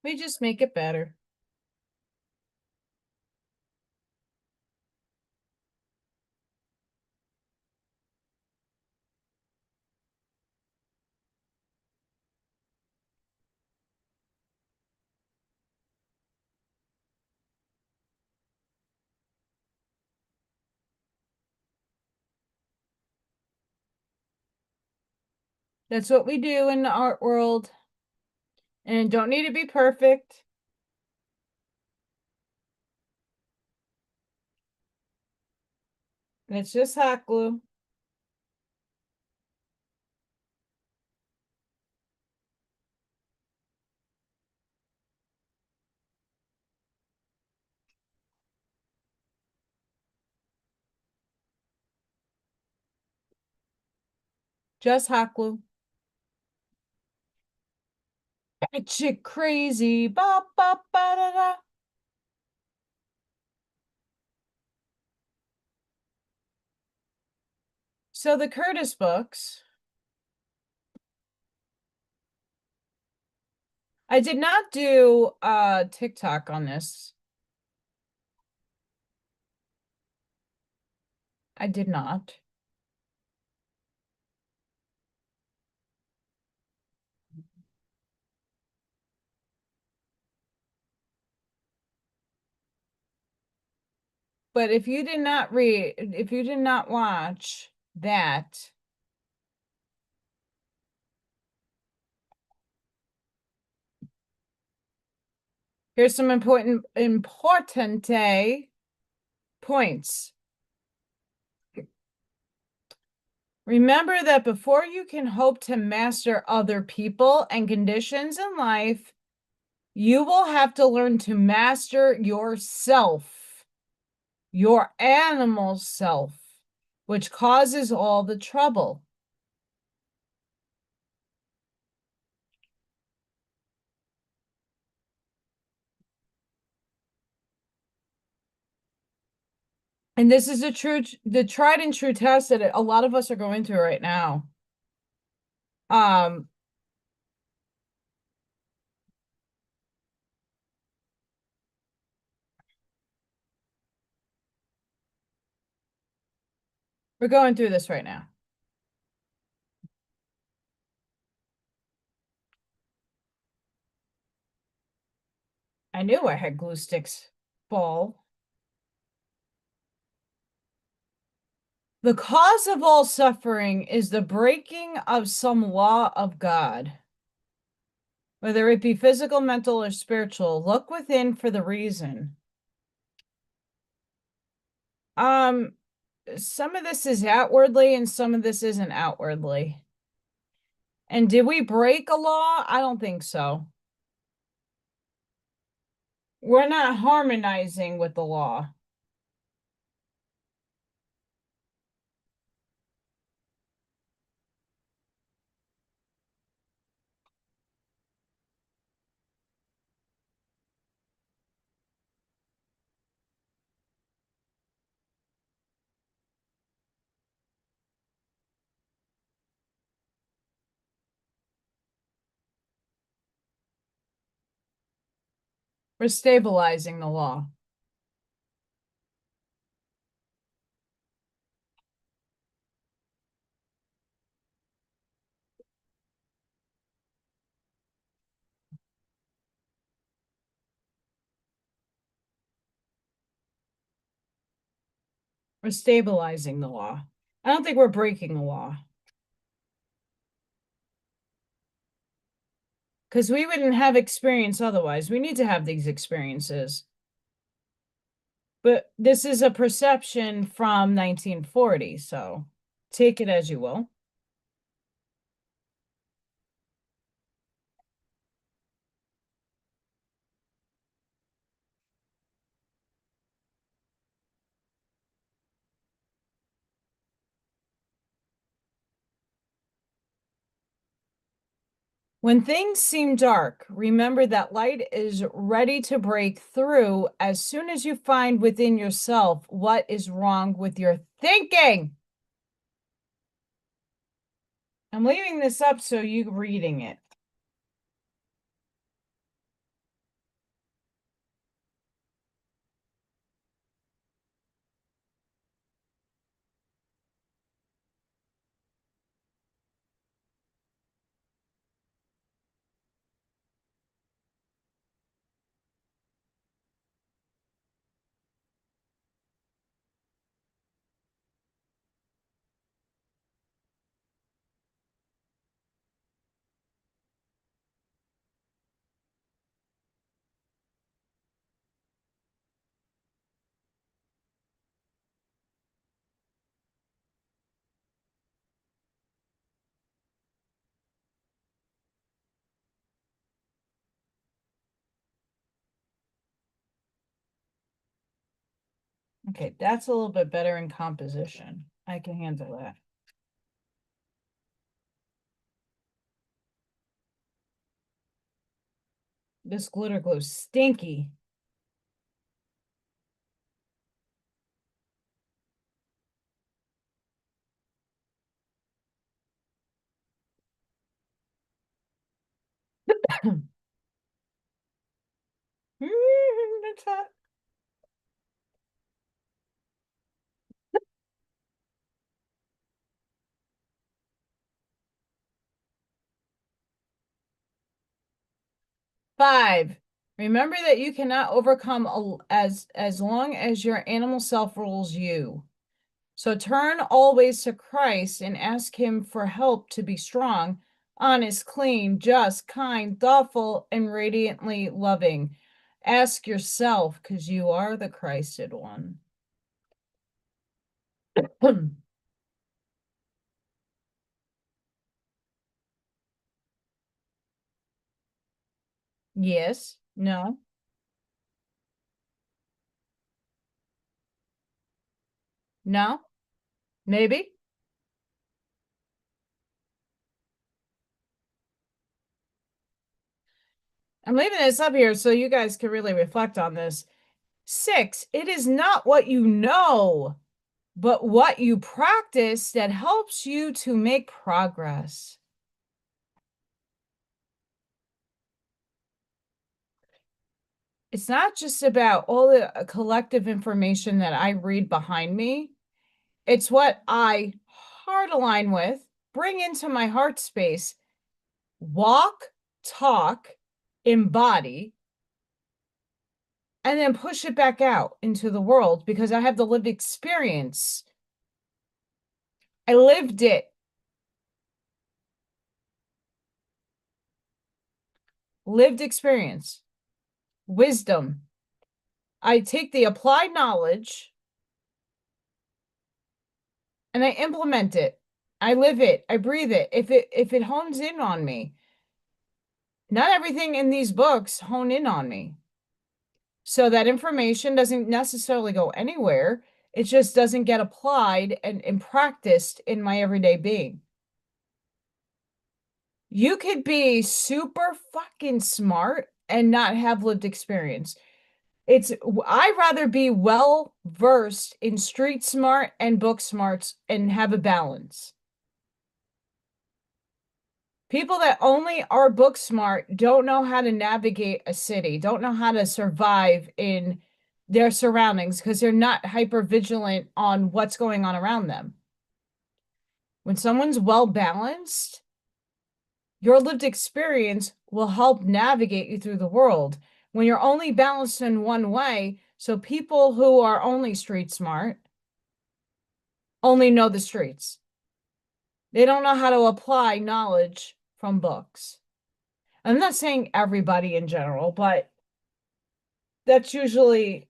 We just make it better. That's what we do in the art world. And it don't need to be perfect. It's just hot glue. Just hot glue. Chick crazy. Ba, ba, ba, da, da. So the Curtis books. I did not do TikTok on this. I did not. But if you did not read, if you did not watch that, here's some important points. Remember that before you can hope to master other people and conditions in life, you will have to learn to master yourself, your animal self, which causes all the trouble. And this is the tried and true test that a lot of us are going through right now. We're going through this right now. I knew I had glue sticks full. The cause of all suffering is the breaking of some law of God. whether it be physical, mental, or spiritual. Look within for the reason. Some of this is outwardly and some of this isn't outwardly. And did we break a law? I don't think so. We're not harmonizing with the law. We're stabilizing the law. We're stabilizing the law. I don't think we're breaking the law. Because we wouldn't have experience otherwise. We need to have these experiences. But this is a perception from 1940, so take it as you will. When things seem dark, remember that light is ready to break through as soon as you find within yourself what is wrong with your thinking. I'm leaving this up so you reading it. Okay, that's a little bit better in composition. I can handle that. This glitter glue stinky. It's hot. Five, remember that you cannot overcome as long as your animal self rules you. So turn always to Christ and ask him for help to be strong, honest, clean, just, kind, thoughtful, and radiantly loving. Ask yourself, because you are the Christed one. Yes, no, no, maybe. I'm leaving this up here so you guys can really reflect on this. 6, it is not what you know, but what you practice that helps you to make progress. It's not just about all the collective information that I read behind me. It's what I heart align with, bring into my heart space, walk, talk, embody, and then push it back out into the world because I have the lived experience. I lived it. lived experience, wisdom. I take the applied knowledge and I implement it. I live it. I breathe it. If it hones in on me, not everything in these books hone in on me. So that information doesn't necessarily go anywhere. It just doesn't get applied and practiced in my everyday being. You could be super fucking smart and not have lived experience. I'd rather be well versed in street smart and book smarts and have a balance. People that only are book smart don't know how to navigate a city, don't know how to survive in their surroundings because they're not hyper vigilant on what's going on around them. When someone's well balanced, your lived experience will help navigate you through the world. When you're only balanced in one way, so people who are only street smart only know the streets. They don't know how to apply knowledge from books. I'm not saying everybody in general, but that's usually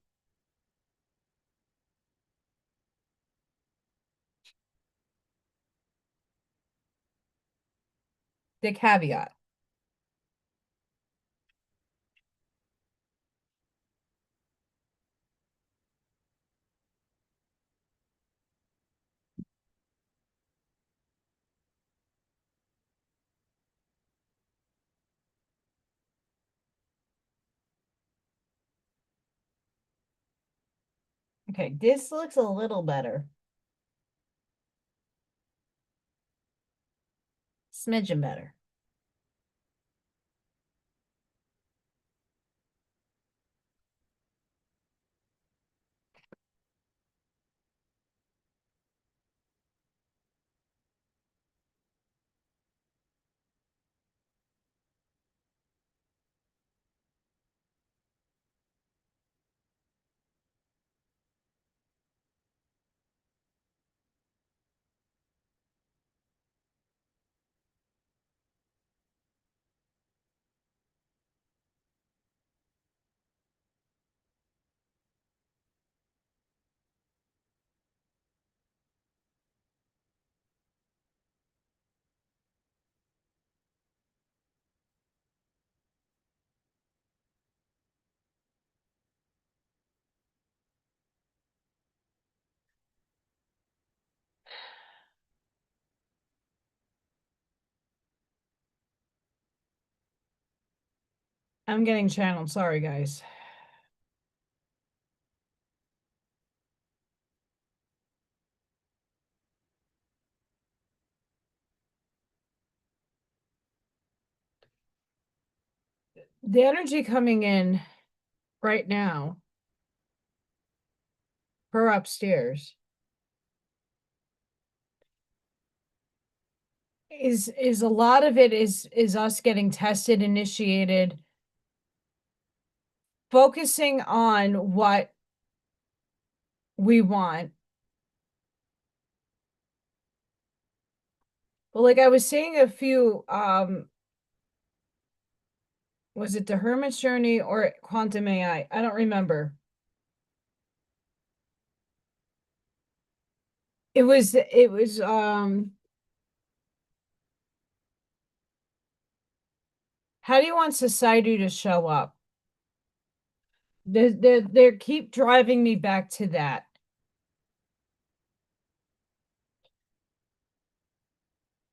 the caveat. Okay, this looks a little better. Smidgen better. I'm getting channeled. Sorry, guys. The energy coming in right now, her upstairs, is a lot of it is us getting tested, initiated, focusing on what we want. But like I was saying a few, was it the Hermit's Journey or Quantum AI? I don't remember. It was how do you want society to show up? They keep driving me back to that.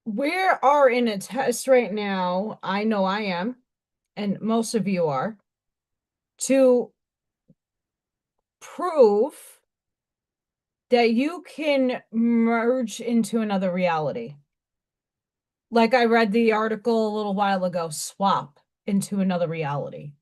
We are in a test right now. I know I am, and most of you are, to prove that you can merge into another reality. Like I read the article a little while ago, swap into another reality.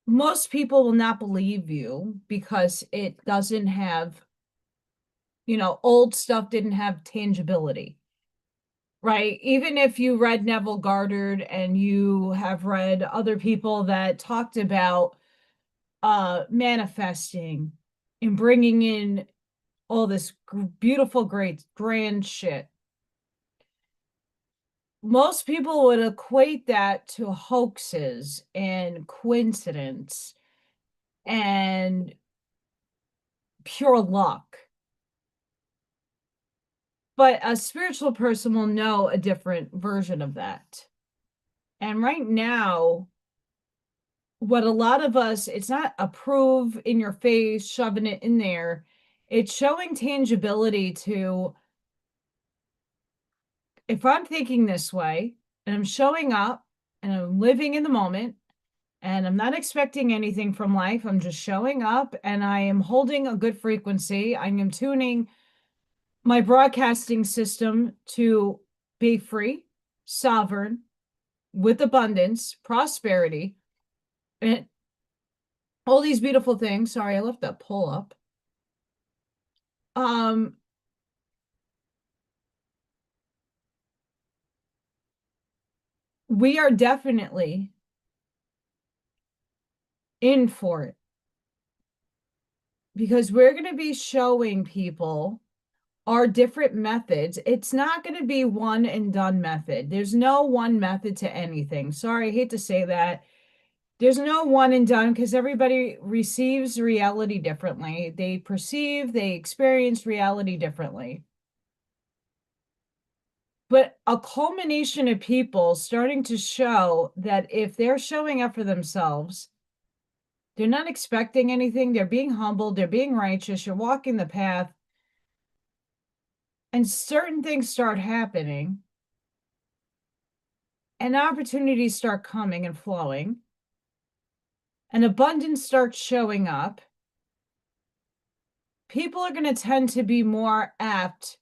Most people will not believe you because it doesn't have, old stuff didn't have tangibility, right? Even if you read Neville Goddard and you have read other people that talked about manifesting and bringing in all this beautiful, great, grand shit. Most people would equate that to hoaxes and coincidence and pure luck. But a spiritual person will know a different version of that. And right now, what a lot of us, it's not approve in your face, shoving it in there. It's showing tangibility to, if I'm thinking this way and I'm showing up and I'm living in the moment and I'm not expecting anything from life, I'm just showing up and I am holding a good frequency. I am tuning my broadcasting system to be free, sovereign, with abundance, prosperity, and all these beautiful things. Sorry, I left that pull up. We are definitely in for it because we're going to be showing people our different methods. It's not going to be one and done method. There's no one method to anything. Sorry, I hate to say that. There's no one and done because everybody receives reality differently. They perceive, they experience reality differently. But a culmination of people starting to show that if they're showing up for themselves, they're not expecting anything, they're being humble, they're being righteous, you're walking the path, and certain things start happening, and opportunities start coming and flowing, and abundance starts showing up, people are going to tend to be more apt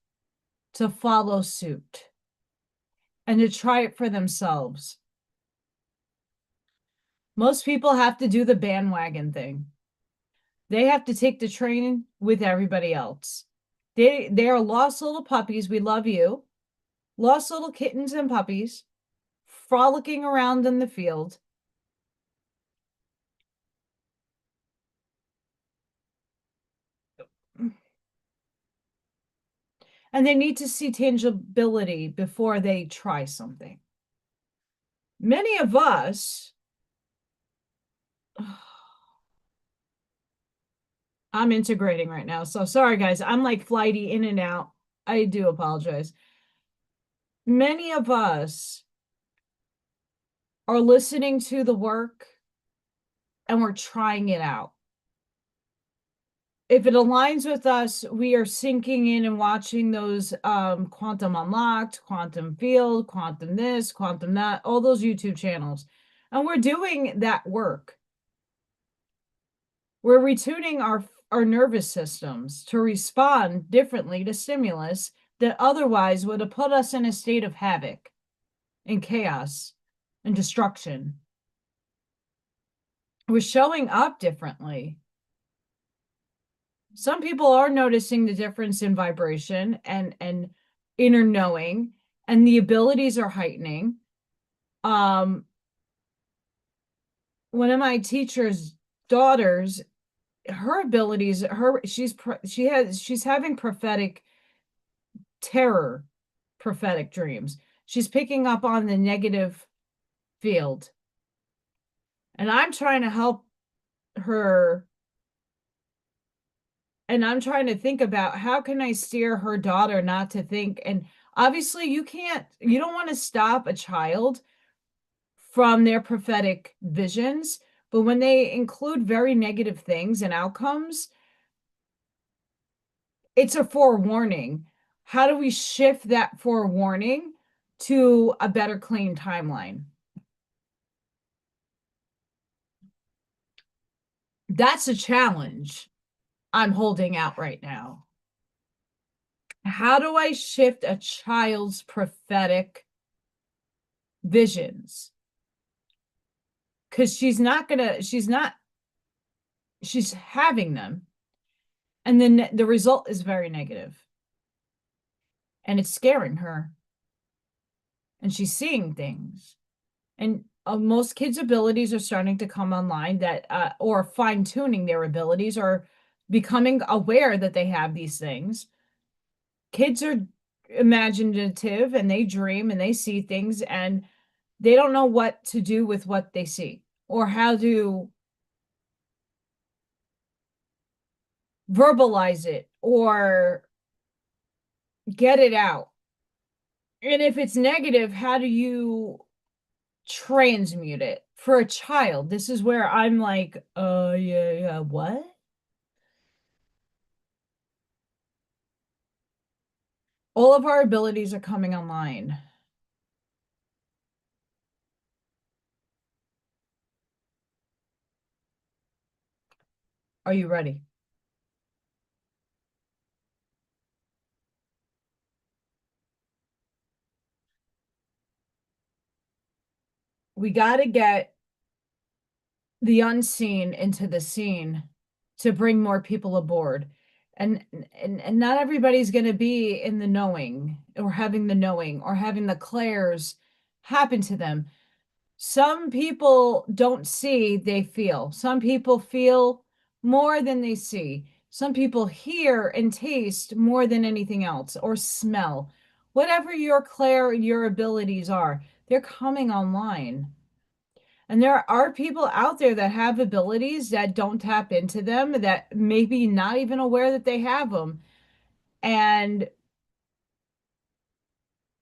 to follow suit and to try it for themselves. Most people have to do the bandwagon thing. They have to take the train with everybody else. They are lost little puppies. We love you. Lost little kittens and puppies frolicking around in the field. And they need to see tangibility before they try something. Many of us, I'm integrating right now. So sorry, guys. I'm like flighty in and out. I do apologize. Many of us are listening to the work and we're trying it out. If it aligns with us, we are sinking in and watching those Quantum Unlocked, Quantum Field, Quantum this, Quantum that, all those YouTube channels. And we're doing that work. We're retuning our nervous systems to respond differently to stimulus that otherwise would have put us in a state of havoc and chaos and destruction. We're showing up differently. Some people are noticing the difference in vibration and inner knowing, and the abilities are heightening. One of my teacher's daughters, her abilities, she's having prophetic terror, prophetic dreams. She's picking up on the negative field. And I'm trying to help her. And I'm trying to think about how can I steer her daughter not to think. And obviously you don't want to stop a child from their prophetic visions, but when they include very negative things and outcomes, it's a forewarning. How do we shift that forewarning to a better, clean timeline? That's a challenge I'm holding out right now. How do I shift a child's prophetic visions? Because she's having them. And then the result is very negative. And it's scaring her. And she's seeing things. And most kids' abilities are starting to come online that, or fine-tuning their abilities, or becoming aware that they have these things. Kids are imaginative and they dream and they see things and they don't know what to do with what they see or how to verbalize it or get it out. And if it's negative, how do you transmute it? For a child, this is where I'm like, yeah, what? All of our abilities are coming online. Are you ready? We got to get the unseen into the scene to bring more people aboard. And not everybody's going to be in the knowing or having the knowing or having the clairs happen to them. Some people don't see, they feel. Some people feel more than they see. Some people hear and taste more than anything else or smell. Whatever your clair, your abilities are, they're coming online. And there are people out there that have abilities that don't tap into them, that maybe not even aware that they have them. And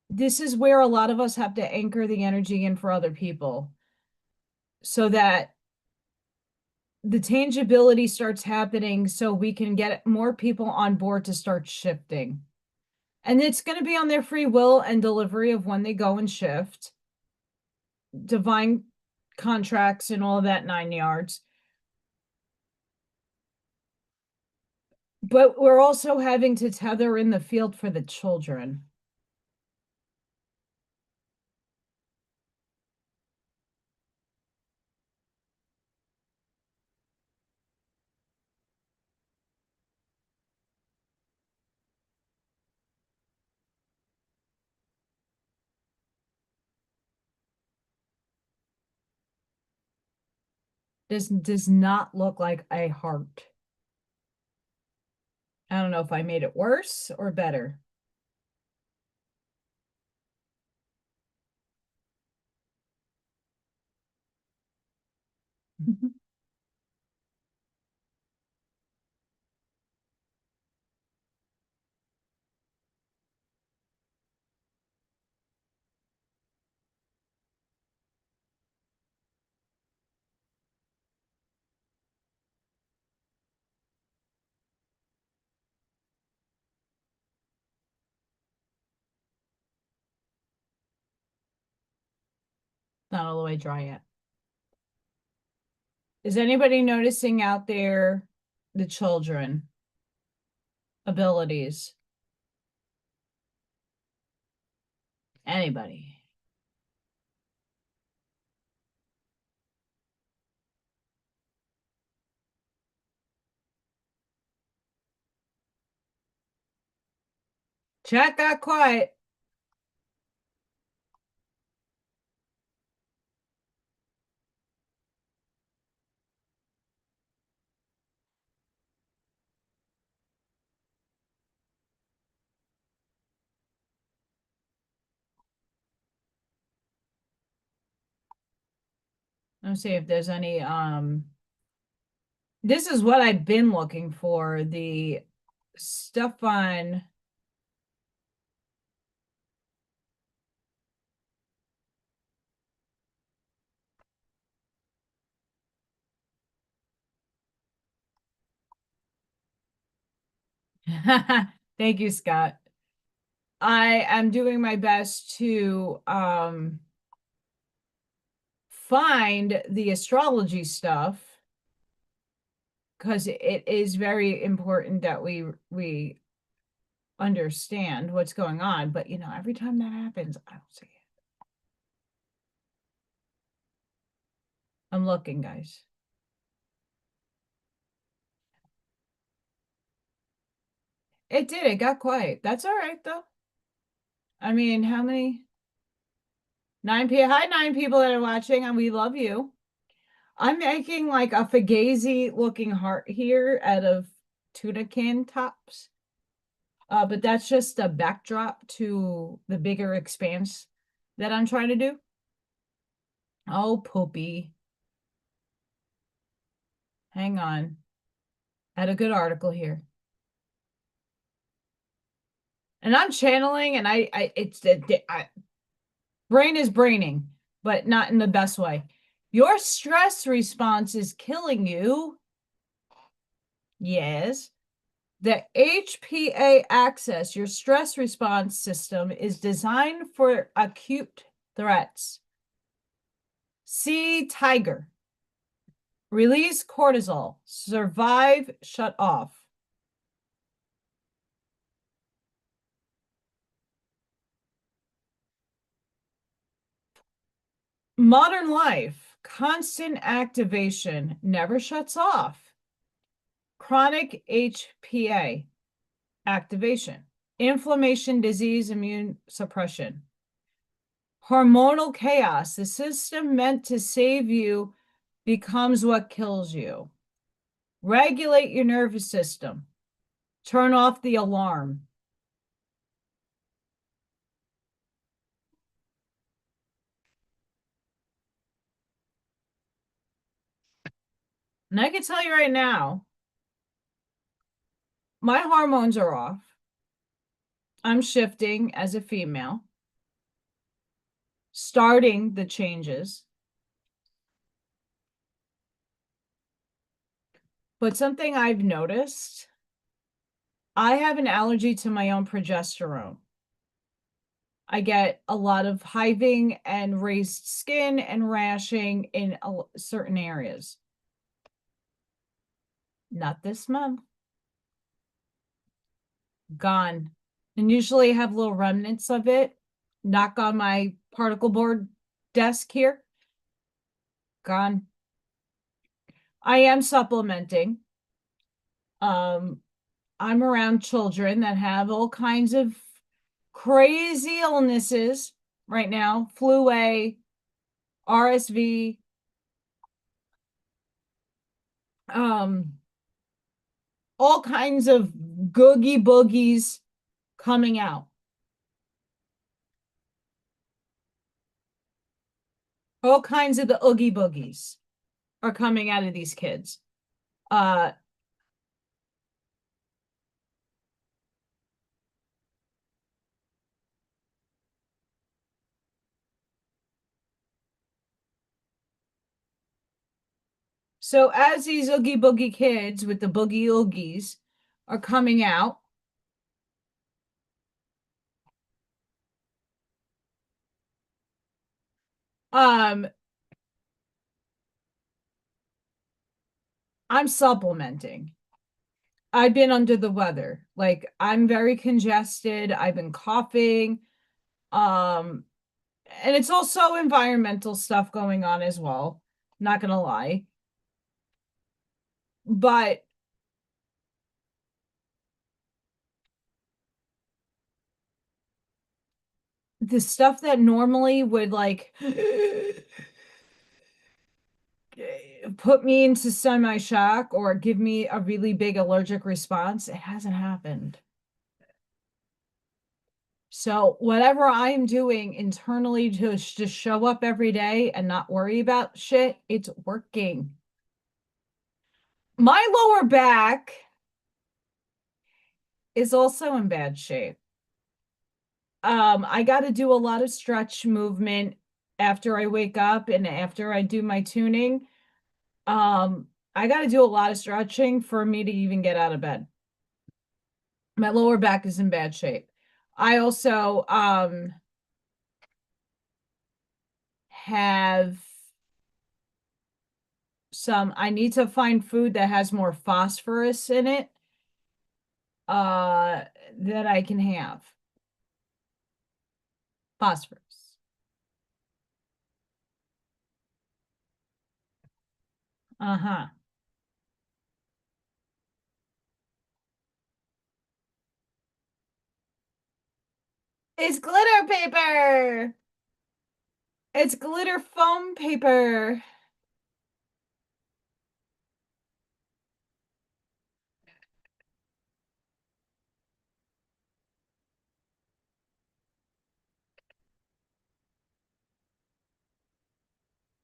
this is where a lot of us have to anchor the energy in for other people so that the tangibility starts happening so we can get more people on board to start shifting. And it's going to be on their free will and delivery of when they go and shift. Divine contracts and all that 9 yards. But we're also having to tether in the field for the children. This does not look like a heart. I don't know if I made it worse or better. Not all the way dry yet. Is anybody noticing out there the children abilities? Anybody? Chat got quiet. Let's see if there's any this is what I've been looking for, the stuff on thank you, Scott. I am doing my best to find the astrology stuff because it is very important that we understand what's going on. But you know, every time that happens, I don't see it. I'm looking, guys. It did. It got quiet. That's all right, though. I mean, how many? 9 p. Hi, 9 people that are watching, and we love you. I'm making like a fugazi looking heart here out of tuna can tops. But that's just a backdrop to the bigger expanse that I'm trying to do. Oh, Poopy. Hang on. I had a good article here. And I'm channeling, and brain is braining, but not in the best way. Your stress response is killing you. Yes. The HPA Axis, your stress response system, is designed for acute threats. See tiger. Release cortisol. Survive, shut off. Modern life, constant activation never shuts off. Chronic HPA activation, inflammation, disease, immune suppression. Hormonal chaos, the system meant to save you becomes what kills you. Regulate your nervous system. Turn off the alarm. And I can tell you right now, my hormones are off. I'm shifting as a female, starting the changes. But something I've noticed, I have an allergy to my own progesterone. I get a lot of hiving and raised skin and rashing in certain areas. Not this month. Gone. And usually I have little remnants of it. Knock on my particle board desk here. Gone. I am supplementing. I'm around children that have all kinds of crazy illnesses right now. Flu A, RSV, all kinds of googie boogies coming out. All kinds of the oogie boogies are coming out of these kids. So as these oogie boogie kids with the boogie oogies are coming out, I'm supplementing. I've been under the weather. Like, I'm very congested. I've been coughing. And it's also environmental stuff going on as well. Not gonna lie. But the stuff that normally would like put me into semi-shock or give me a really big allergic response, it hasn't happened. So whatever I'm doing internally to just show up every day and not worry about shit, it's working. My lower back is also in bad shape. I got to do a lot of stretch movement after I wake up and after I do my tuning. I got to do a lot of stretching for me to even get out of bed. My lower back is in bad shape. I also have I need to find food that has more phosphorus in it that I can have. Phosphorus. Uh-huh. It's glitter paper. It's glitter foam paper.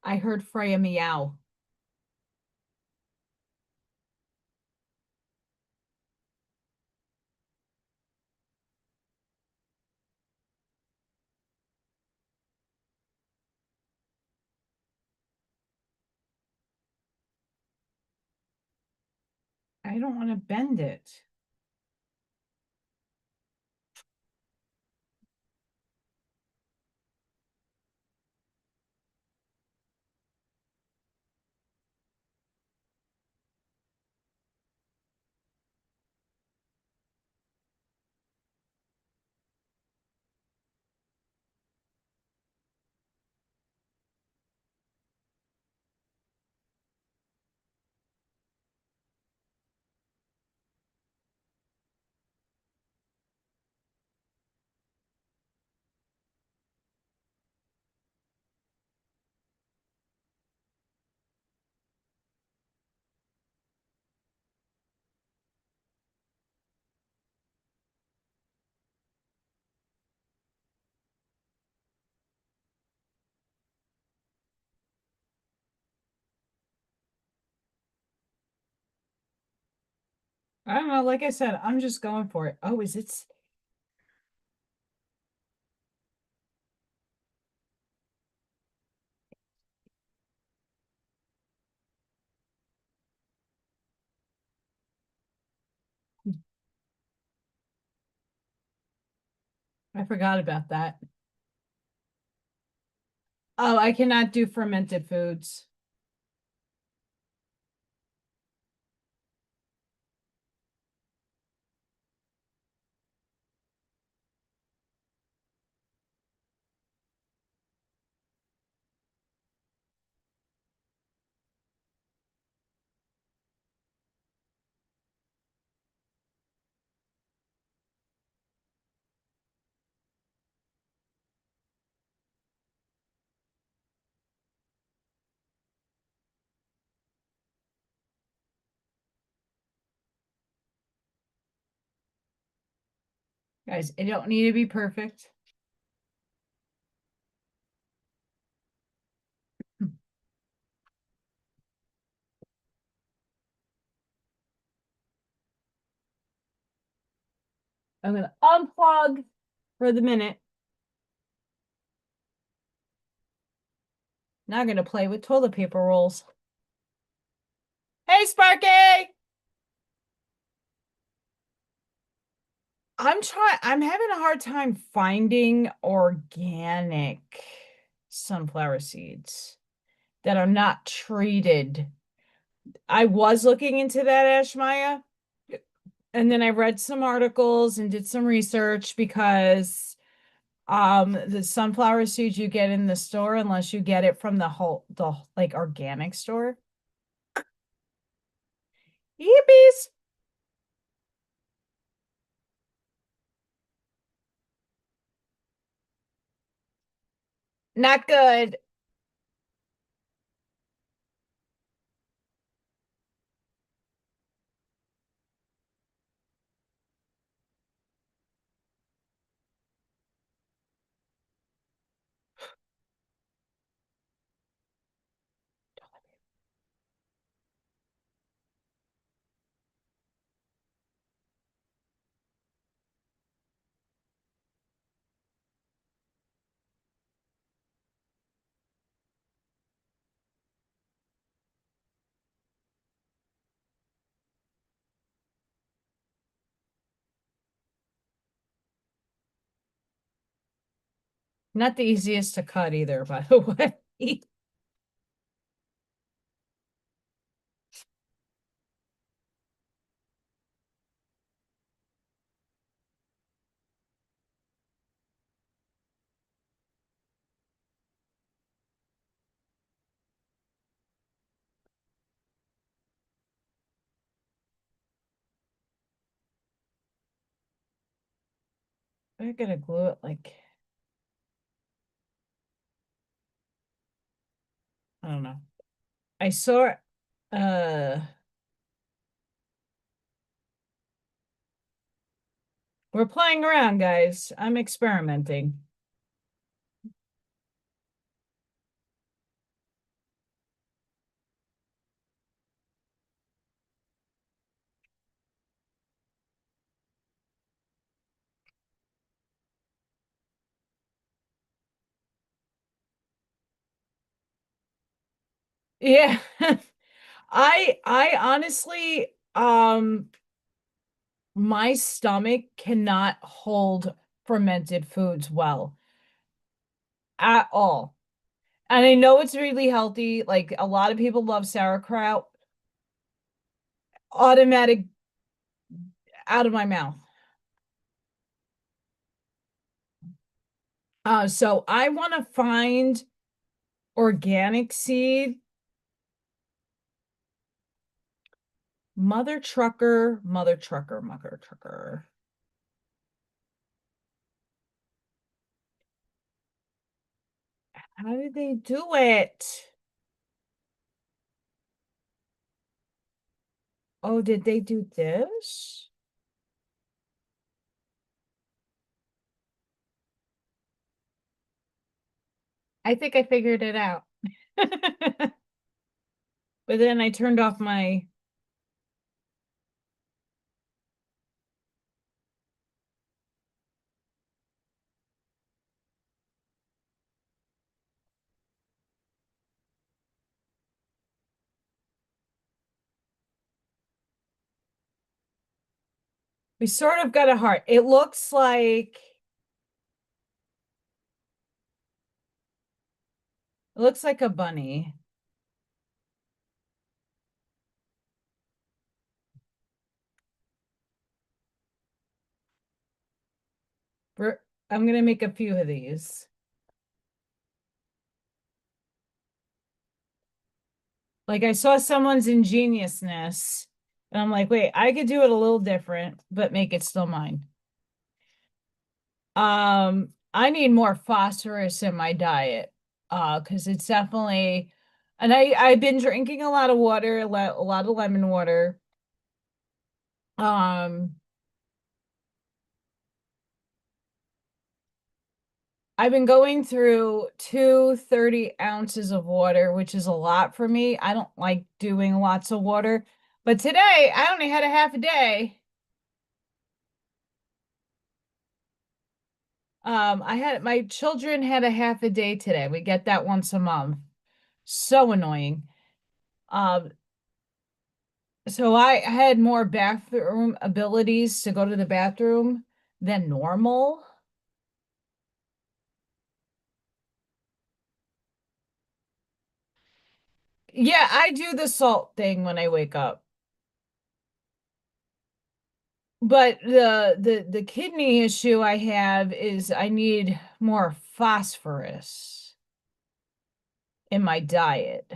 I heard Freya meow. I don't want to bend it. I don't know. Like I said, I'm just going for it. Oh, is it? I forgot about that. Oh, I cannot do fermented foods. Guys, it don't need to be perfect. I'm going to unplug for the minute. Now I'm going to play with toilet paper rolls. Hey, Sparky! I'm having a hard time finding organic sunflower seeds that are not treated. I was looking into that, Ashmaya, and then I read some articles and did some research because the sunflower seeds you get in the store, unless you get it from the like organic store. Yippies! Not good. Not the easiest to cut either, by the way. I gotta glue it like, I don't know. I saw, we're playing around, guys. I'm experimenting. Yeah. I honestly, my stomach cannot hold fermented foods well at all. And I know it's really healthy. Like a lot of people love sauerkraut. Automatic out of my mouth. So I want to find organic seed, mother trucker. How did they do it? Oh, did they do this? I think I figured it out. But then I turned off my, we sort of got a heart. It looks like a bunny. I'm gonna make a few of these. Like I saw someone's ingeniousness, and I'm like, wait, I could do it a little different, but make it still mine. I need more phosphorus in my diet, because it's definitely, and I've been drinking a lot of water, a lot of lemon water. Um, I've been going through 230 ounces of water, which is a lot for me. I don't like doing lots of water, but today I only had a half a day. I had my children had a half a day today. We get that once a month. So annoying. Um, so I had more bathroom abilities to go to the bathroom than normal. Yeah, I do the salt thing when I wake up. But the kidney issue I have is I need more phosphorus in my diet.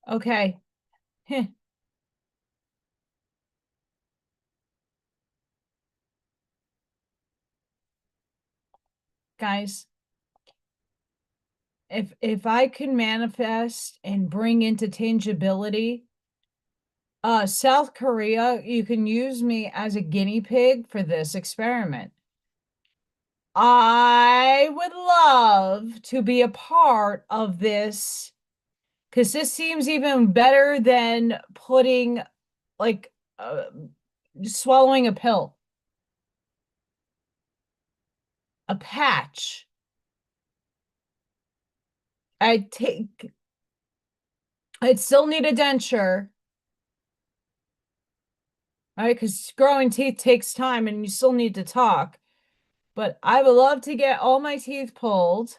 Okay. Heh, guys, if I can manifest and bring into tangibility, South Korea, you can use me as a guinea pig for this experiment. I would love to be a part of this because this seems even better than putting like swallowing a pill, a patch. I take, I'd still need a denture, right? Because growing teeth takes time and you still need to talk. But I would love to get all my teeth pulled,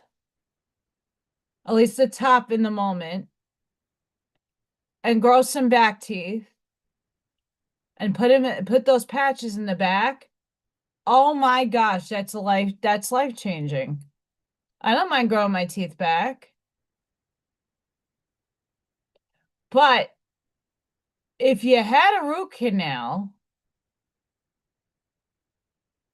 at least the top in the moment, and grow some back teeth and put those patches in the back. Oh my gosh, that's life changing. I don't mind growing my teeth back. But if you had a root canal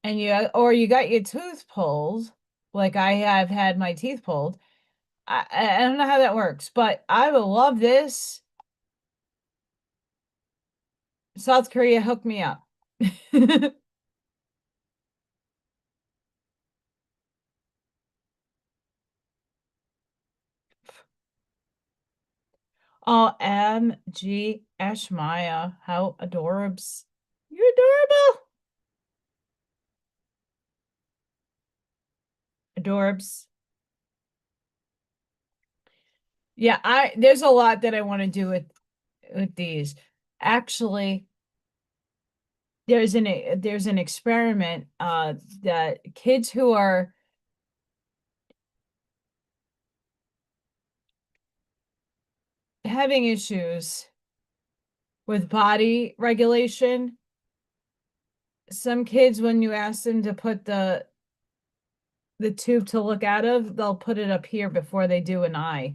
and you got your tooth pulled, like I have had my teeth pulled, I don't know how that works, but I would love this. South Korea, hook me up. OMG, Ashmaya, how adorbs. You're adorable. Adorbs. Yeah, there's a lot that I want to do with these. Actually, there's an experiment that kids who are having issues with body regulation, some kids, when you ask them to put the tube to look out of, they'll put it up here before they do an eye.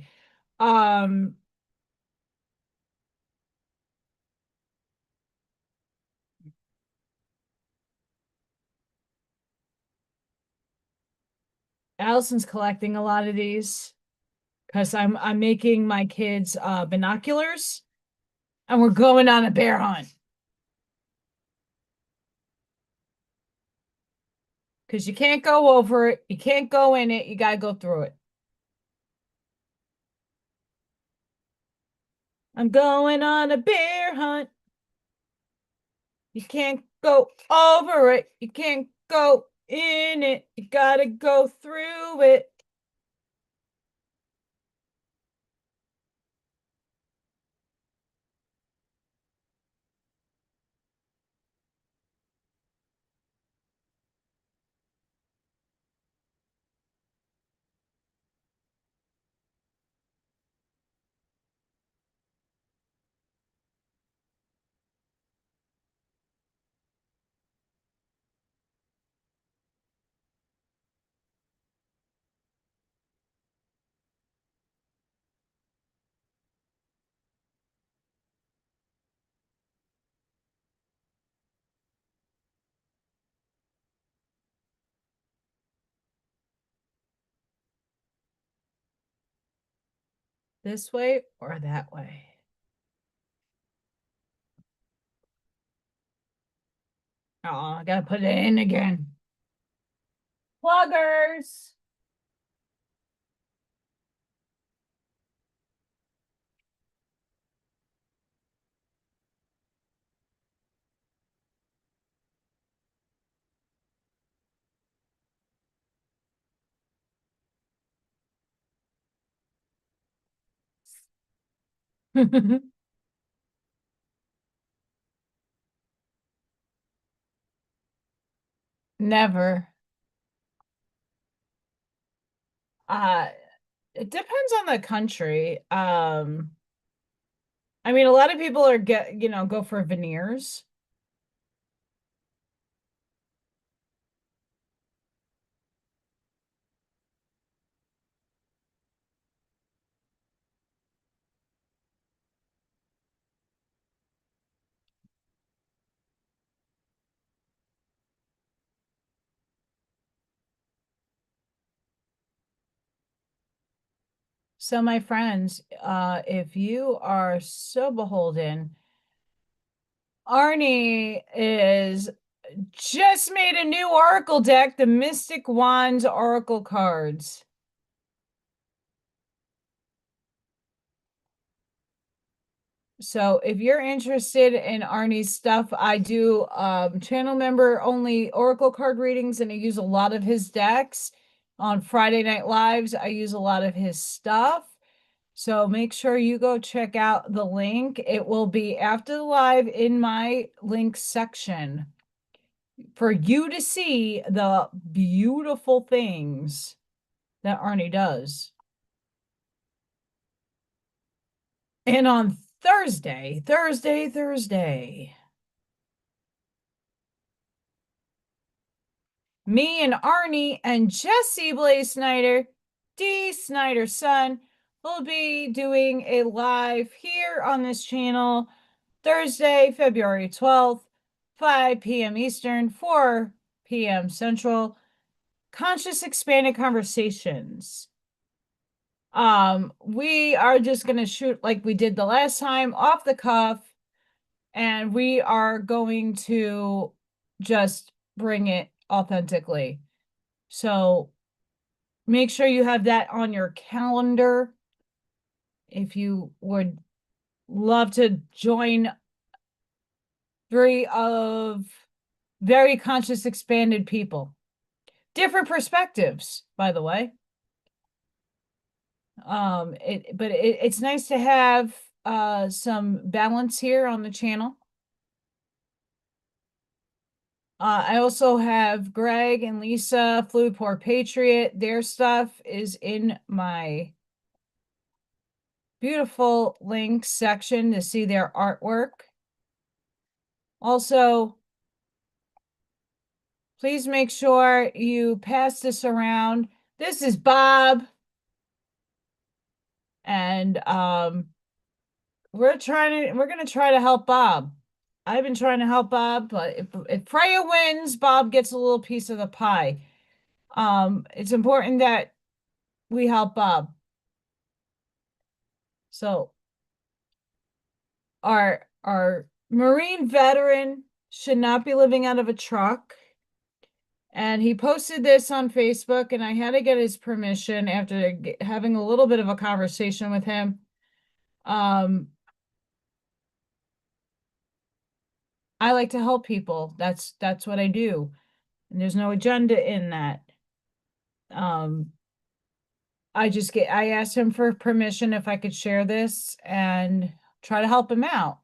Allison's collecting a lot of these because I'm making my kids binoculars, and we're going on a bear hunt. Because you can't go over it, you can't go in it, you gotta go through it. I'm going on a bear hunt. You can't go over it, you can't go in it, you gotta go through it. This way or that way? Oh, I gotta put it in again. Pluggers. Never. Uh, it depends on the country. I mean, a lot of people are go for veneers. So my friends, if you are so beholden, Arnie is just made a new Oracle deck, the Mystic Wands Oracle cards. So if you're interested in Arnie's stuff, I do channel member only Oracle card readings, and I use a lot of his decks on Friday Night Lives. I use a lot of his stuff. So make sure you go check out the link. It will be after the live in my link section for you to see the beautiful things that Arnie does. And on Thursday, me and Arnie and Jesse Blaze Snyder, D. Snyder's son, will be doing a live here on this channel Thursday, February 12th, 5 p.m. Eastern, 4 p.m. Central. Conscious Expanded Conversations. We are just going to shoot like we did the last time, off the cuff, and we are going to just bring it authentically. So make sure you have that on your calendar if you would love to join very conscious, expanded people. Different perspectives, by the way. It's nice to have some balance here on the channel. I also have Greg and Lisa, Pour Patriot. Their stuff is in my beautiful links section to see their artwork. Also, please make sure you pass this around. This is Bob. And we're gonna try to help Bob. I've been trying to help Bob, but if Freya wins, Bob gets a little piece of the pie. It's important that we help Bob. So our Marine veteran should not be living out of a truck. And he posted this on Facebook, and I had to get his permission after having a little bit of a conversation with him. I like to help people. That's what I do. And there's no agenda in that. I asked him for permission if I could share this and try to help him out.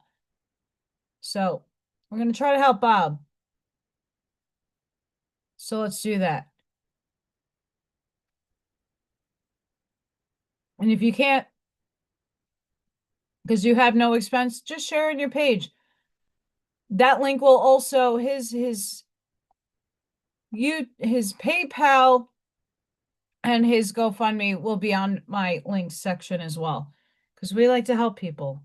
So we're going to try to help Bob. So let's do that. And if you can't, because you have no expense, just share on your page. That link will also his PayPal and his GoFundMe will be on my links section as well, because we like to help people.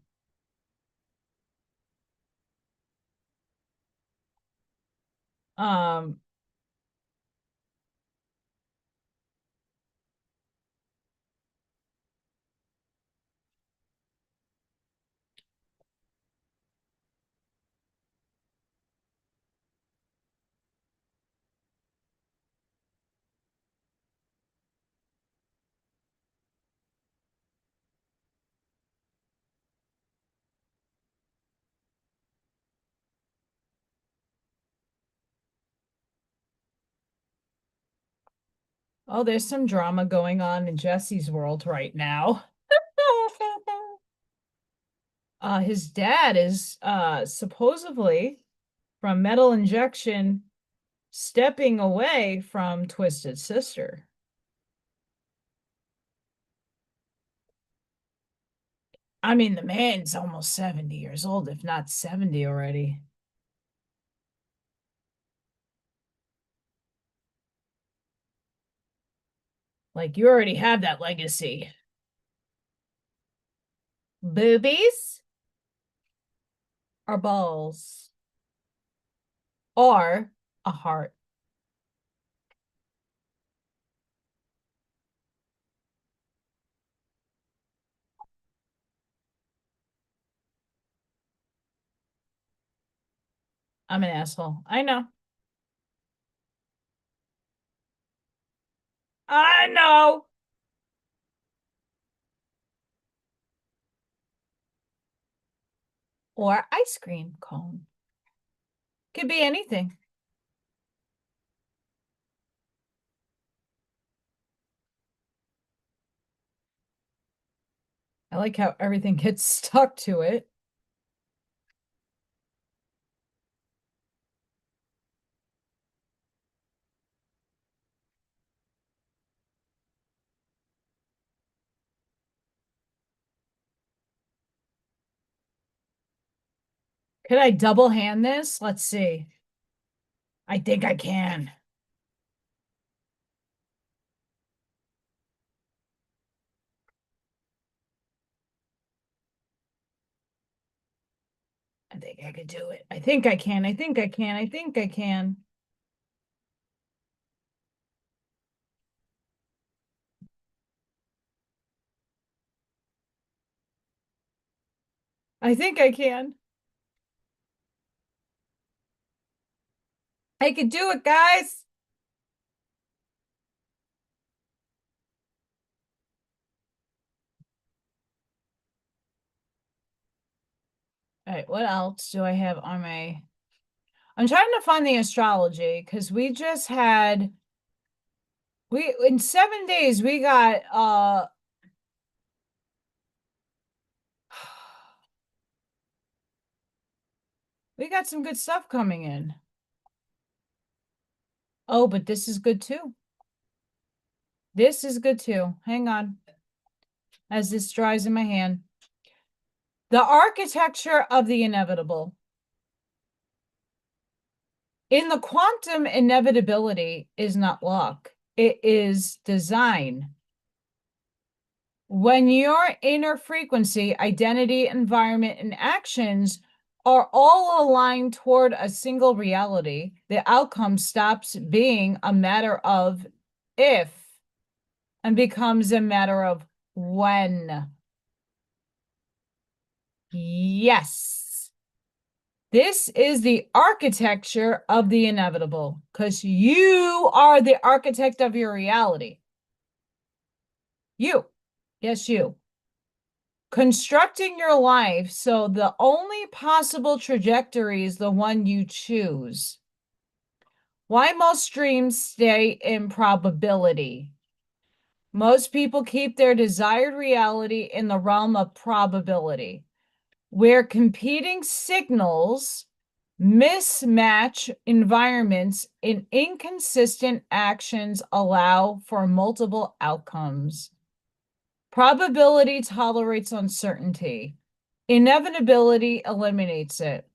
Oh, there's some drama going on in Jesse's world right now. His dad is supposedly from metal injection stepping away from Twisted Sister. I mean, the man's almost 70 years old, if not 70 already. Like, you already have that legacy. Boobies or balls or a heart. I'm an asshole. I know. I know. Or ice cream cone. Could be anything. I like how everything gets stuck to it. Could I double hand this? Let's see. I think I can. I think I could do it. I think I can. I think I can. I think I can. I think I can. I could do it, guys. All right, what else do I have on my... I'm trying to find the astrology because we just had... in 7 days, we got we got some good stuff coming in. Oh, but this is good too. This is good too. Hang on. As this dries in my hand. The architecture of the inevitable. In the quantum, inevitability is not luck. It is design. When your inner frequency, identity, environment, and actions are all aligned toward a single reality, the outcome stops being a matter of if and becomes a matter of when. Yes. This is the architecture of the inevitable because you are the architect of your reality. You. Yes, you. Constructing your life so the only possible trajectory is the one you choose. Why most dreams stay in probability. Most people keep their desired reality in the realm of probability, where competing signals mismatch environments and inconsistent actions allow for multiple outcomes. Probability tolerates uncertainty. Inevitability eliminates it.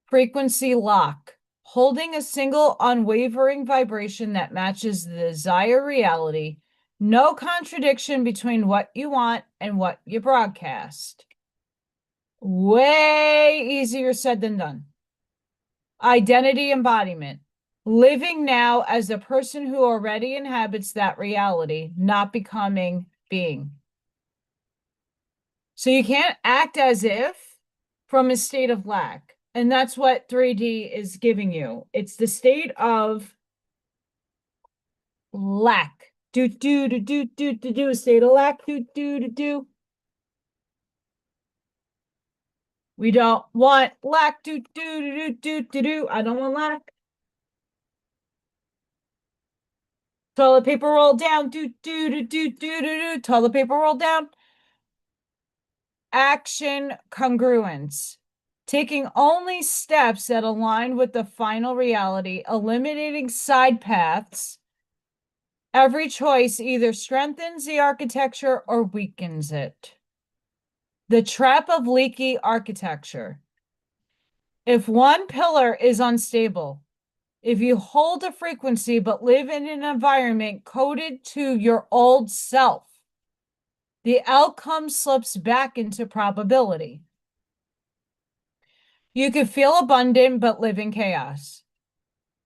Frequency lock. Holding a single unwavering vibration that matches the desired reality. No contradiction between what you want and what you broadcast. Way easier said than done. Identity embodiment. Living now as the person who already inhabits that reality, not becoming being. So you can't act as if from a state of lack. And that's what 3D is giving you. It's the state of lack. Do, do, do, do, do, do, do, state of lack. Do, do, do, do. We don't want lack. Do, do, do, do, do, do. I don't want lack. Toilet paper roll down. Do, do, do, do, do, do, do. Toilet paper roll down. Action congruence. Taking only steps that align with the final reality, eliminating side paths. Every choice either strengthens the architecture or weakens it. The trap of leaky architecture. If one pillar is unstable, if you hold a frequency but live in an environment coded to your old self, the outcome slips back into probability. You can feel abundant but live in chaos.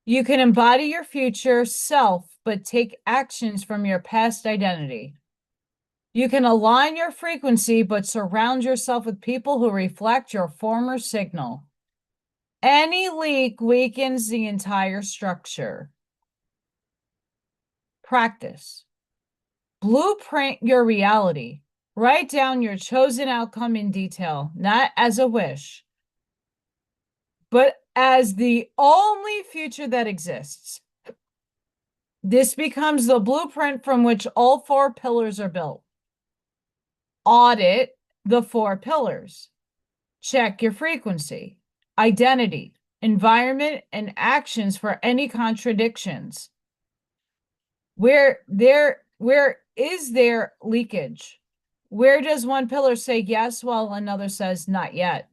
You can embody your future self but take actions from your past identity. You can align your frequency but surround yourself with people who reflect your former signal. Any leak weakens the entire structure. Practice. Blueprint your reality. Write down your chosen outcome in detail, not as a wish, but as the only future that exists. This becomes the blueprint from which all 4 pillars are built. Audit the 4 pillars. Check your frequency, identity, environment, and actions for any contradictions. Where is there leakage? Where does one pillar say yes while another says not yet?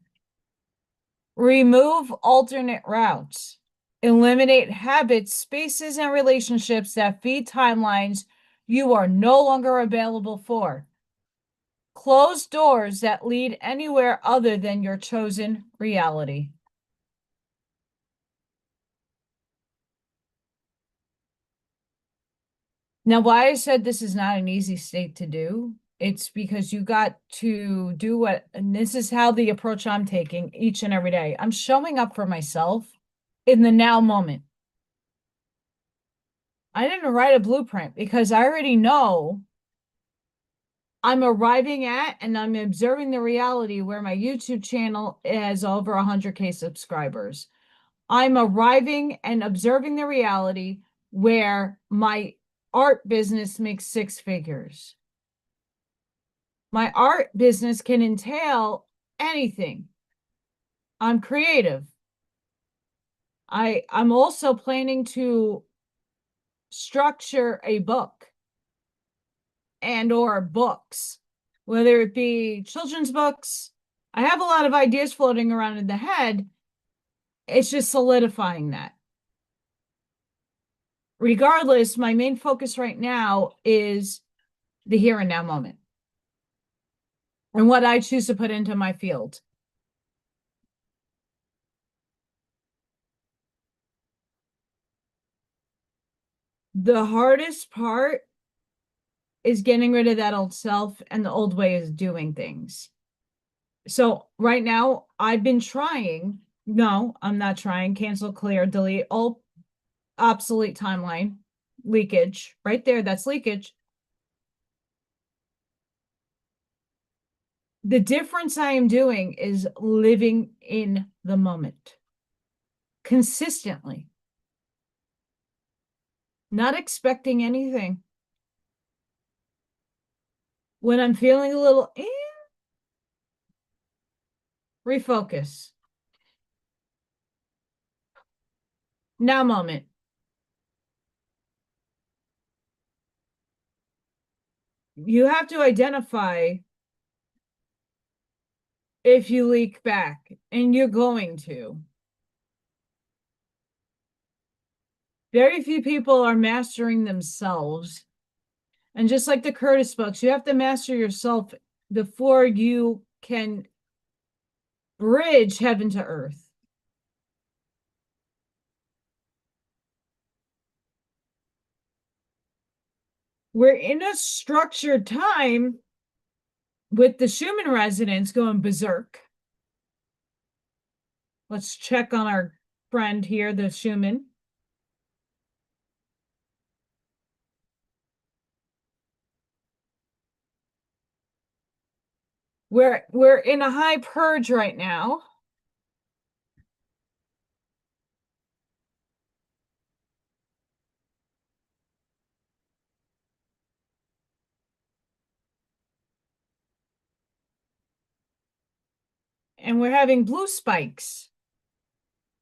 Remove alternate routes. Eliminate habits, spaces, and relationships that feed timelines you are no longer available for. Close doors that lead anywhere other than your chosen reality. Now, why I said this is not an easy state to do, it's because you got to do what, and this is how the approach I'm taking each and every day. I'm showing up for myself in the now moment. I didn't write a blueprint because I already know I'm arriving at and I'm observing the reality where my YouTube channel has over 100K subscribers. I'm arriving and observing the reality where my art business makes 6 figures. My art business can entail anything. I'm creative. I'm also planning to structure a book and or books, whether it be children's books. I have a lot of ideas floating around in the head. It's just solidifying that. Regardless, my main focus right now is the here and now moment and what I choose to put into my field. The hardest part is getting rid of that old self and the old way of doing things. So right now I've been trying. No, I'm not trying. Cancel, clear, delete, all obsolete timeline, leakage right there. That's leakage. The difference I am doing is living in the moment consistently, not expecting anything. When I'm feeling a little, refocus. Now moment. You have to identify if you leak back, and you're going to. Very few people are mastering themselves. And just like the Curtis books, you have to master yourself before you can bridge heaven to earth. We're in a structured time with the Schumann resonance going berserk. Let's check on our friend here, the Schumann. We're in a high purge right now. And we're having blue spikes,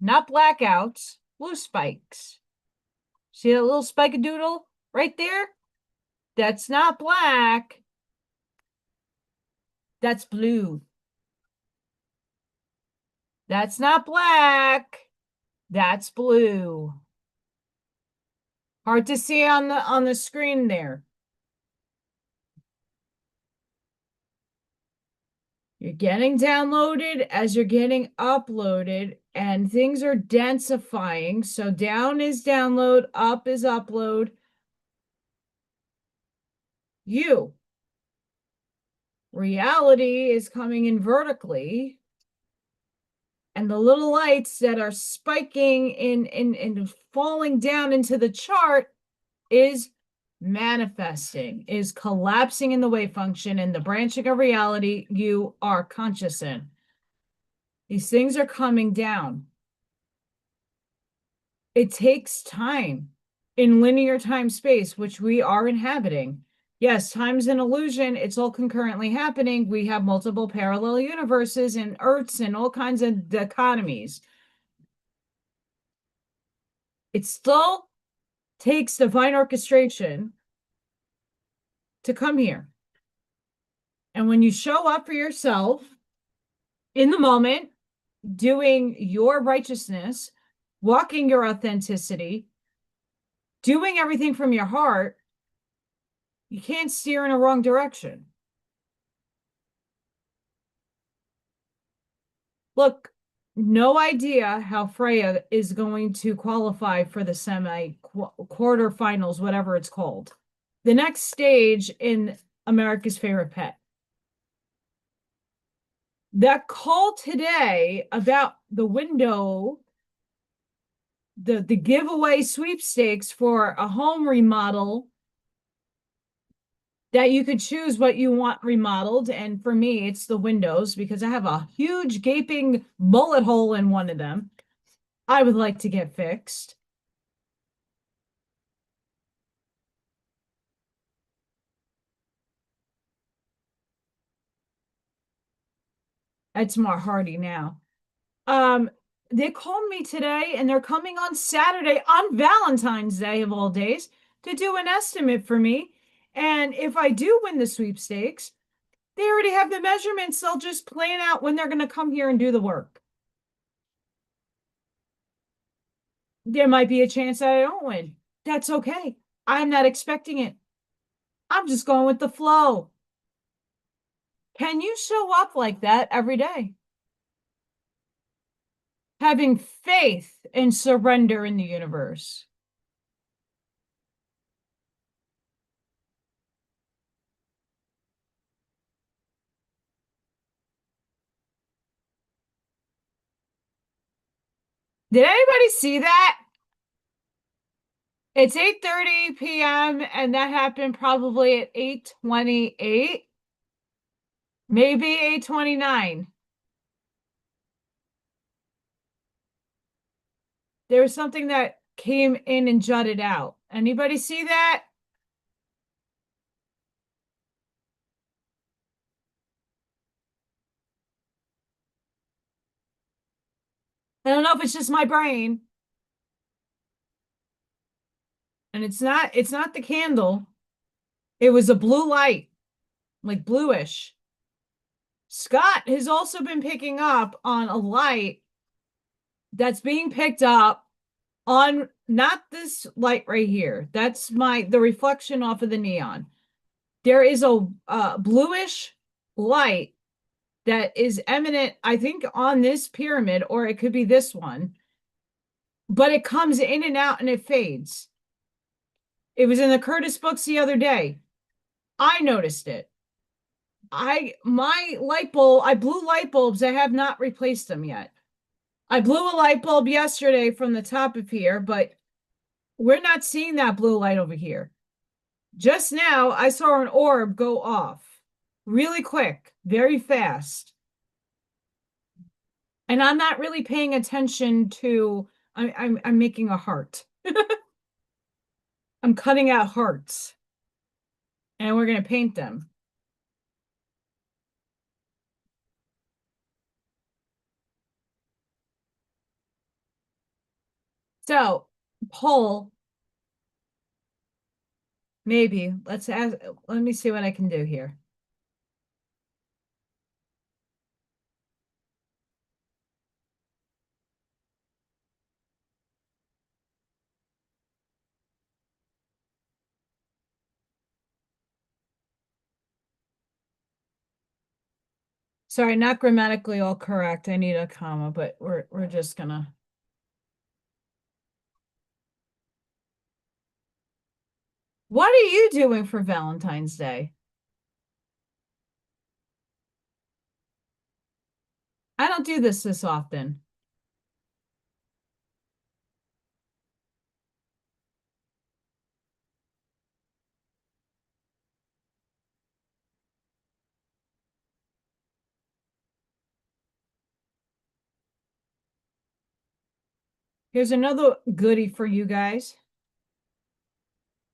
not blackouts, blue spikes. See that little spike-a-doodle right there? That's not black. That's blue. That's not black. That's blue. Hard to see on the screen there. You're getting downloaded as you're getting uploaded, and things are densifying. So down is download, up is upload. Reality is coming in vertically. And the little lights that are spiking in falling down into the chart is manifesting, is collapsing in the wave function, and the branching of reality you are conscious in. These things are coming down. It takes time in linear time space, which we are inhabiting. Yes, time's an illusion. It's all concurrently happening. We have multiple parallel universes and Earths and all kinds of dichotomies. It still takes divine orchestration to come here. And when you show up for yourself in the moment, doing your righteousness, walking your authenticity, doing everything from your heart, you can't steer in a wrong direction. Look, no idea how Freya is going to qualify for the quarterfinals, whatever it's called. The next stage in America's Favorite Pet. That call today about the window, the giveaway sweepstakes for a home remodel that you could choose what you want remodeled. And for me, it's the windows because I have a huge gaping bullet hole in one of them. I would like to get fixed. It's more hardy now. Um, they called me today and they're coming on Saturday on Valentine's Day of all days to do an estimate for me. And if I do win the sweepstakes, they already have the measurements. They'll just plan out when they're going to come here and do the work. There might be a chance that I don't win. That's okay. I'm not expecting it. I'm just going with the flow. Can you show up like that every day? Having faith and surrender in the universe. Did anybody see that? It's 8:30 p.m. and that happened probably at 8:28, maybe 8:29. There was something that came in and jutted out. Anybody see that? I don't know if it's just my brain. And it's not the candle. It was a blue light, like bluish. Scott has also been picking up on a light that's being picked up on not this light right here. That's the reflection off of the neon. There is a bluish light that is eminent, I think, on this pyramid, or it could be this one, but it comes in and out and it fades. It was in the Curtis books the other day. I noticed it. My light bulb, I blew light bulbs. I have not replaced them yet. I blew a light bulb yesterday from the top of here, but we're not seeing that blue light over here. Just now, I saw an orb go off really quick, very fast. And I'm not really paying attention to, I'm making a heart. I'm cutting out hearts and we're going to paint them. So, poll, maybe. Let me see what I can do here. Sorry, not grammatically all correct. I need a comma, but we're just gonna. What are you doing for Valentine's Day? I don't do this often. Here's another goodie for you guys.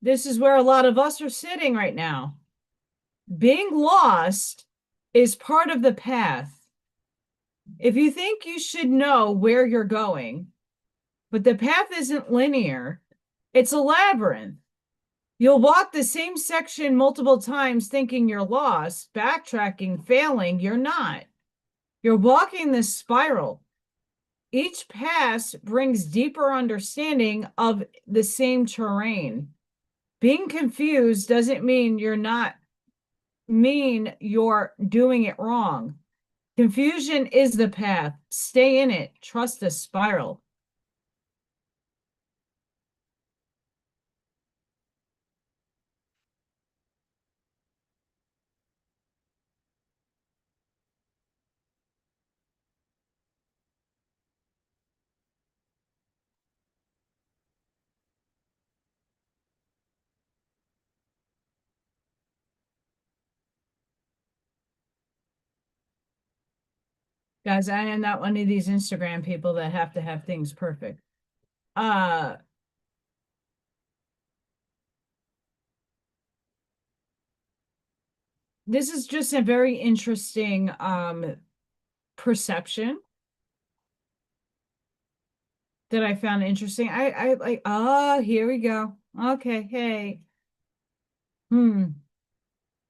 This is where a lot of us are sitting right now. Being lost is part of the path. If you think you should know where you're going, but the path isn't linear, it's a labyrinth. You'll walk the same section multiple times thinking you're lost, backtracking, failing. You're not. You're walking this spiral. Each pass brings deeper understanding of the same terrain. Being confused doesn't mean you're doing it wrong. Confusion is the path. Stay in it. Trust the spiral. Guys, I am not one of these Instagram people that have to have things perfect. This is just a very interesting perception that I found interesting. I like, oh, here we go. Okay, hey.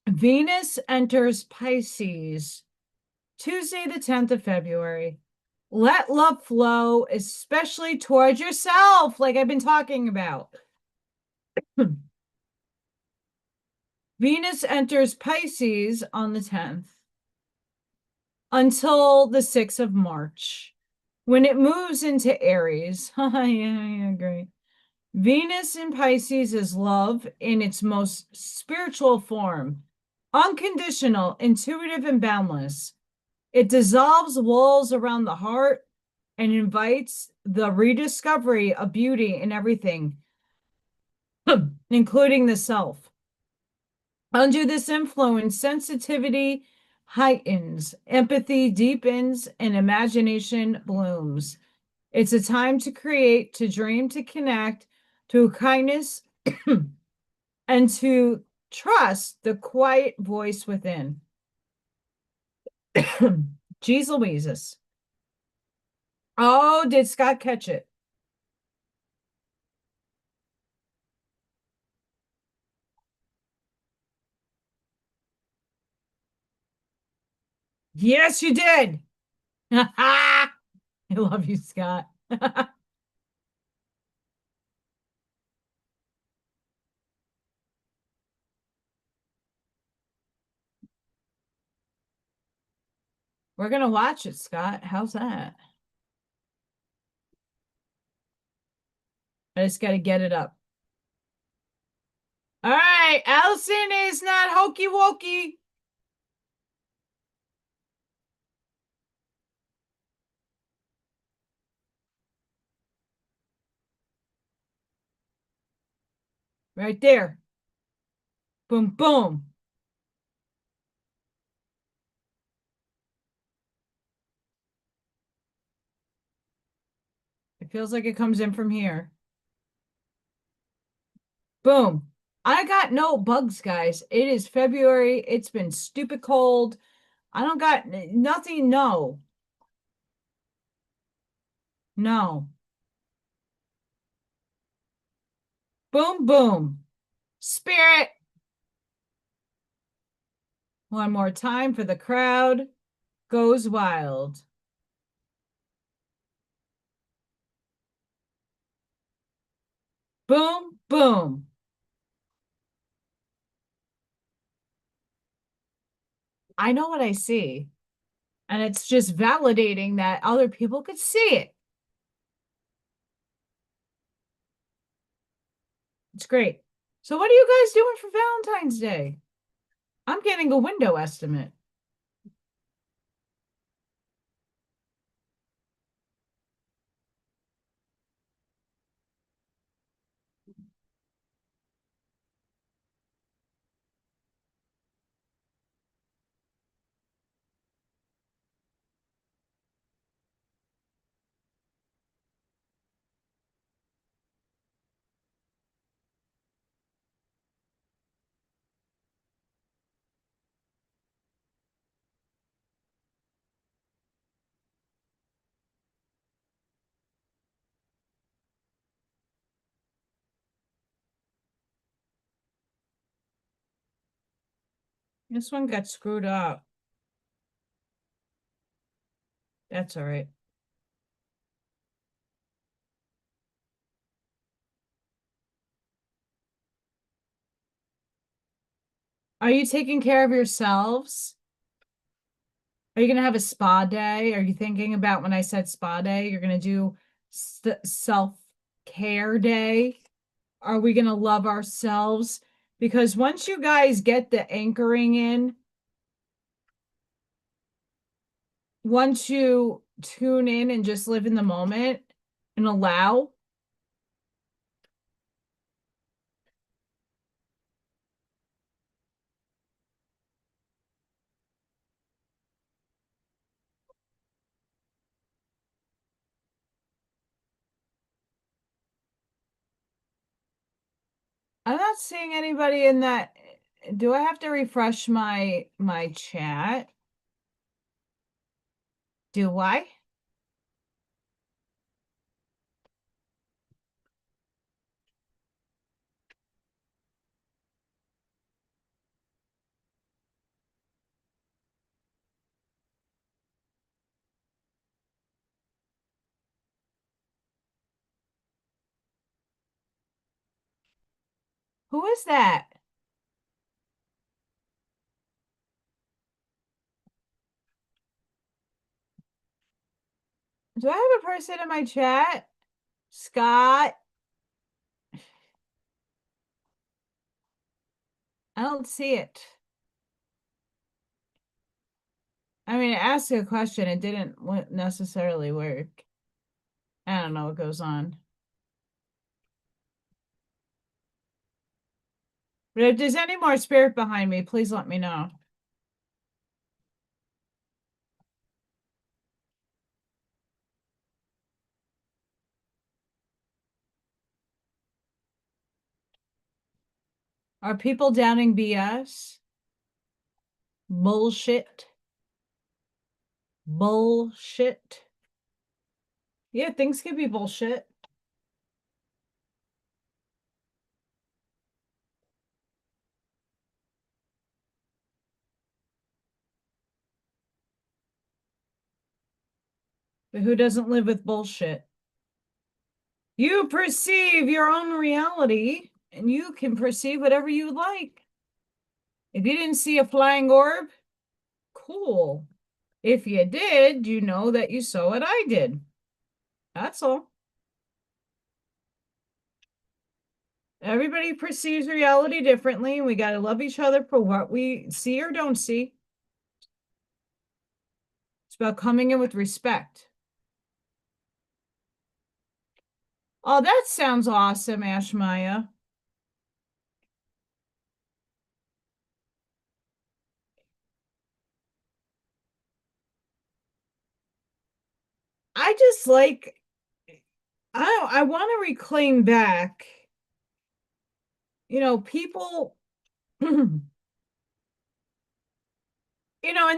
Venus enters Pisces Tuesday, the 10th of February. Let love flow, especially towards yourself, like I've been talking about. Venus enters Pisces on the 10th until the 6th of March. When it moves into Aries, yeah, great. Venus in Pisces is love in its most spiritual form, unconditional, intuitive, and boundless. It dissolves walls around the heart and invites the rediscovery of beauty in everything, including the self. Under this influence, sensitivity heightens, empathy deepens, and imagination blooms. It's a time to create, to dream, to connect, to kindness, and to trust the quiet voice within. Jeez Louises. Oh, did Scott catch it? Yes, you did. I love you, Scott. We're gonna watch it, Scott. How's that? I just gotta get it up. All right, Allison is not hokey wokey. Right there. Boom, boom. It feels like it comes in from here. Boom. I got no bugs, guys. It is February. It's been stupid cold. I don't got nothing. No, no. Boom, boom. Spirit. One more time for the crowd. Goes wild. Boom, boom. I know what I see. And it's just validating that other people could see it. It's great. So what are you guys doing for Valentine's Day? I'm getting a window estimate. This one got screwed up. That's all right. Are you taking care of yourselves? Are you going to have a spa day? Are you thinking about when I said spa day, you're going to do self-care day? Are we going to love ourselves? Because once you guys get the anchoring in, once you tune in and just live in the moment and allow, I'm not seeing anybody in that. Do I have to refresh my chat? Do I? Who is that? Do I have a person in my chat? Scott? I don't see it. I mean, I asked a question. It didn't necessarily work. I don't know what goes on. But if there's any more spirit behind me, please let me know. Are people doubting BS? Bullshit. Bullshit. Yeah, things can be bullshit. But who doesn't live with bullshit? You perceive your own reality, and you can perceive whatever you like. If you didn't see a flying orb, cool. If you did, you know that you saw what I did. That's all. Everybody perceives reality differently, and we got to love each other for what we see or don't see. It's about coming in with respect. Oh, that sounds awesome, Ash Maya. I just like, I want to reclaim back, people, and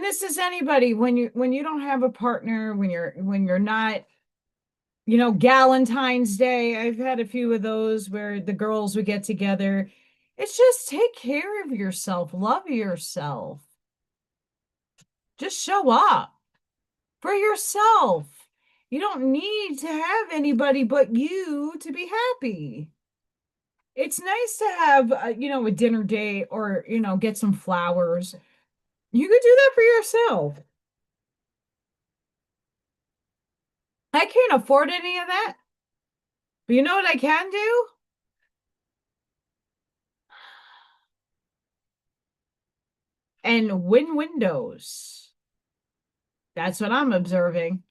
this is anybody when you don't have a partner, when you're not, Galentine's Day. I've had a few of those where the girls would get together. It's just take care of yourself, love yourself. Just show up for yourself. You don't need to have anybody but you to be happy. It's nice to have, a dinner date or, get some flowers. You could do that for yourself. I can't afford any of that. But you know what I can do? And win windows. That's what I'm observing.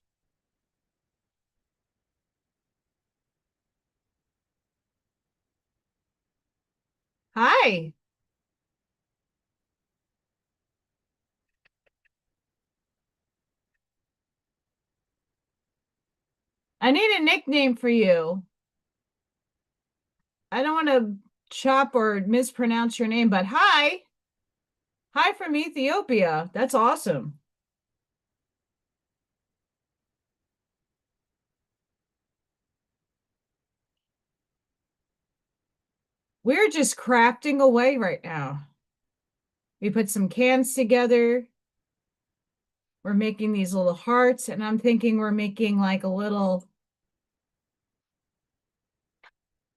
Hi. I need a nickname for you. I don't want to chop or mispronounce your name, but hi. Hi from Ethiopia. That's awesome. We're just crafting away right now. We put some cans together. We're making these little hearts, and I'm thinking we're making like a little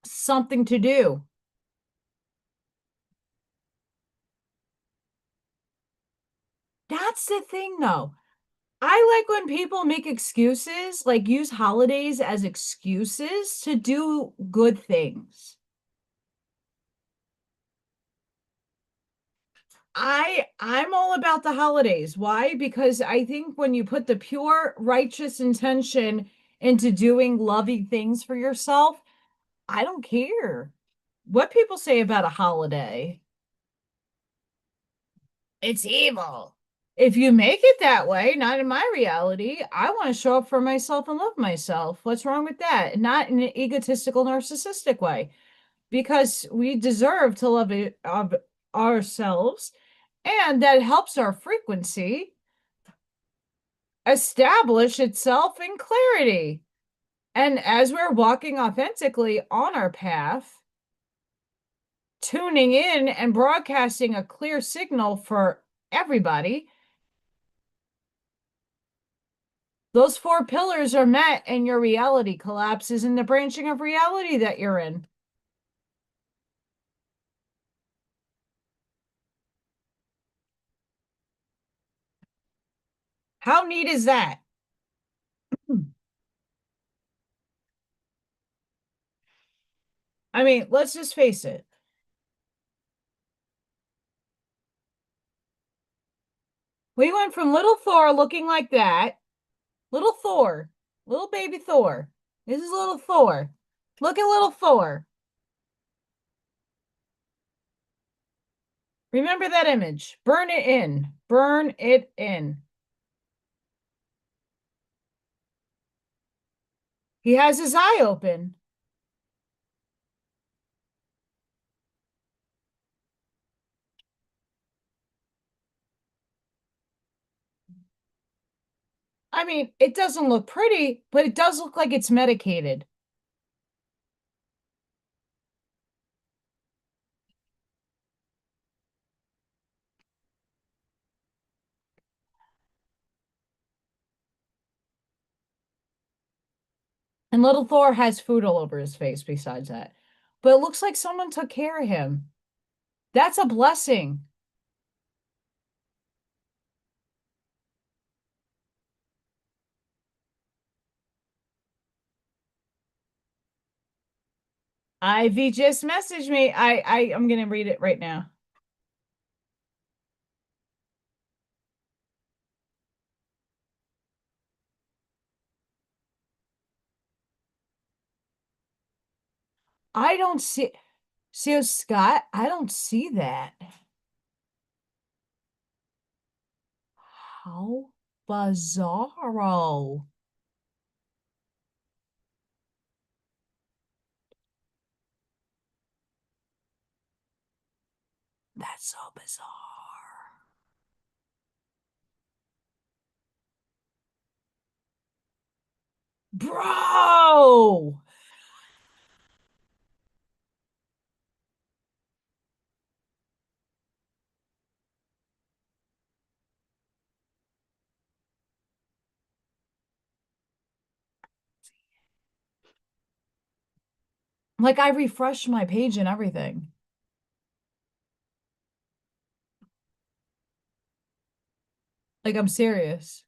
something to do. That's the thing, though. I like when people make excuses, like use holidays as excuses to do good things. I'm all about the holidays. Why? Because I think when you put the pure righteous intention into doing loving things for yourself, I don't care what people say about a holiday. It's evil. If you make it that way, not in my reality, I want to show up for myself and love myself. What's wrong with that? Not in an egotistical, narcissistic way. because we deserve to love it of ourselves, and that helps our frequency establish itself in clarity. And as we're walking authentically on our path, tuning in and broadcasting a clear signal for everybody, those 4 pillars are met and your reality collapses in the branching of reality that you're in. How neat is that? I mean, let's just face it. We went from little Thor looking like that. Little Thor. Little baby Thor. This is little Thor. Look at little Thor. Remember that image. Burn it in. Burn it in. He has his eye open. I mean, it doesn't look pretty, but it does look like it's medicated. And little Thor has food all over his face besides that. But it looks like someone took care of him. That's a blessing. Ivy just messaged me. I'm gonna read it right now. I don't see Scott. I don't see that. How bizarro. That's so bizarre. Bro! Like I refreshed my page and everything. Like I'm serious.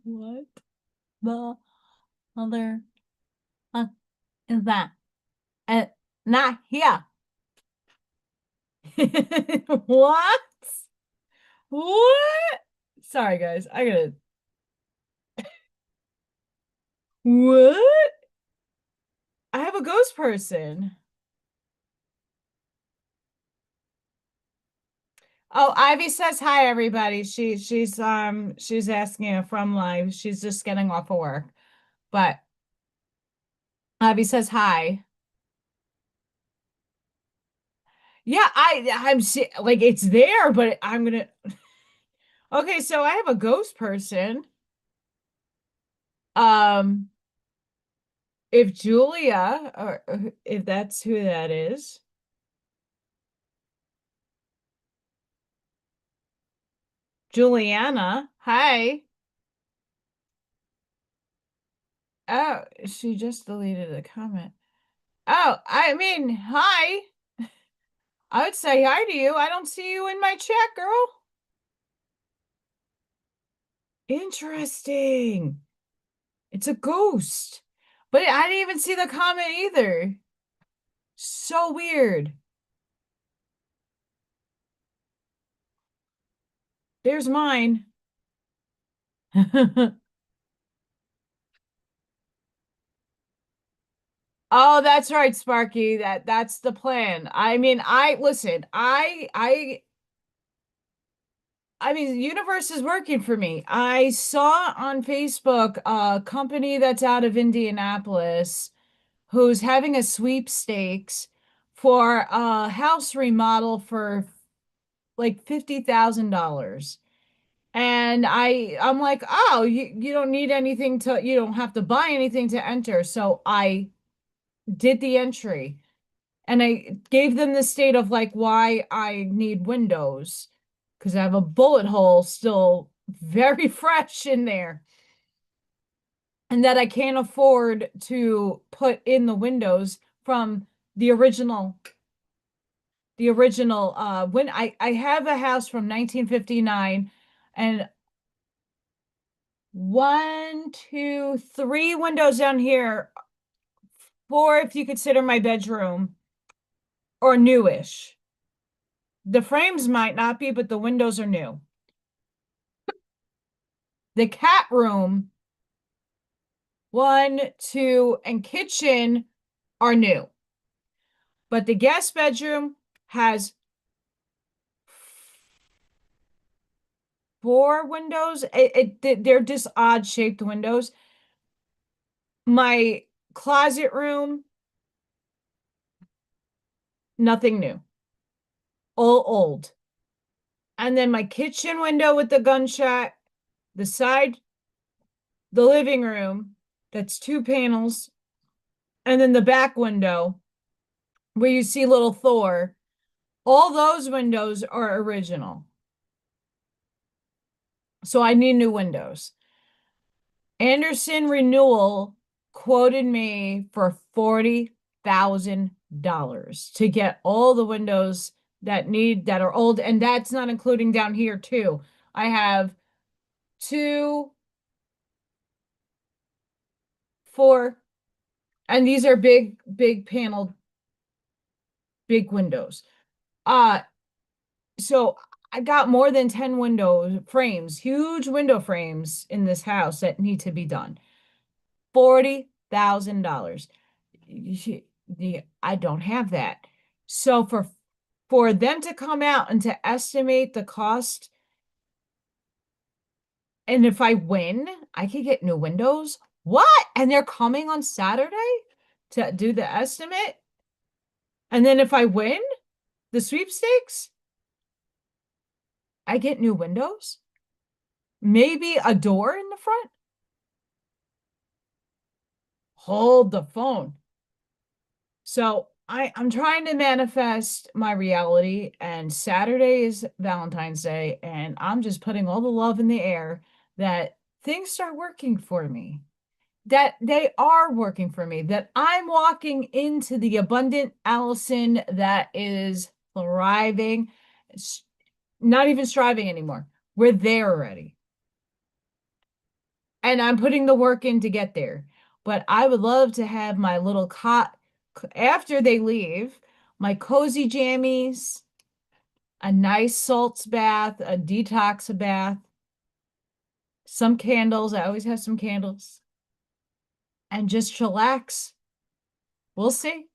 What the other is that? And not here. What? What? Sorry, guys. I gotta. What? I have a ghost person. Oh, Ivy says hi, everybody. She's asking if from live. She's just getting off of work. But Ivy says hi. Yeah, like it's there, but I'm gonna. Okay, so I have a ghost person. Um, if Julia or if that's who that is. Juliana, hi. Oh, she just deleted a comment. Oh, I mean, hi. I would say hi to you. I don't see you in my chat, girl. Interesting. It's a ghost. But I didn't even see the comment either. So weird. There's mine. Oh, that's right, Sparky. That's the plan. I mean, I listen, I mean, the universe is working for me. I saw on Facebook a company that's out of Indianapolis who's having a sweepstakes for a house remodel for like $50,000. And I'm like, oh, you don't need anything you don't have to buy anything to enter. So I did the entry and I gave them the state of like why I need windows because I have a bullet hole still very fresh in there and that I can't afford to put in the windows from the original when I have a house from 1959 and one, two, three windows down here, four if you consider my bedroom, or newish. The frames might not be, but the windows are new. The cat room, one, two, and kitchen are new. But the guest bedroom has four windows. They're just odd shaped windows. My closet room, nothing new. All old. And then my kitchen window with the gunshot, the side, the living room, that's two panels, and then the back window where you see little Thor. All those windows are original. So I need new windows. Anderson Renewal quoted me for $40,000 to get all the windows that are old, and that's not including down here too. I have 2, 4, and these are big panel, big windows. So I got more than 10 window frames, huge window frames in this house that need to be done. $40,000. I don't have that. So for them to come out and to estimate the cost, and if I win, I could get new windows. What? And they're coming on Saturday to do the estimate? And then if I win the sweepstakes, I get new windows? Maybe a door in the front? Hold the phone. So I'm trying to manifest my reality, and Saturday is Valentine's Day, and I'm just putting all the love in the air that things start working for me, that they are working for me, that I'm walking into the abundant Allison that is thriving, not even striving anymore. We're there already. And I'm putting the work in to get there. But I would love to have my little cot after they leave, my cozy jammies, a nice salts bath, a detox bath, some candles. I always have some candles. And just chillax. We'll see.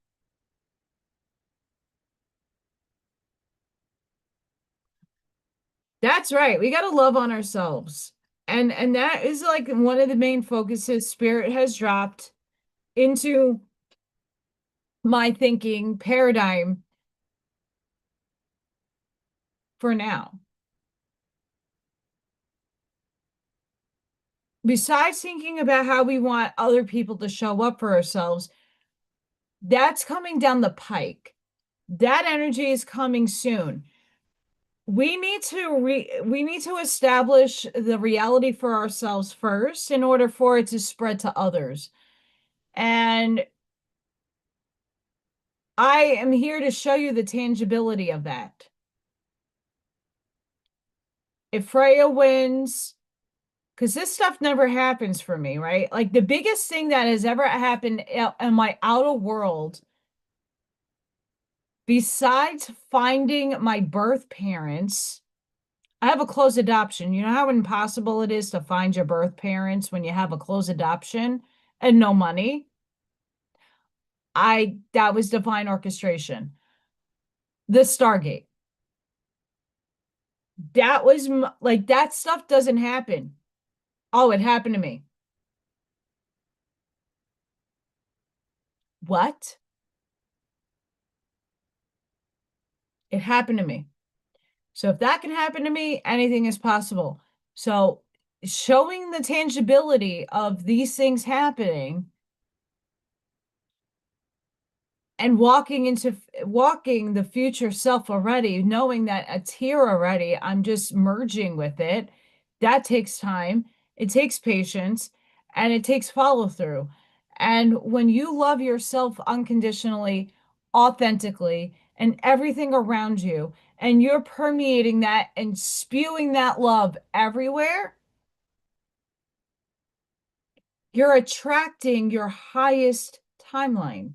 That's right. We got to love on ourselves. And that is like one of the main focuses Spirit has dropped into my thinking paradigm for now. Besides thinking about how we want other people to show up for ourselves, that's coming down the pike. That energy is coming soon. We need to establish the reality for ourselves first in order for it to spread to others. And I am here to show you the tangibility of that. If Freya wins, because this stuff never happens for me, right? Like the biggest thing that has ever happened in my outer world, besides finding my birth parents, I have a closed adoption. You know how impossible it is to find your birth parents when you have a closed adoption and no money? That was divine orchestration. The Stargate. That was like, that stuff doesn't happen. Oh, it happened to me. What? It happened to me. So if that can happen to me, anything is possible. So showing the tangibility of these things happening and walking the future self already, knowing that it's here already, I'm just merging with it. That takes time, it takes patience, and it takes follow through. And when you love yourself unconditionally, authentically, and everything around you, and you're permeating that and spewing that love everywhere, you're attracting your highest timeline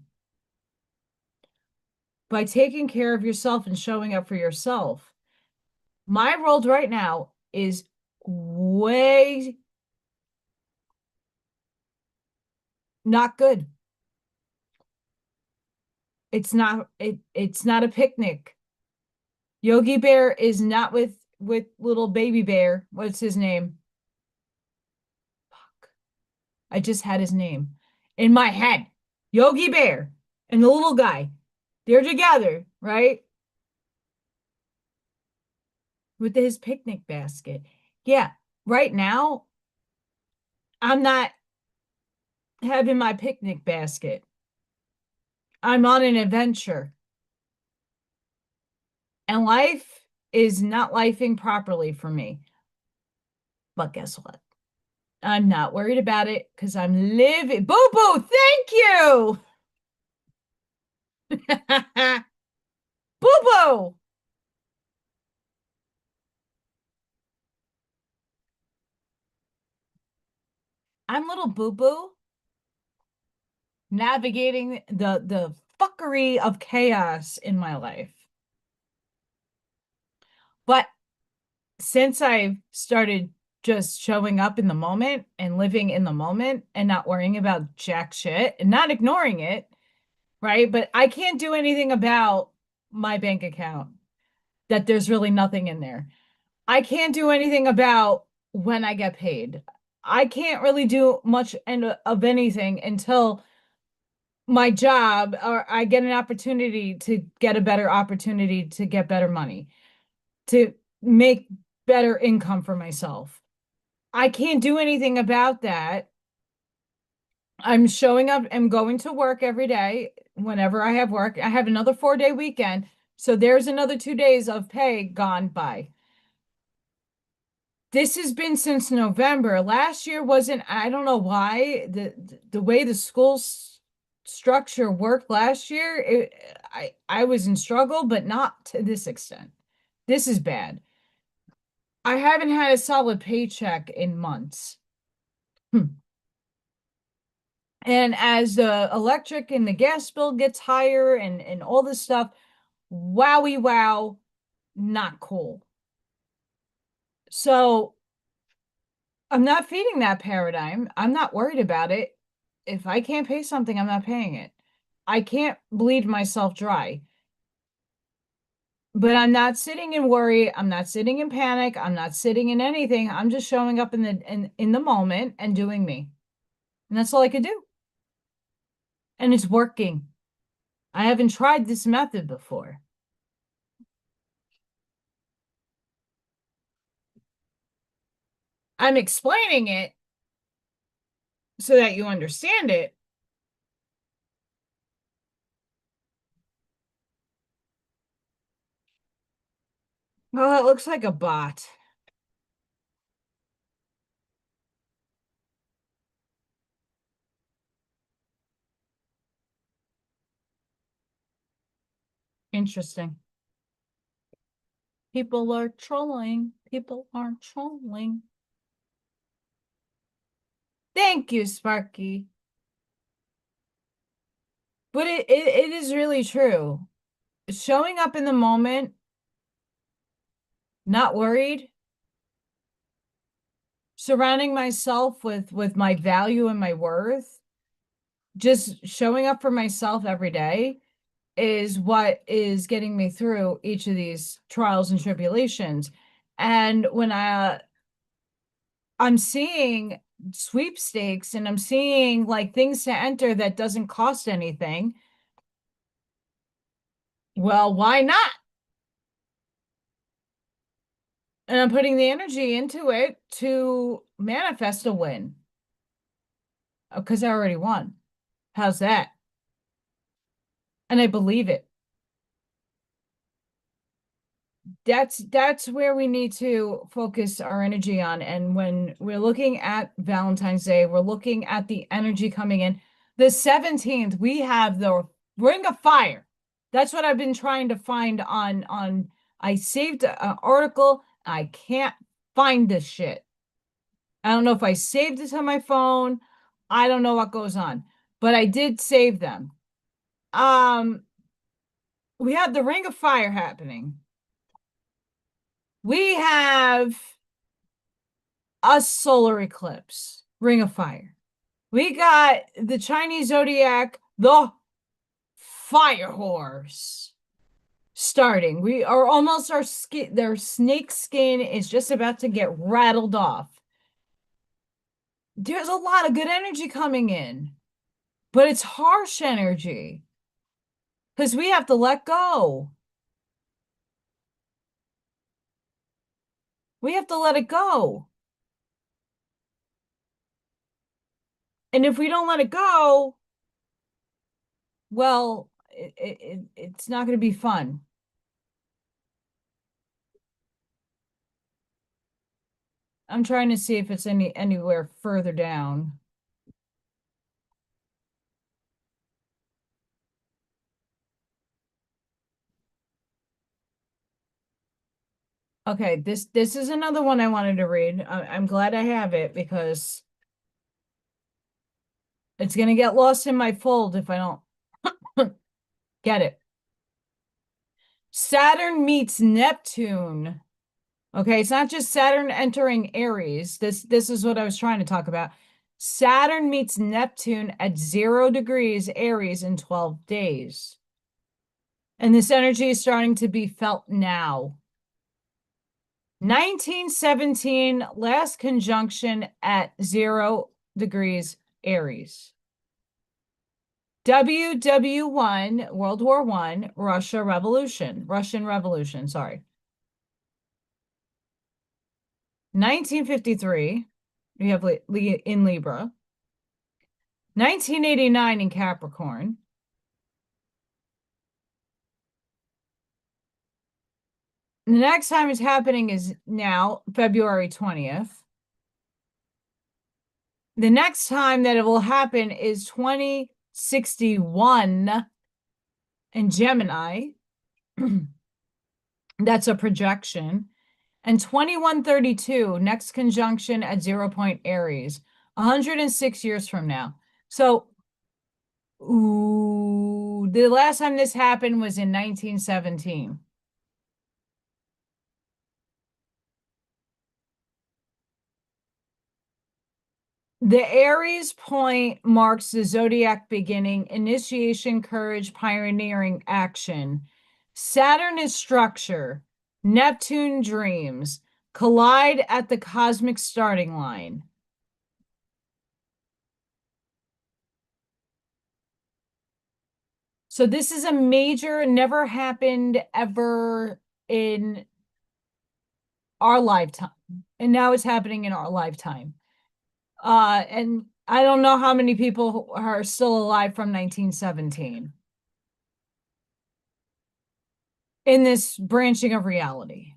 by taking care of yourself and showing up for yourself. My world right now is way not good. It's not a picnic. Yogi Bear is not with little baby bear. What's his name? Fuck. I just had his name in my head. Yogi Bear and the little guy. They're together, right? With his picnic basket. Yeah, right now I'm not having my picnic basket. I'm on an adventure. And life is not lifing properly for me. But guess what? I'm not worried about it because I'm living. Boo boo, thank you. Boo boo. I'm little boo boo navigating the fuckery of chaos in my life. But since I've started just showing up in the moment and living in the moment and not worrying about jack shit and not ignoring it, right? But I can't do anything about my bank account, that there's really nothing in there. I can't do anything about when I get paid. I can't really do much of anything until my job or I get an opportunity to get a better opportunity to get better money, to make better income for myself. I can't do anything about that. I'm showing up and going to work every day whenever I have work. I have another 4-day weekend. So there's another 2 days of pay gone by. This has been since November. Last year wasn't, I don't know why, the way the school structure worked last year, I was in struggle, but not to this extent. This is bad. I haven't had a solid paycheck in months. And as the electric and the gas bill gets higher and all this stuff, wowie wow, not cool. So I'm not feeding that paradigm. I'm not worried about it. If I can't pay something, I'm not paying it. I can't bleed myself dry. But I'm not sitting in worry. I'm not sitting in panic. I'm not sitting in anything. I'm just showing up in the moment and doing me. And that's all I could do. And it's working. I haven't tried this method before. I'm explaining it so that you understand it. Well, it looks like a bot. Interesting. People are trolling. People are trolling. Thank you, Sparky. But it is really true. Showing up in the moment, not worried, surrounding myself with my value and my worth, just showing up for myself every day is what is getting me through each of these trials and tribulations. And when I'm seeing sweepstakes and I'm seeing like things to enter that doesn't cost anything, well, why not? And I'm putting the energy into it to manifest a win. Because I already won. How's that? And I believe it. That's where we need to focus our energy on. And when we're looking at Valentine's Day, we're looking at the energy coming in. The 17th, we have the Ring of Fire. That's what I've been trying to find on I saved an article. I can't find this shit. I don't know if I saved it on my phone. I don't know what goes on, but I did save them. We have the Ring of Fire happening. We have a solar eclipse, Ring of Fire. We got the Chinese zodiac, the fire horse starting. We are almost our skin, their snake skin is just about to get rattled off. There's a lot of good energy coming in, but it's harsh energy because we have to let go. We have to let it go. And if we don't let it go, well, it's not going to be fun. I'm trying to see if it's anywhere further down. Okay, this is another one I wanted to read. I'm glad I have it because it's gonna get lost in my fold if I don't get it. Saturn meets Neptune. Okay, it's not just Saturn entering Aries. This is what I was trying to talk about. Saturn meets Neptune at 0 degrees Aries in 12 days. And this energy is starting to be felt now. 1917, last conjunction at 0 degrees Aries. WW1, World War I, Russian Revolution, sorry. 1953, we have in Libra. 1989 in Capricorn. The next time it's happening is now, February 20th. The next time that it will happen is 2061 in Gemini. That's a projection. And 2132, next conjunction at 0 point Aries, 106 years from now. So, ooh, the last time this happened was in 1917. The Aries point marks the zodiac beginning, initiation, courage, pioneering action. Saturn is structure. Neptune dreams. Collide at the cosmic starting line. So this is a major, never happened ever in our lifetime. And now it's happening in our lifetime. And I don't know how many people are still alive from 1917 in this branching of reality.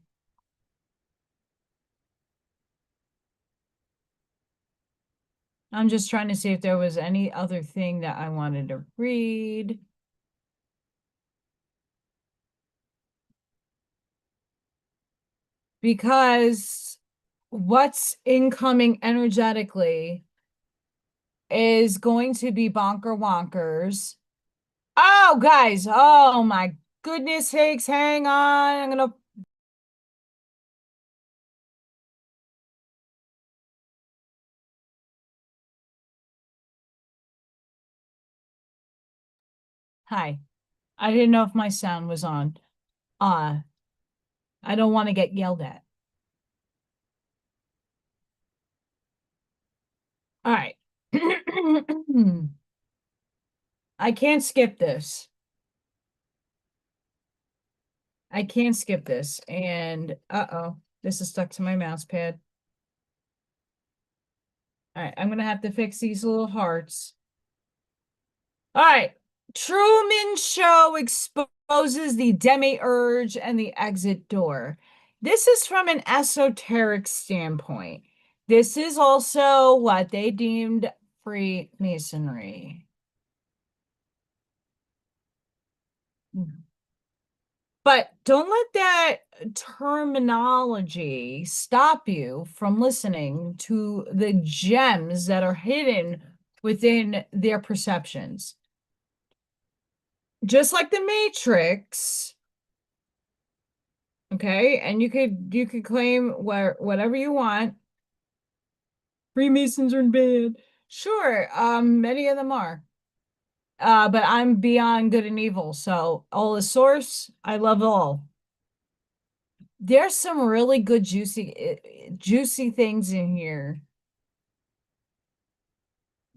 I'm just trying to see if there was any other thing that I wanted to read. Because what's incoming energetically is going to be bonker wonkers. Oh, guys. Oh, my goodness sakes. Hang on. I'm going to. Hi. I didn't know if my sound was on. I don't want to get yelled at. All right. I can't skip this. I can't skip this. And uh-oh, this is stuck to my mouse pad. All right, I'm gonna have to fix these little hearts. All right. Truman Show exposes the demiurge and the exit door. This is from an esoteric standpoint. This is also what they deemed Freemasonry. But don't let that terminology stop you from listening to the gems that are hidden within their perceptions. Just like the Matrix, okay? And you could claim whatever you want. Freemasons are bad. Sure, many of them are. But I'm beyond good and evil, so all is source. I love all. There's some really good juicy things in here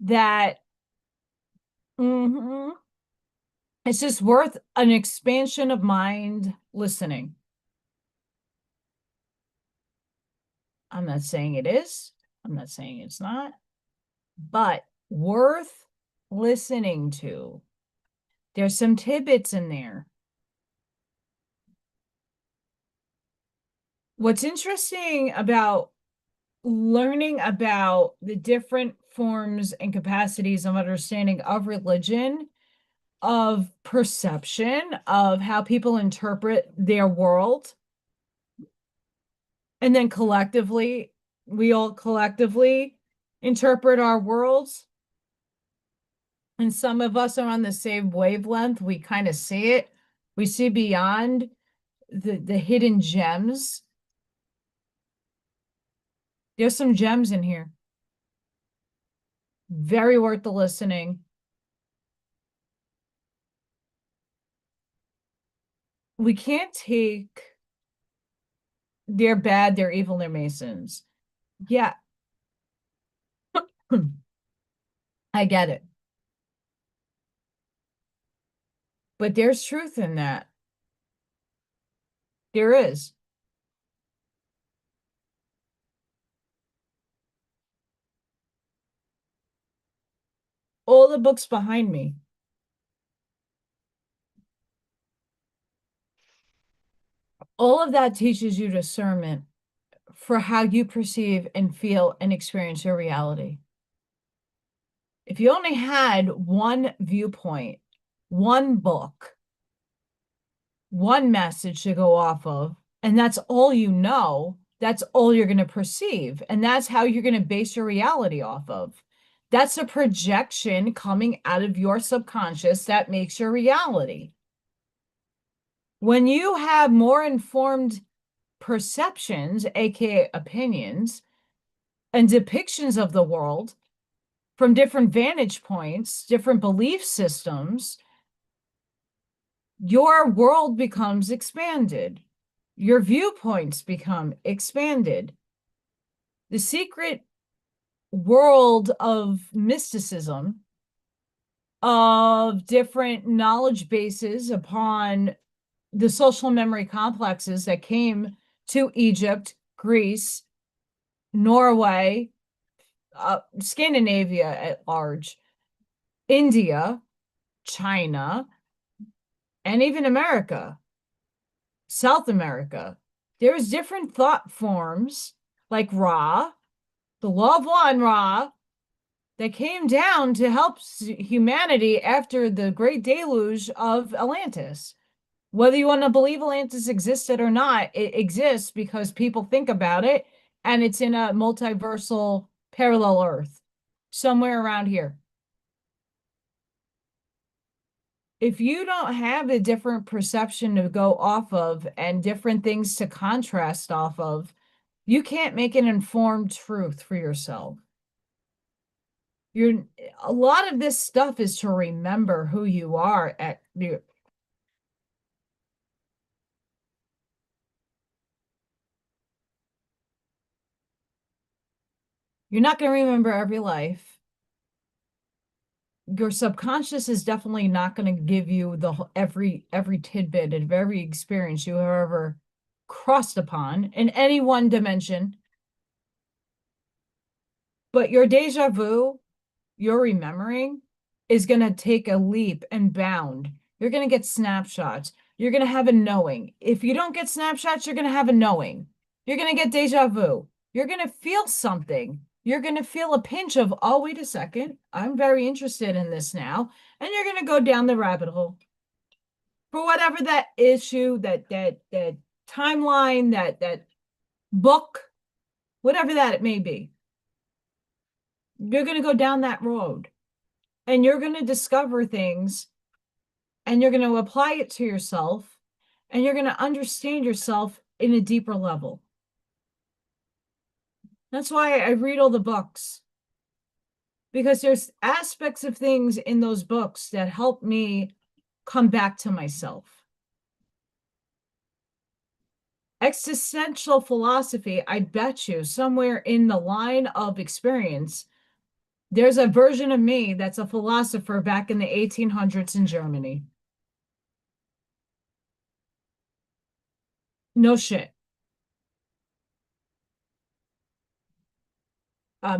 that it's just worth an expansion of mind listening. I'm not saying it is. I'm not saying it's not, but worth listening to. There's some tidbits in there. What's interesting about learning about the different forms and capacities of understanding of religion, of perception, of how people interpret their world, and then collectively, we all collectively interpret our worlds. And some of us are on the same wavelength. We kind of see it. We see beyond the hidden gems. There's some gems in here. Very worth the listening. We can't take they're bad, they're evil, they're Masons. Yeah. I get it. But there's truth in that. There is. All the books behind me. All of that teaches you discernment for how you perceive and feel and experience your reality. If you only had one viewpoint, one book, one message to go off of, and that's all you know, that's all you're going to perceive. And that's how you're going to base your reality off of. That's a projection coming out of your subconscious that makes your reality. When you have more informed perceptions, aka opinions, and depictions of the world from different vantage points, different belief systems, your world becomes expanded. Your viewpoints become expanded. The secret world of mysticism, of different knowledge bases upon the social memory complexes that came to Egypt, Greece, Norway, Scandinavia at large, India, China, and even America, South America. There's different thought forms like Ra, the law of one Ra, that came down to help humanity after the great deluge of Atlantis. Whether you want to believe Atlantis existed or not, it exists because people think about it, and it's in a multiversal parallel Earth, somewhere around here. If you don't have a different perception to go off of and different things to contrast off of, you can't make an informed truth for yourself. A lot of this stuff is to remember who you are at the You're not going to remember every life. Your subconscious is definitely not going to give you every tidbit of every experience you have ever crossed upon in any one dimension. But your deja vu, your remembering, is going to take a leap and bound. You're going to get snapshots. You're going to have a knowing. If you don't get snapshots, you're going to have a knowing. You're going to get deja vu. You're going to feel something. You're going to feel a pinch of, oh, wait a second, I'm very interested in this now. And you're going to go down the rabbit hole for whatever that issue, that timeline, that book, whatever that it may be. You're going to go down that road and you're going to discover things and you're going to apply it to yourself and you're going to understand yourself in a deeper level. That's why I read all the books, because there's aspects of things in those books that help me come back to myself. Existential philosophy, I bet you somewhere in the line of experience, there's a version of me that's a philosopher back in the 1800s in Germany. No shit.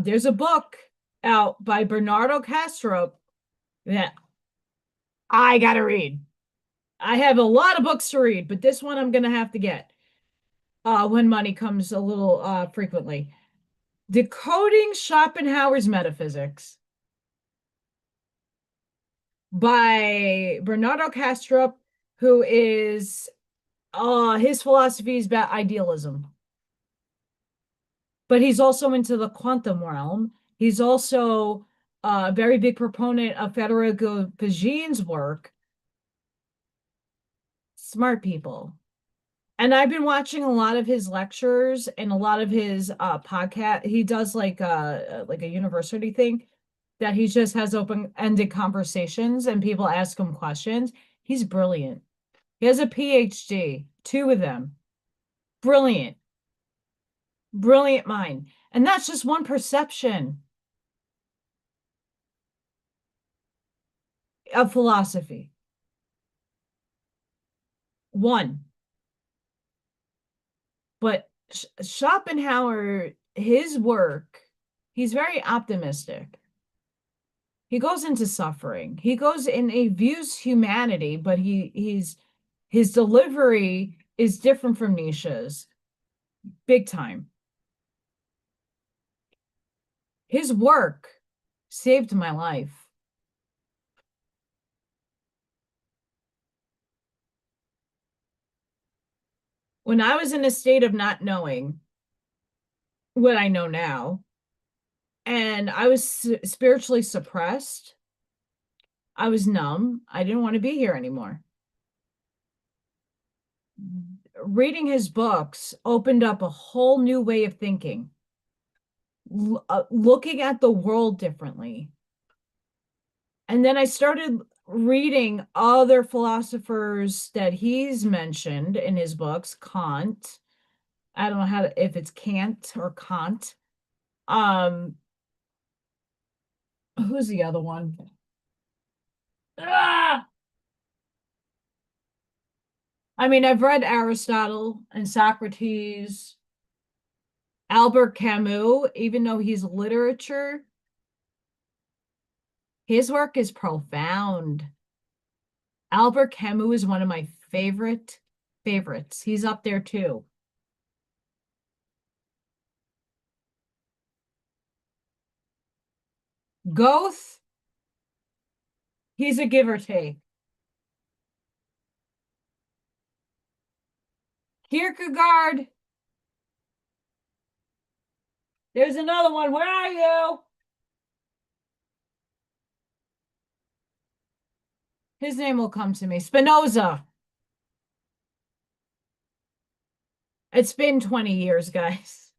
There's a book out by Bernardo Castro that I gotta read. I have a lot of books to read, but this one I'm gonna have to get when money comes a little frequently. Decoding Schopenhauer's Metaphysics by Bernardo Castro, who is his philosophy is about idealism. But he's also into the quantum realm. He's also a very big proponent of Federico Pagin's work. Smart people. And I've been watching a lot of his lectures and a lot of his podcast. He does like a university thing that he just has open-ended conversations and people ask him questions. He's brilliant. He has a PhD, 2 of them. Brilliant. Brilliant mind. And that's just one perception of philosophy. One. But Schopenhauer, his work, he's very optimistic. He goes into suffering. He goes in, he views humanity, but his delivery is different from Nietzsche's. Big time. His work saved my life. When I was in a state of not knowing what I know now, and I was spiritually suppressed, I was numb. I didn't want to be here anymore. Reading his books opened up a whole new way of thinking, looking at the world differently. And then I started reading other philosophers that he's mentioned in his books. Kant. I don't know if it's Kant or Kant. Who's the other one? Ah! I mean, I've read Aristotle and Socrates, Albert Camus, even though he's literature, his work is profound. Albert Camus is one of my favorites. He's up there too. Goethe, he's a give or take. Kierkegaard, there's another one. Where are you? His name will come to me. Spinoza. It's been 20 years, guys.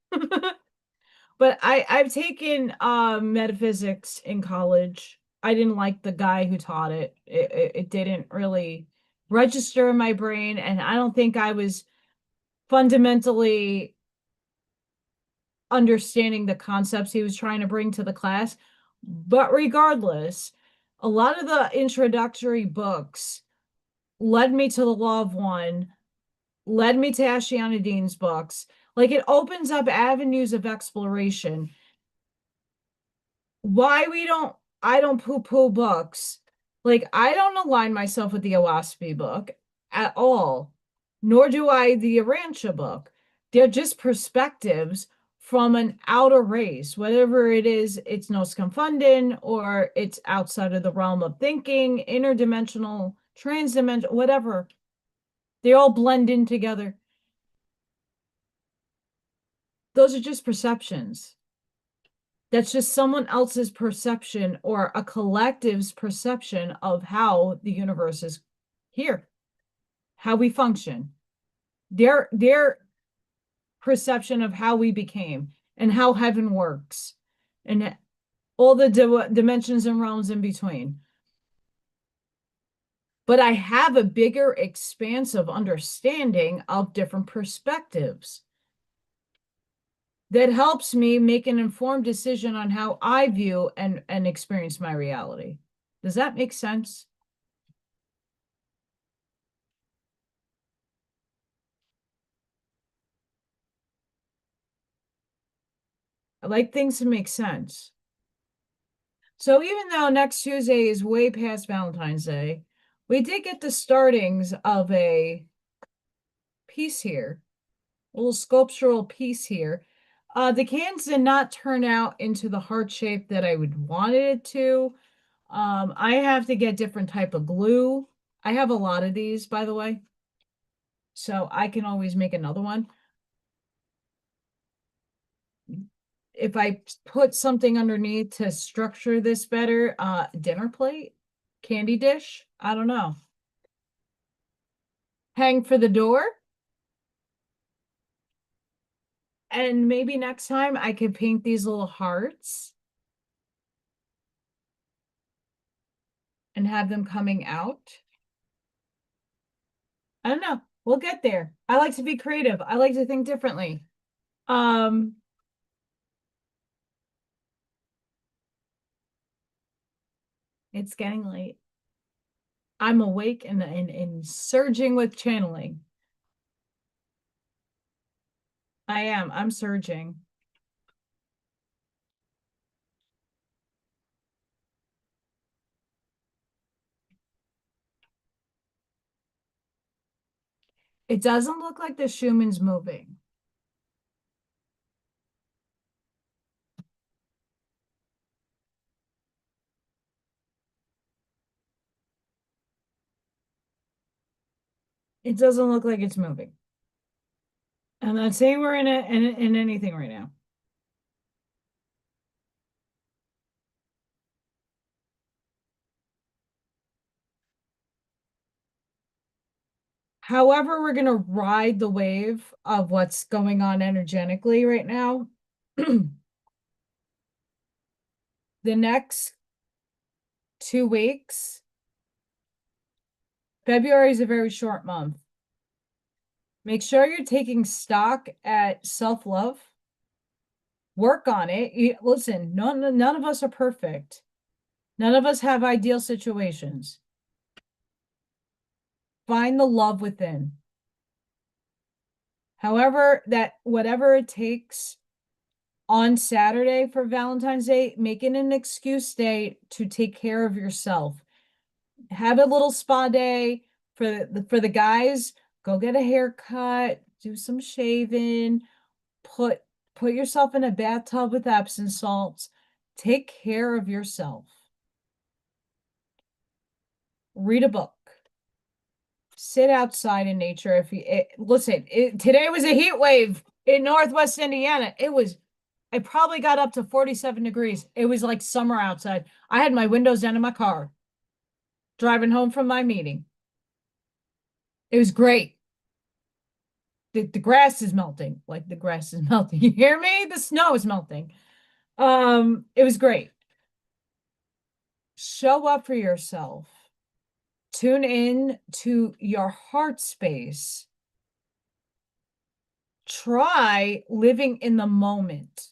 But I've taken metaphysics in college. I didn't like the guy who taught it. It didn't really register in my brain, and I don't think I was fundamentally understanding the concepts he was trying to bring to the class. But regardless, a lot of the introductory books led me to the Law of One, led me to Ashiana Dean's books. Like, it opens up avenues of exploration. Why I don't poo-poo books. Like, I don't align myself with the Owaspy book at all, nor do I the Arancha book. They're just perspectives from an outer race, whatever it is, it's no scumfundin, or it's outside of the realm of thinking, interdimensional, transdimensional, whatever. They all blend in together. Those are just perceptions. That's just someone else's perception or a collective's perception of how the universe is here, how we function. Their perception of how we became and how heaven works and all the dimensions and realms in between. But I have a bigger expansive understanding of different perspectives that helps me make an informed decision on how I view and experience my reality. Does that make sense? I like things to make sense. So even though next Tuesday is way past Valentine's Day, we did get the startings of a piece here, a little sculptural piece here. The cans did not turn out into the heart shape that I would want it to. I have to get different type of glue. I have a lot of these, by the way, so I can always make another one. If I put something underneath to structure this better, dinner plate, candy dish, I don't know. Hang for the door. And maybe next time I could paint these little hearts and have them coming out. I don't know. We'll get there. I like to be creative. I like to think differently. It's getting late. I'm awake and surging with channeling. I am. I'm surging. It doesn't look like the Schumann's moving. It doesn't look like it's moving. I'm not saying we're in anything right now. However, we're going to ride the wave of what's going on energetically right now. The next 2 weeks, February is a very short month. Make sure you're taking stock at self-love. Work on it. Listen, none of us are perfect. None of us have ideal situations. Find the love within. However, whatever it takes on Saturday for Valentine's Day, make it an excuse day to take care of yourself. Have a little spa day for the guys. Go get a haircut, do some shaving, put yourself in a bathtub with Epsom salts. Take care of yourself. Read a book. Sit outside in nature. If you listen, today was a heat wave in Northwest Indiana. I probably got up to 47 degrees. It was like summer outside. I had my windows down in my car driving home from my meeting. It was great. The grass is melting. Like, the grass is melting. You hear me? The snow is melting. It was great. Show up for yourself. Tune in to your heart space. try living in the moment.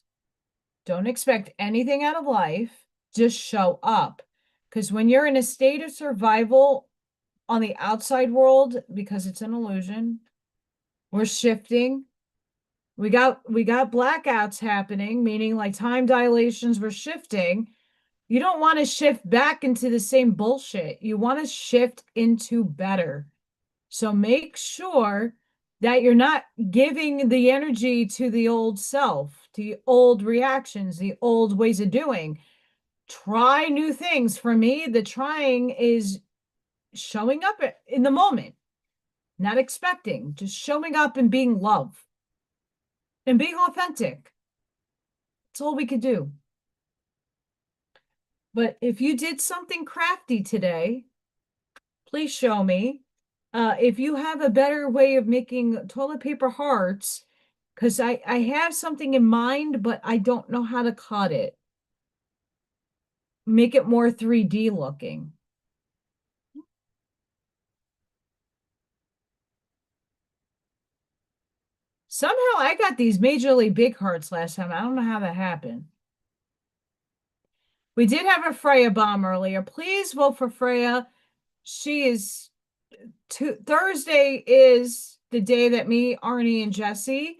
Don't expect anything out of life. Just show up. Because when you're in a state of survival on the outside world, because it's an illusion, we're shifting. We got blackouts happening, meaning like time dilations, we're shifting. You don't want to shift back into the same bullshit. You want to shift into better. So make sure that you're not giving the energy to the old self, to the old reactions, the old ways of doing. Try new things. For me, the trying is showing up in the moment, not expecting, just showing up and being love and being authentic. That's all we could do. But if you did something crafty today, please show me. If you have a better way of making toilet paper hearts, because I have something in mind, but I don't know how to cut it. Make it more 3D looking. Somehow I got these majorly big hearts last time. I don't know how that happened. We did have a Freya bomb earlier. Please vote for Freya. She is Thursday is the day that me, Arnie, and Jesse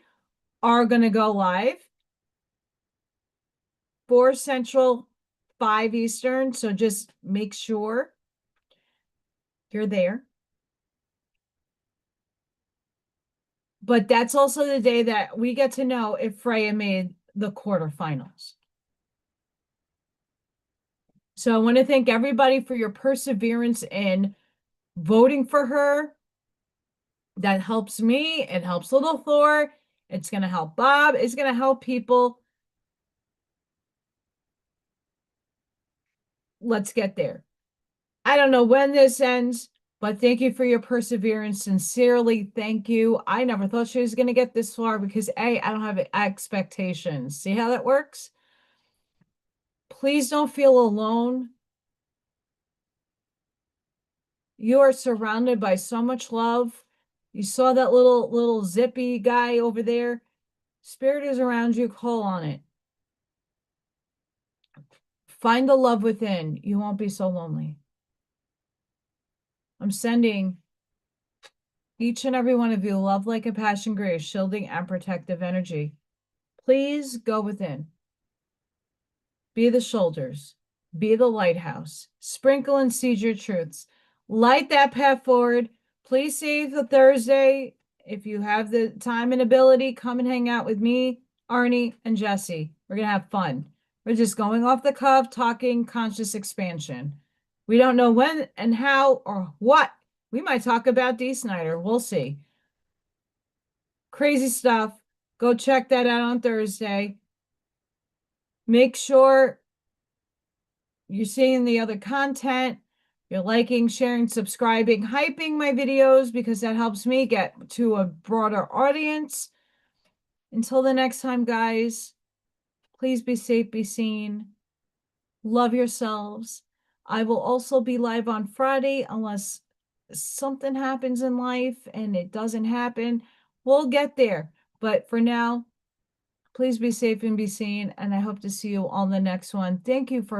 are going to go live. 4 Central, 5 Eastern. So just make sure you're there. But that's also the day that we get to know if Freya made the quarterfinals. So I want to thank everybody for your perseverance in voting for her. That helps me. It helps Little Thor. It's going to help Bob. It's going to help people. Let's get there. I don't know when this ends, but thank you for your perseverance. Sincerely, thank you. I never thought she was going to get this far because I don't have expectations. See how that works? Please don't feel alone. You are surrounded by so much love. You saw that little zippy guy over there. Spirit is around you. Call on it. Find the love within. You won't be so lonely. I'm sending each and every one of you love, light, compassion, grace, shielding, and protective energy. Please go within. Be the shoulders. Be the lighthouse. Sprinkle and seed your truths. Light that path forward. Please save the Thursday. If you have the time and ability, come and hang out with me, Arnie, and Jesse. We're going to have fun. We're just going off the cuff, talking conscious expansion. We don't know when and how or what. We might talk about Dee Snider. We'll see. Crazy stuff. Go check that out on Thursday. Make sure you're seeing the other content. You're liking, sharing, subscribing, hyping my videos because that helps me get to a broader audience. Until the next time, guys, please be safe, be seen. Love yourselves. I will also be live on Friday unless something happens in life and it doesn't happen. We'll get there. But for now, please be safe and be seen. And I hope to see you on the next one. Thank you for